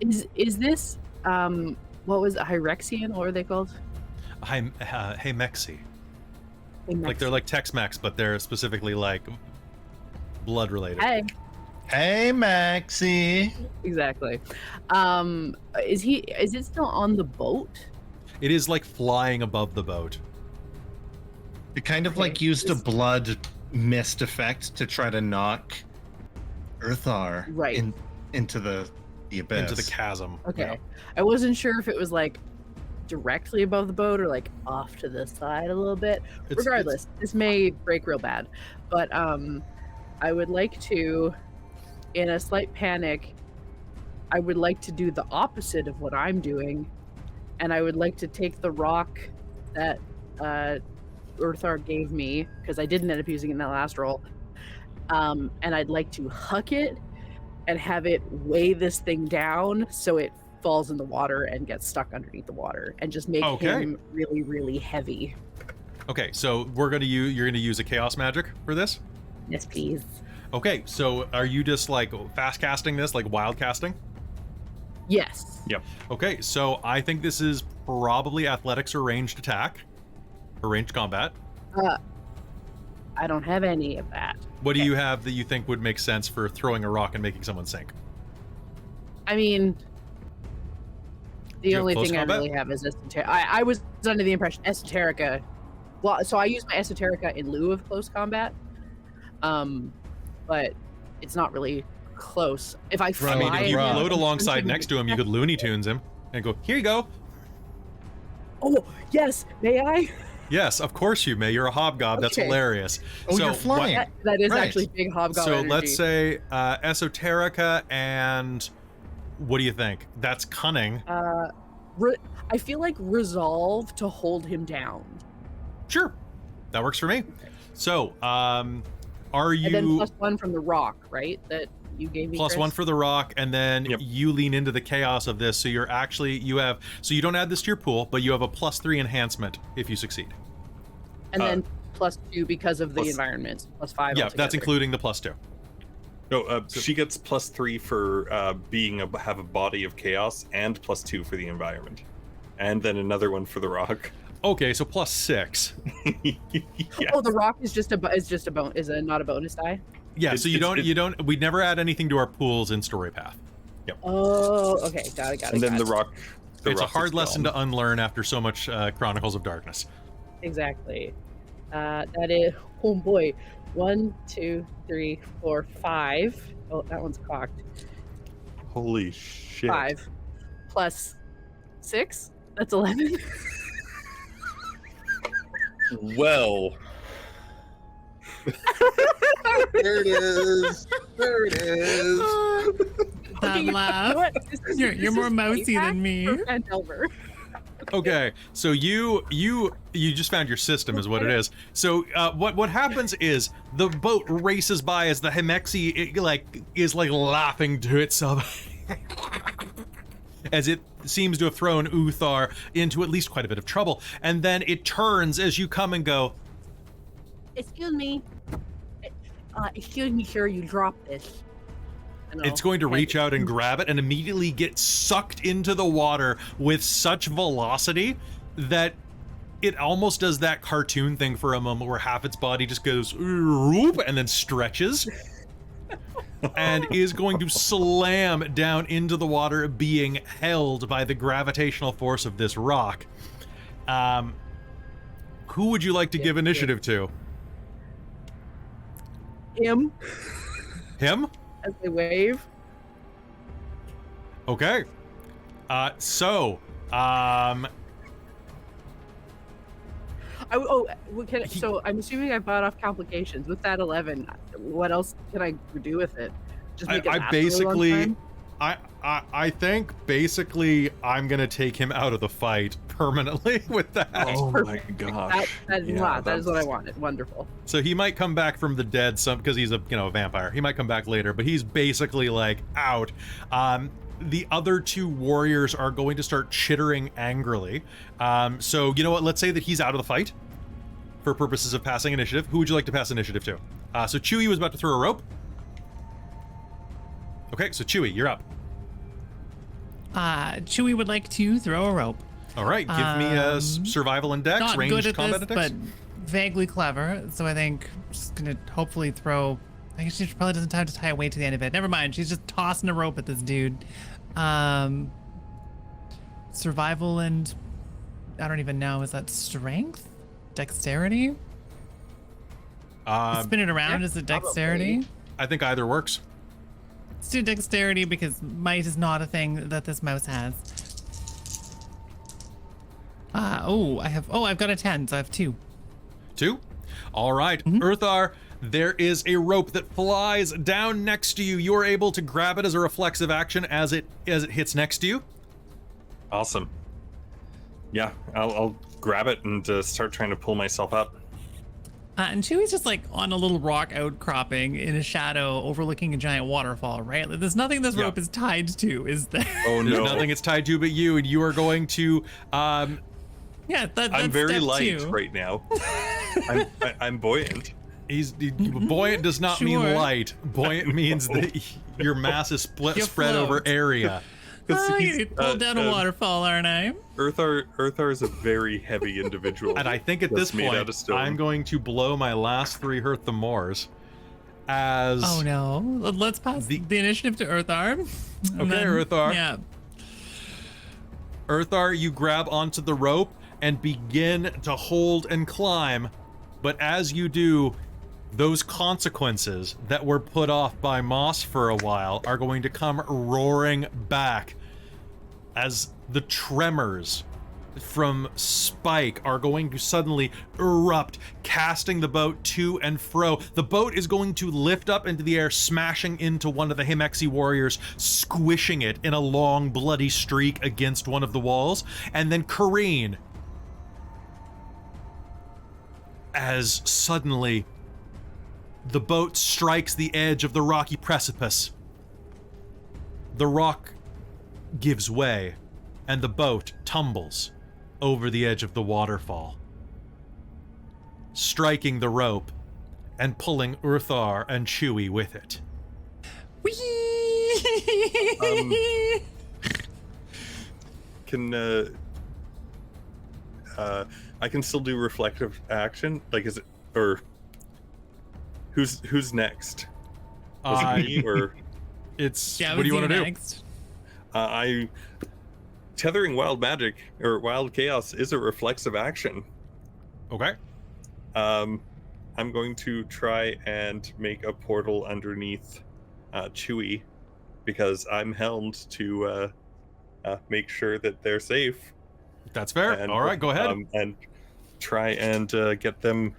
Is this what was it, Hyrexian? What were they called? Hey Mexi. Hey, Like they're like Tex-Mex, but they're specifically like blood related. Hey, Hey, Maxie. exactly. Is it still on the boat? It is like flying above the boat. It kind of like used a blood mist effect to try to knock Earthar Right. into the abyss. Into the chasm. Okay. Yeah. I wasn't sure if it was like directly above the boat or like off to the side a little bit. It's- Regardless, this may break real bad. But I would like to, in a slight panic, I would like to do the opposite of what I'm doing. And I would like to take the rock that Earthar gave me, because I didn't end up using it in that last roll. And I'd like to huck it and have it weigh this thing down so it falls in the water and gets stuck underneath the water and just make him really, really heavy. Okay, so you're gonna use a chaos magic for this? Yes, please. Okay, so are you just like fast casting this, like wild casting? Yes. Yep. Okay, so I think this is probably athletics or ranged attack, or ranged combat. I don't have any of that. What do you have that you think would make sense for throwing a rock and making someone sink? I mean, Do you the have only close thing combat? I really have is esoterica. I was under the impression esoterica. Well, so I use my esoterica in lieu of close combat. But it's not really close. If I fly, I mean, if you Right. float alongside next to him, you could Looney Tunes him and go, here you go. Oh yes, may I? Yes, of course you may. You're a hobgob. That's Okay. hilarious. Oh, you're flying. That is Right. actually big hobgoblin. So energy. let's say esoterica and what do you think? That's cunning. I feel like resolve to hold him down, Sure, that works for me. So, are you and then +1 from the rock, right? That you gave me. plus Chris? 1 for the rock, and then Yep. you lean into the chaos of this. So you don't add this to your pool, but you have a +3 enhancement if you succeed. and then +2 because of the plus- environment. +5. Yeah, that's altogether. including the +2. No, she gets +3 for have a body of chaos, and +2 for the environment, and then another one for the rock. Okay, so +6. Yeah. Oh, the rock is just a not a bonus die. Yeah, It's- so you it's- don't. We never add anything to our pools in Story Path. Oh, okay, got it. And then got the it. rock. It's a hard lesson to unlearn after so much Chronicles of Darkness. Exactly. That is. Oh boy, 1, 2, 3, 4, 5. Oh, that one's cocked. Holy shit! 5 plus 6. That's 11. Well, There it is. There it is. That You know laugh. what? This is- You're this more is mousy payback than me. for Phandelver. Okay, so you just found your system is what it is. So what happens is the boat races by as the Hemexi is laughing to itself as it seems to have thrown Uthar into at least quite a bit of trouble, and then it turns as you come and go. Excuse me. Excuse me, sir. You dropped this. And It's I'll going to hand reach it- out and grab it and immediately get sucked into the water with such velocity that it almost does that cartoon thing for a moment where half its body just goes "Whoop," and then stretches and is going to slam down into the water, being held by the gravitational force of this rock. Who would you like to give initiative to? him Him? as they wave. Okay. So, So I'm assuming I bought off complications with that 11. What else can I do with it? Just make it I last a really long basically, time? I think basically I'm gonna take him out of the fight permanently with that. oh my perfect. gosh! That is Yeah, not. That is what I that's- wanted. Wonderful. So he might come back from the dead some because he's a vampire. He might come back later, but he's basically like out. The other two warriors are going to start chittering angrily. So you know what? Let's say that he's out of the fight for purposes of passing initiative. Who would you like to pass initiative to? So Chewie was about to throw a rope. Okay, so Chewie, you're up. Chewie would like to throw a rope. All right, give me a survival and dex, Not ranged good at combat this, and dex. but vaguely clever. So I think she's gonna hopefully throw. I guess she probably doesn't have to tie a weight to the end of it. Never mind. She's just tossing a rope at this dude. Survival and I don't even know. Is that strength? Dexterity? Spin it around. Is it dexterity? I think either works. Let's do dexterity because might is not a thing that this mouse has. I've got a 10, so I have 2. 2. All right, Earthar, there is a rope that flies down next to you. You're able to grab it as a reflexive action as it hits next to you. Awesome. Yeah, I'll grab it and start trying to pull myself up. And Chewy's just like on a little rock outcropping in a shadow overlooking a giant waterfall, right? Like, there's nothing this rope is tied to, is there? Oh There's no! nothing it's tied to but you, and you are going to Yeah, that's I'm very step light 2. right now. I'm buoyant. buoyant does not mean Sure. light. Buoyant means that your mass is You spread over float. area. Oh, he's, you pulled down a waterfall, aren't I? Earthar is a very heavy individual. And I think at that's this made out point, of stone. I'm going to blow my last 3 hurt the Moors as... Oh no. Let's pass the initiative to Earthar. Okay, Earthar. Yeah. Earthar, you grab onto the rope and begin to hold and climb. But as you do, those consequences that were put off by Moss for a while are going to come roaring back as the tremors from Spike are going to suddenly erupt, casting the boat to and fro. The boat is going to lift up into the air, smashing into one of the Himexi warriors, squishing it in a long, bloody streak against one of the walls, and then careen as suddenly the boat strikes the edge of the rocky precipice. The rock gives way, and the boat tumbles over the edge of the waterfall, striking the rope and pulling Earthar and Chewy with it. Whee! Can I can still do reflective action? Like, is it, or who's next? Was it me or It's Yeah, what do you want to do? next? I tethering wild magic or wild chaos is a reflexive action. Okay. I'm going to try and make a portal underneath Chewy because I'm helmed to make sure that they're safe. That's fair. And, All right, go ahead. and try and get them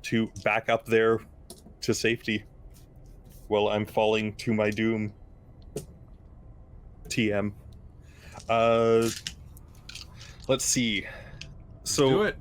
to back up there to safety while I'm falling to my doom. TM. Let's see. So do it.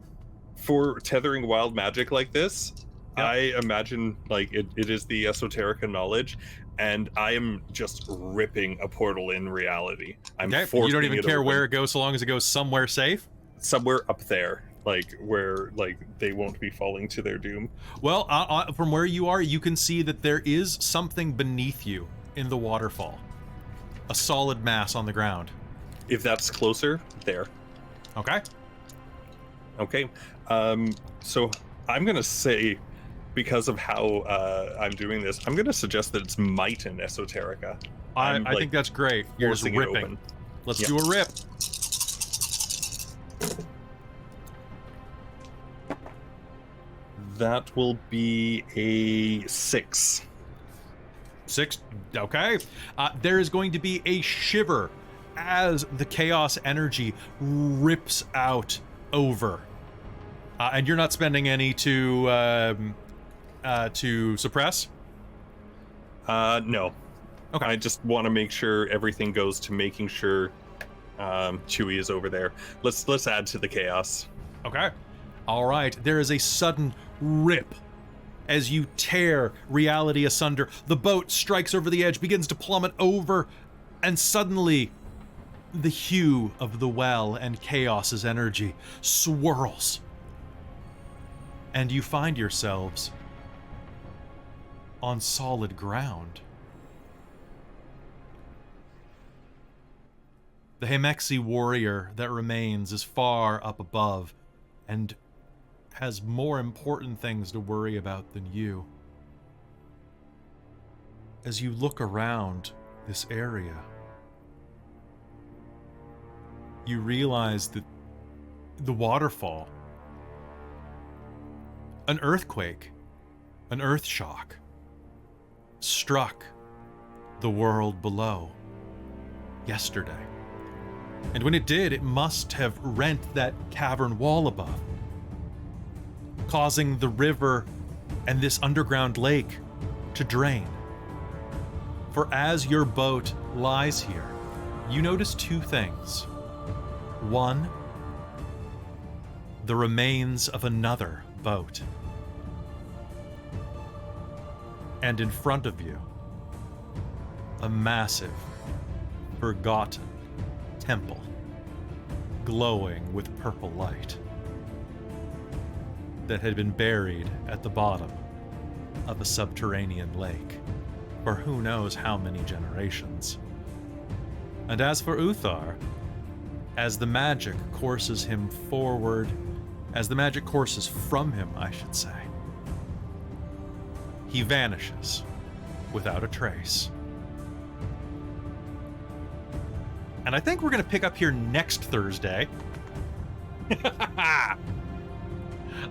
for tethering wild magic like this, Yeah. I imagine like it is the esoterica knowledge, and I am just ripping a portal in reality. I'm Okay. You forcing don't even it care open. where it goes so long as it goes somewhere safe. Somewhere up there, like where like they won't be falling to their doom. Well, from where you are, you can see that there is something beneath you in the waterfall. A solid mass on the ground. If that's closer, there. Okay. Okay. So I'm gonna say, because of how I'm doing this, I'm gonna suggest that it's might and esoterica. I I'm, like, think that's great. You're just forcing it ripping. open. Let's Yeah. do a rip. That will be a 6. 6. Okay. There is going to be a shiver as the chaos energy rips out over. And you're not spending any to suppress? No. Okay. I just want to make sure everything goes to making sure Chewy is over there. Let's add to the chaos. Okay. All right. There is a sudden rip as you tear reality asunder. The boat strikes over the edge, begins to plummet over, and suddenly the hue of the well and chaos's energy swirls. And you find yourselves on solid ground. The Hemexi warrior that remains is far up above and has more important things to worry about than you. As you look around this area, you realize that the waterfall, an earthquake, an earth shock, struck the world below yesterday. And when it did, it must have rent that cavern wall above, causing the river and this underground lake to drain. For as your boat lies here, you notice two things. One, the remains of another boat. And in front of you, a massive, forgotten temple, glowing with purple light, that had been buried at the bottom of a subterranean lake for who knows how many generations. And as for Uthar, as the magic courses him forward, as the magic courses from him, I should say, he vanishes without a trace. And I think we're going to pick up here next Thursday.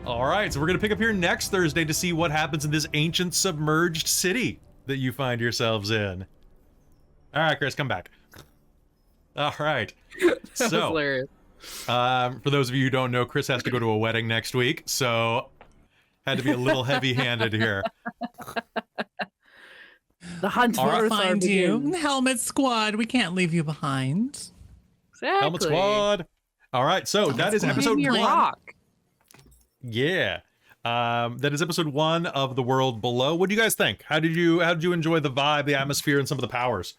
All right, so we're going to pick up here next Thursday to see what happens in this ancient submerged city that you find yourselves in. All right, Chris, come back. All right. That was hilarious. For those of you who don't know, Chris has to go to a wedding next week, so had to be a little heavy-handed here. The hunt for Uthar Find you. begins. Helmet Squad, we can't leave you behind. Exactly. Helmet Squad. All right, so that is Squad. episode Give me 1. your rock. Yeah. That is episode 1 of The World Below. What do you guys think? How did you enjoy the vibe, the atmosphere, and some of the powers?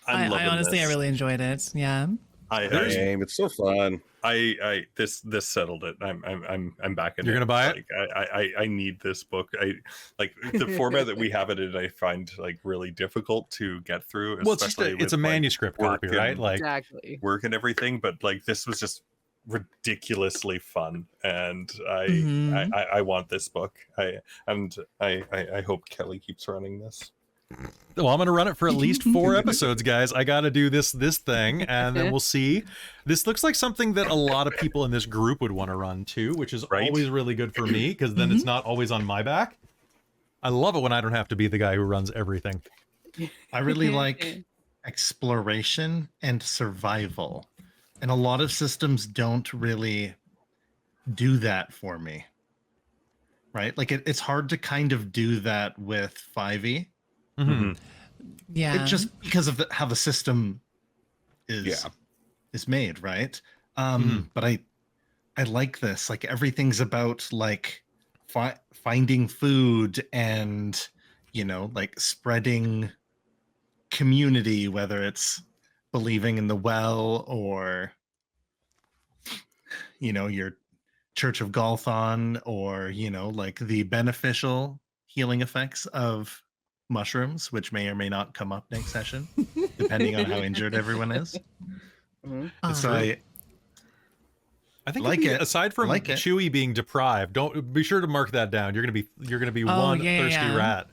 I loving honestly, this. I really enjoyed it. Yeah. It's so fun. This settled it. I'm back in. You're gonna buy it? Like, I need this book. I like the format that we have it in. I find like really difficult to get through. Well, it's just especially it's a with, like, manuscript work copy, right? and- Like, Exactly. work and everything. But like this was just ridiculously fun, and Mhm. I want this book. I hope Kelly keeps running this. well, I'm gonna run it for at least 4 episodes, guys. I gotta do this thing, and then we'll see. This looks like something that a lot of people in this group would want to run too, which is Right? always really good for me, because then it's not always on my back. I love it when I don't have to be the guy who runs everything. I really like exploration and survival. And a lot of systems don't really do that for me. Right? Like it's hard to kind of do that with 5e. Mhm. Yeah. It just because of how the system is made, right? But I like this. Like everything's about like finding food and like spreading community, whether it's believing in the well or your Church of Galthon, or like the beneficial healing effects of mushrooms, which may or may not come up next session depending on how injured everyone is. So I think Like if you- it. aside from Like it. Chewie being deprived, don't be sure to mark that down. You're gonna be Oh, one yeah, thirsty yeah. rat.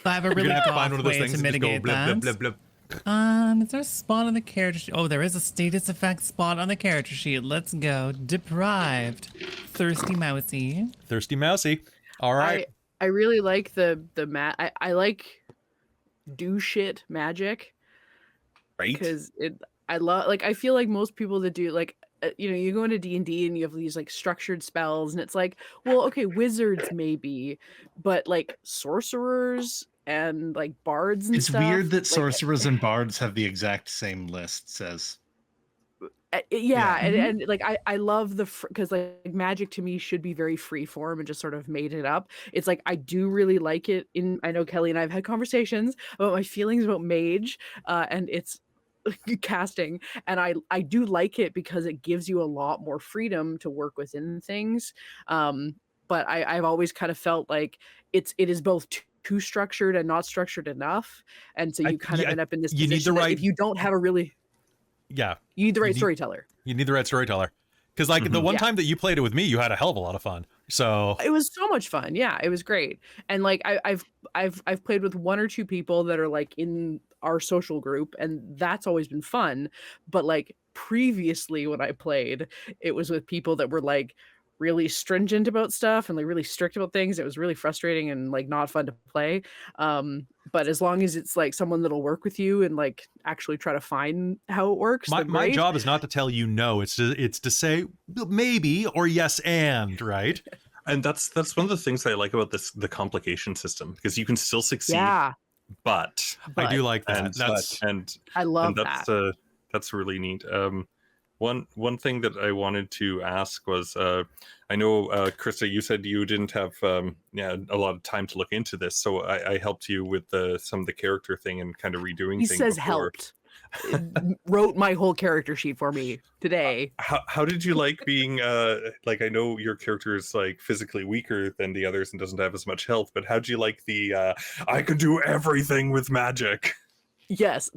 I have a You're really gonna have to goth find one of those way things to and just go mitigate blip, that. blip, blip, blip. Is there a spot on the character sheet? Oh, there is a status effect spot on the character sheet. Let's go. Deprived. Thirsty mousy. Thirsty mousy. All right. I really like the I like do shit magic, Right? because I feel like most people that do like you go into D&D and you have these like structured spells, and it's like, well, okay, wizards maybe, but like sorcerers and like bards and it's stuff, weird that like, sorcerers and bards have the exact same lists as yeah, Mhm. and like I love because like magic to me should be very free form and just sort of made it up. It's like I do really like it. I know Kelly and I have had conversations about my feelings about mage, and it's casting, and I do like it because it gives you a lot more freedom to work within things. But I've always kind of felt like it is both too structured and not structured enough, and so you kind of end up in this you need position the that right- if you don't have a really Yeah. you need the right need- storyteller. You need the right storyteller. Because like the one Yeah. time that you played it with me, you had a hell of a lot of fun. So It was so much fun. Yeah, it was great. And like I've played with one or two people that are like in our social group, and that's always been fun. But like previously when I played, it was with people that were like really stringent about stuff and like really strict about things. It was really frustrating and like not fun to play. But as long as it's like someone that'll work with you and like actually try to find how it works, my then my great. job is not to tell you no. It's to say maybe or yes and, right? And that's one of the things that I like about the complication system, because you can still succeed, Yeah, but I do like that. and That's I love and that. that's really neat. One thing that I wanted to ask was, I know Christa, you said you didn't have a lot of time to look into this, so I helped you with some of the character thing and kind of redoing He things. says before. helped. Wrote my whole character sheet for me today. How did you like being like, I know your character is like physically weaker than the others and doesn't have as much health, but how do you like the I can do everything with magic? Yes,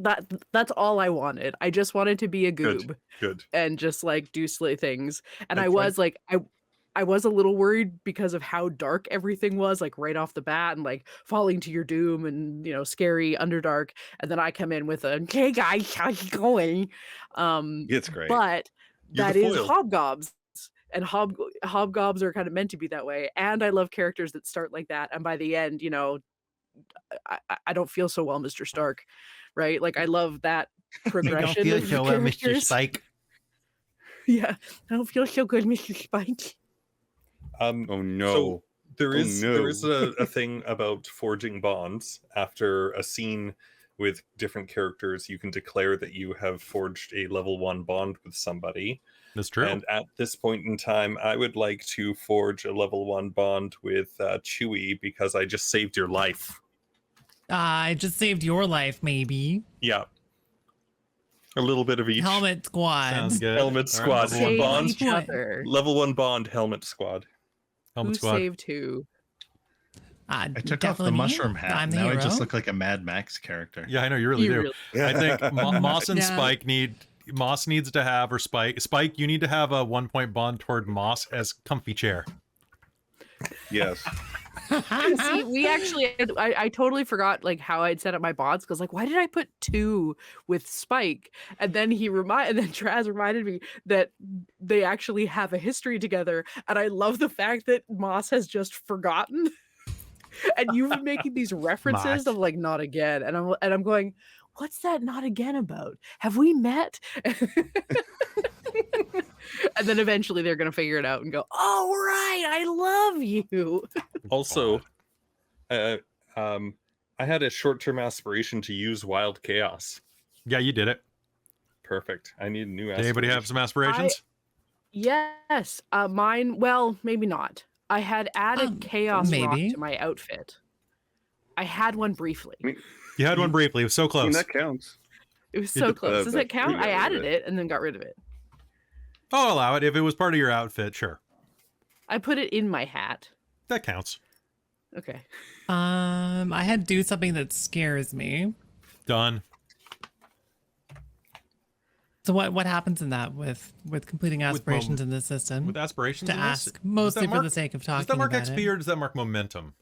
that's all I wanted. I just wanted to be a Good. goob Good. and just like do silly things. And I I was like I was a little worried because of how dark everything was, like right off the bat, and like falling to your doom and scary underdark. And then I come in with a hey guys, how's it going? It's great. But You're that the is foil. hobgobs. And hobgobs are kind of meant to be that way. And I love characters that start like that. And by the end, I don't feel so well, Mr. Stark. Right? Like I love that progression of characters. Spike. Yeah, I don't feel so good, Mr. Spike. Oh no. So there is no. a thing about forging bonds. After a scene with different characters, you can declare that you have forged a level 1 bond with somebody. That's true. And at this point in time, I would like to forge a level 1 bond with Chewie, because I just saved your life. I just saved your life, maybe. Yeah. A little bit of each. Helmet squad. Sounds good. Helmet All right, squad. level one Save bond. each other. Level 1 bond, helmet squad. Helmet Who squad. saved who? I took off the mushroom hat. I'm the Now I hero. just look like a Mad Max character. Yeah, I know you really You do. really- I think Moss and Yeah. Spike Moss needs to have, or Spike, you need to have a 1-point bond toward Moss as comfy chair. Yes. See, we actually, I totally forgot like how I'd set up my bonds, because like, why did I put 2 with Spike? And then Traz reminded me that they actually have a history together, and I love the fact that Moss has just forgotten. And you've been making these references Moss. of like not again, and I'm going, what's that not again about? Have we met? And then eventually they're gonna figure it out and go, oh right, I love you. Also, I had a short-term aspiration to use Wild Chaos. Yeah, you did it. Perfect. I need a new Did aspiration. anybody have some aspirations? Yes, mine. Well, maybe not. I had added chaos rock maybe. to my outfit. I had one briefly. You had one briefly. It was so I mean, close. that counts. It was so close. Does but it count? we I got rid of added it. it and then got rid of it. I'll allow it. If it was part of your outfit, sure. I put it in my hat. That counts. Okay. I had to do something that scares me. Done. So what happens in that with completing aspirations in this system? With aspirations to in this, ask, does mostly that for mark- the sake of Does talking that mark about XP it. or does that mark momentum?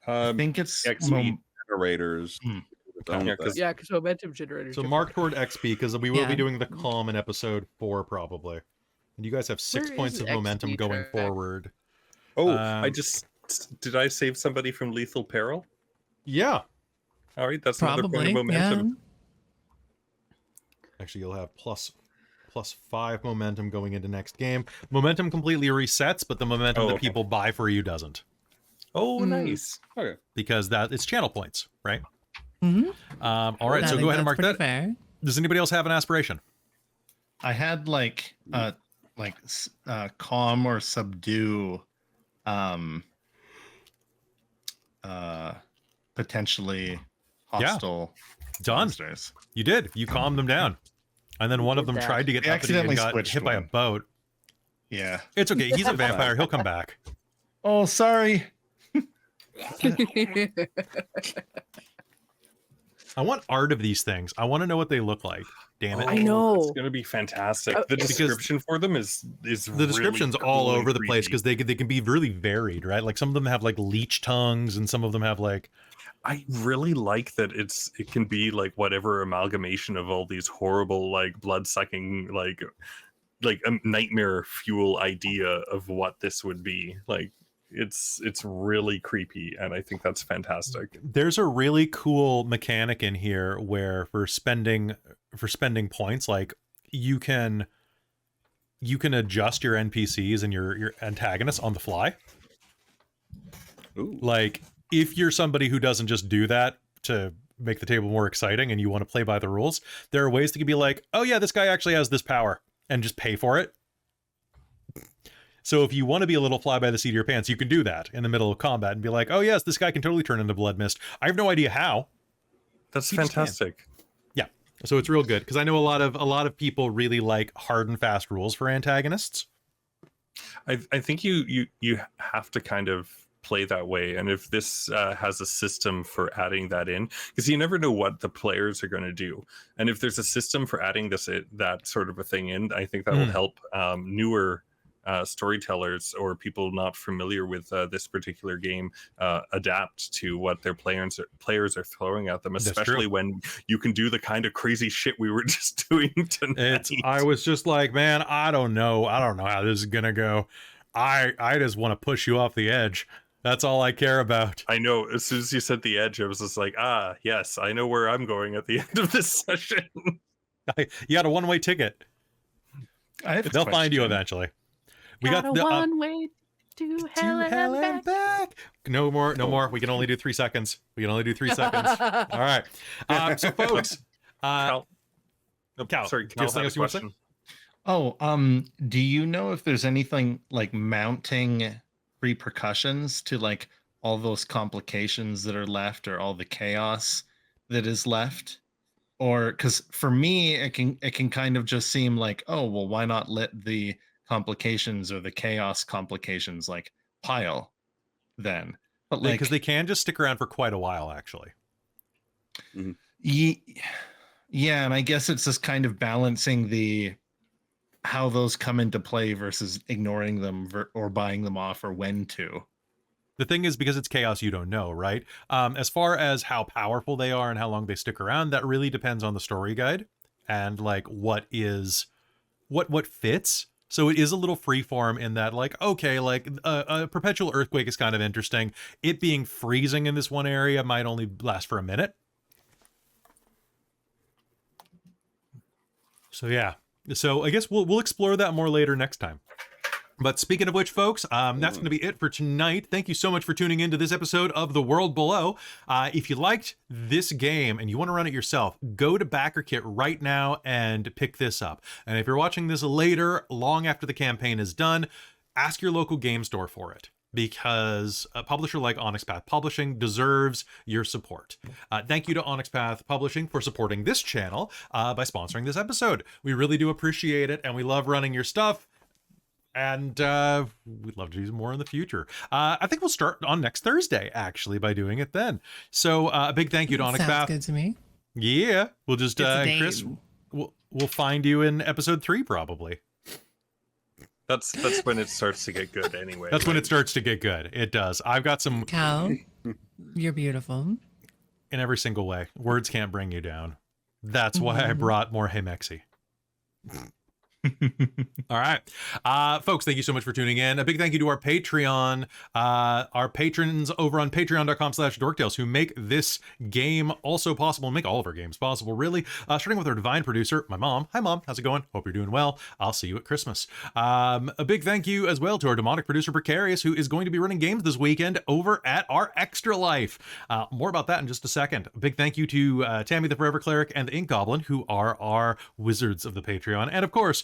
I think it's XP generators. Hmm. Its own Yeah, thing. 'cause- Yeah, because momentum generators. So are mark fun. toward XP, because we will Yeah. be doing the calm in episode 4 probably. And you guys have 6 Where points is of momentum XP going track? forward. Oh, did I save somebody from lethal peril? Yeah. All right, that's another point Probably, of momentum. yeah. Actually, you'll have plus 5 momentum going into next game. Momentum completely resets, but the momentum Oh, that okay. people buy for you doesn't. Oh, Mm. nice. Okay. Because it's channel points, right? Mhm. All right, I so think go ahead and that's mark pretty that. Fair. Does anybody else have an aspiration? I had calm or subdue potentially hostile Done. monsters. You did. You calmed them down. And then one of did them that. tried to get I uppity and accidentally got switched hit by a one. boat. Yeah. It's okay. He's a vampire. He'll come back. Oh, sorry. I want art of these things. I want to know what they look like. Damn it. I know. It's gonna be fantastic. The Because description for them is the description's really all cool and over the place creepy. because they can be really varied, right? Like some of them have like leech tongues and some of them have like I really like that it can be like whatever amalgamation of all these horrible like blood sucking like a nightmare fuel idea of what this would be. Like it's really creepy, and I think that's fantastic. there's a really cool mechanic in here where for spending points, like you can adjust your NPCs and your antagonists on the fly. Ooh. Like if you're somebody who doesn't just do that to make the table more exciting and you want to play by the rules, there are ways to be like, oh yeah, this guy actually has this power, and just pay for it. So if you want to be a little fly by the seat of your pants, you can do that in the middle of combat and be like, oh yes, this guy can totally turn into blood mist. I have no idea how. That's You just can't. fantastic. Yeah. So it's real good because I know a lot of people really like hard and fast rules for antagonists. I think you have to kind of play that way, and if this has a system for adding that in, because you never know what the players are going to do, and if there's a system for adding that sort of a thing in, I think that will help newer storytellers or people not familiar with this particular game adapt to what their players are throwing at them, That's especially true. when you can do the kind of crazy shit we were just doing tonight. I was just like, man, I don't know how this is gonna go. I just want to push you off the edge. That's all I care about. I know. As soon as you said the edge, I was just like, yes, I know where I'm going at the end of this session. You got a one-way ticket. I have a They'll find you question. eventually. We Got got a the one-way to hell and back. No more. We can only do 3 seconds. All right. So folks, Cal, Cal, sorry, do you have something Cal had a else you want to say? question. Oh, do you know if there's anything like mounting repercussions to like all those complications that are left or all the chaos that is left? Or because for me it can kind of just seem like, oh well, why not let the complications or the chaos complications like pile then? But like Because they can just stick around for quite a while, actually. yeah, and I guess it's just kind of balancing the how those come into play versus ignoring them or buying them off, or when to. The thing is, because it's chaos, you don't know, right? As far as how powerful they are and how long they stick around, that really depends on the story guide and like what fits. So it is a little freeform in that, like, okay, like a perpetual earthquake is kind of interesting. It being freezing in this one area might only last for a minute. So yeah. So I guess we'll explore that more later next time. But speaking of which, folks, that's going to be it for tonight. Thank you so much for tuning in to this episode of The World Below. If you liked this game and you want to run it yourself, go to BackerKit right now and pick this up. And if you're watching this later, long after the campaign is done, ask your local game store for it, because a publisher like Onyx Path Publishing deserves your support. Thank you to Onyx Path Publishing for supporting this channel by sponsoring this episode. We really do appreciate it, and we love running your stuff. And we'd love to do more in the future. I think we'll start on next Thursday, actually, by doing it then. So a big thank you to Onyx Sounds Path. good to me. Yeah, we'll just, It's a Chris, game. we'll find you in episode 3, probably. That's when it starts to get good anyway. That's when right? it starts to get good. It does. I've got some Cal, you're beautiful. in every single way. Words can't bring you down. That's why I brought more Hey Mexi. All right. Folks, thank you so much for tuning in. A big thank you to our Patreon, our patrons over on patreon.com/dorktales who make this game also possible and make all of our games possible, really. Starting with our divine producer, my mom. Hi, Mom. How's it going? Hope you're doing well. I'll see you at Christmas. A big thank you as well to our demonic producer, Precarious, who is going to be running games this weekend over at our Extra Life. More about that in just a second. A big thank you to Tammy the Forever Cleric and the Ink Goblin, who are our wizards of the Patreon. And of course,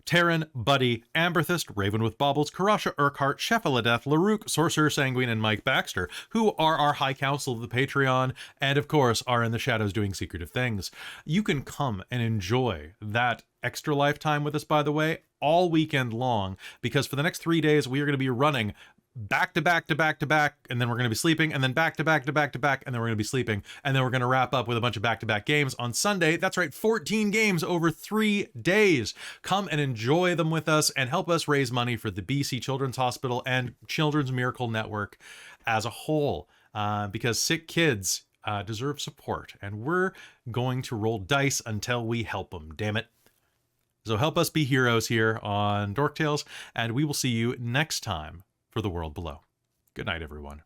Terran, Buddy, Amberthist, Raven with Baubles, Karasha Urquhart, Sheffiladeth, Larouk, Sorcerer Sanguine, and Mike Baxter, who are our High Council of the Patreon, and of course are in the shadows doing secretive things. You can come and enjoy that extra lifetime with us, by the way, all weekend long, because for the next 3 days we are going to be running back to back to back to back, and then we're going to be sleeping, and then back to back to back to back, and then we're going to be sleeping, and then we're going to wrap up with a bunch of back to back games on Sunday. That's right, 14 games over 3 days. Come and enjoy them with us and help us raise money for the BC Children's Hospital and Children's Miracle Network as a whole, because sick kids deserve support, and we're going to roll dice until we help them, damn it. So help us be heroes here on Dork Tales, and we will see you next time for The World Below. Good night, everyone.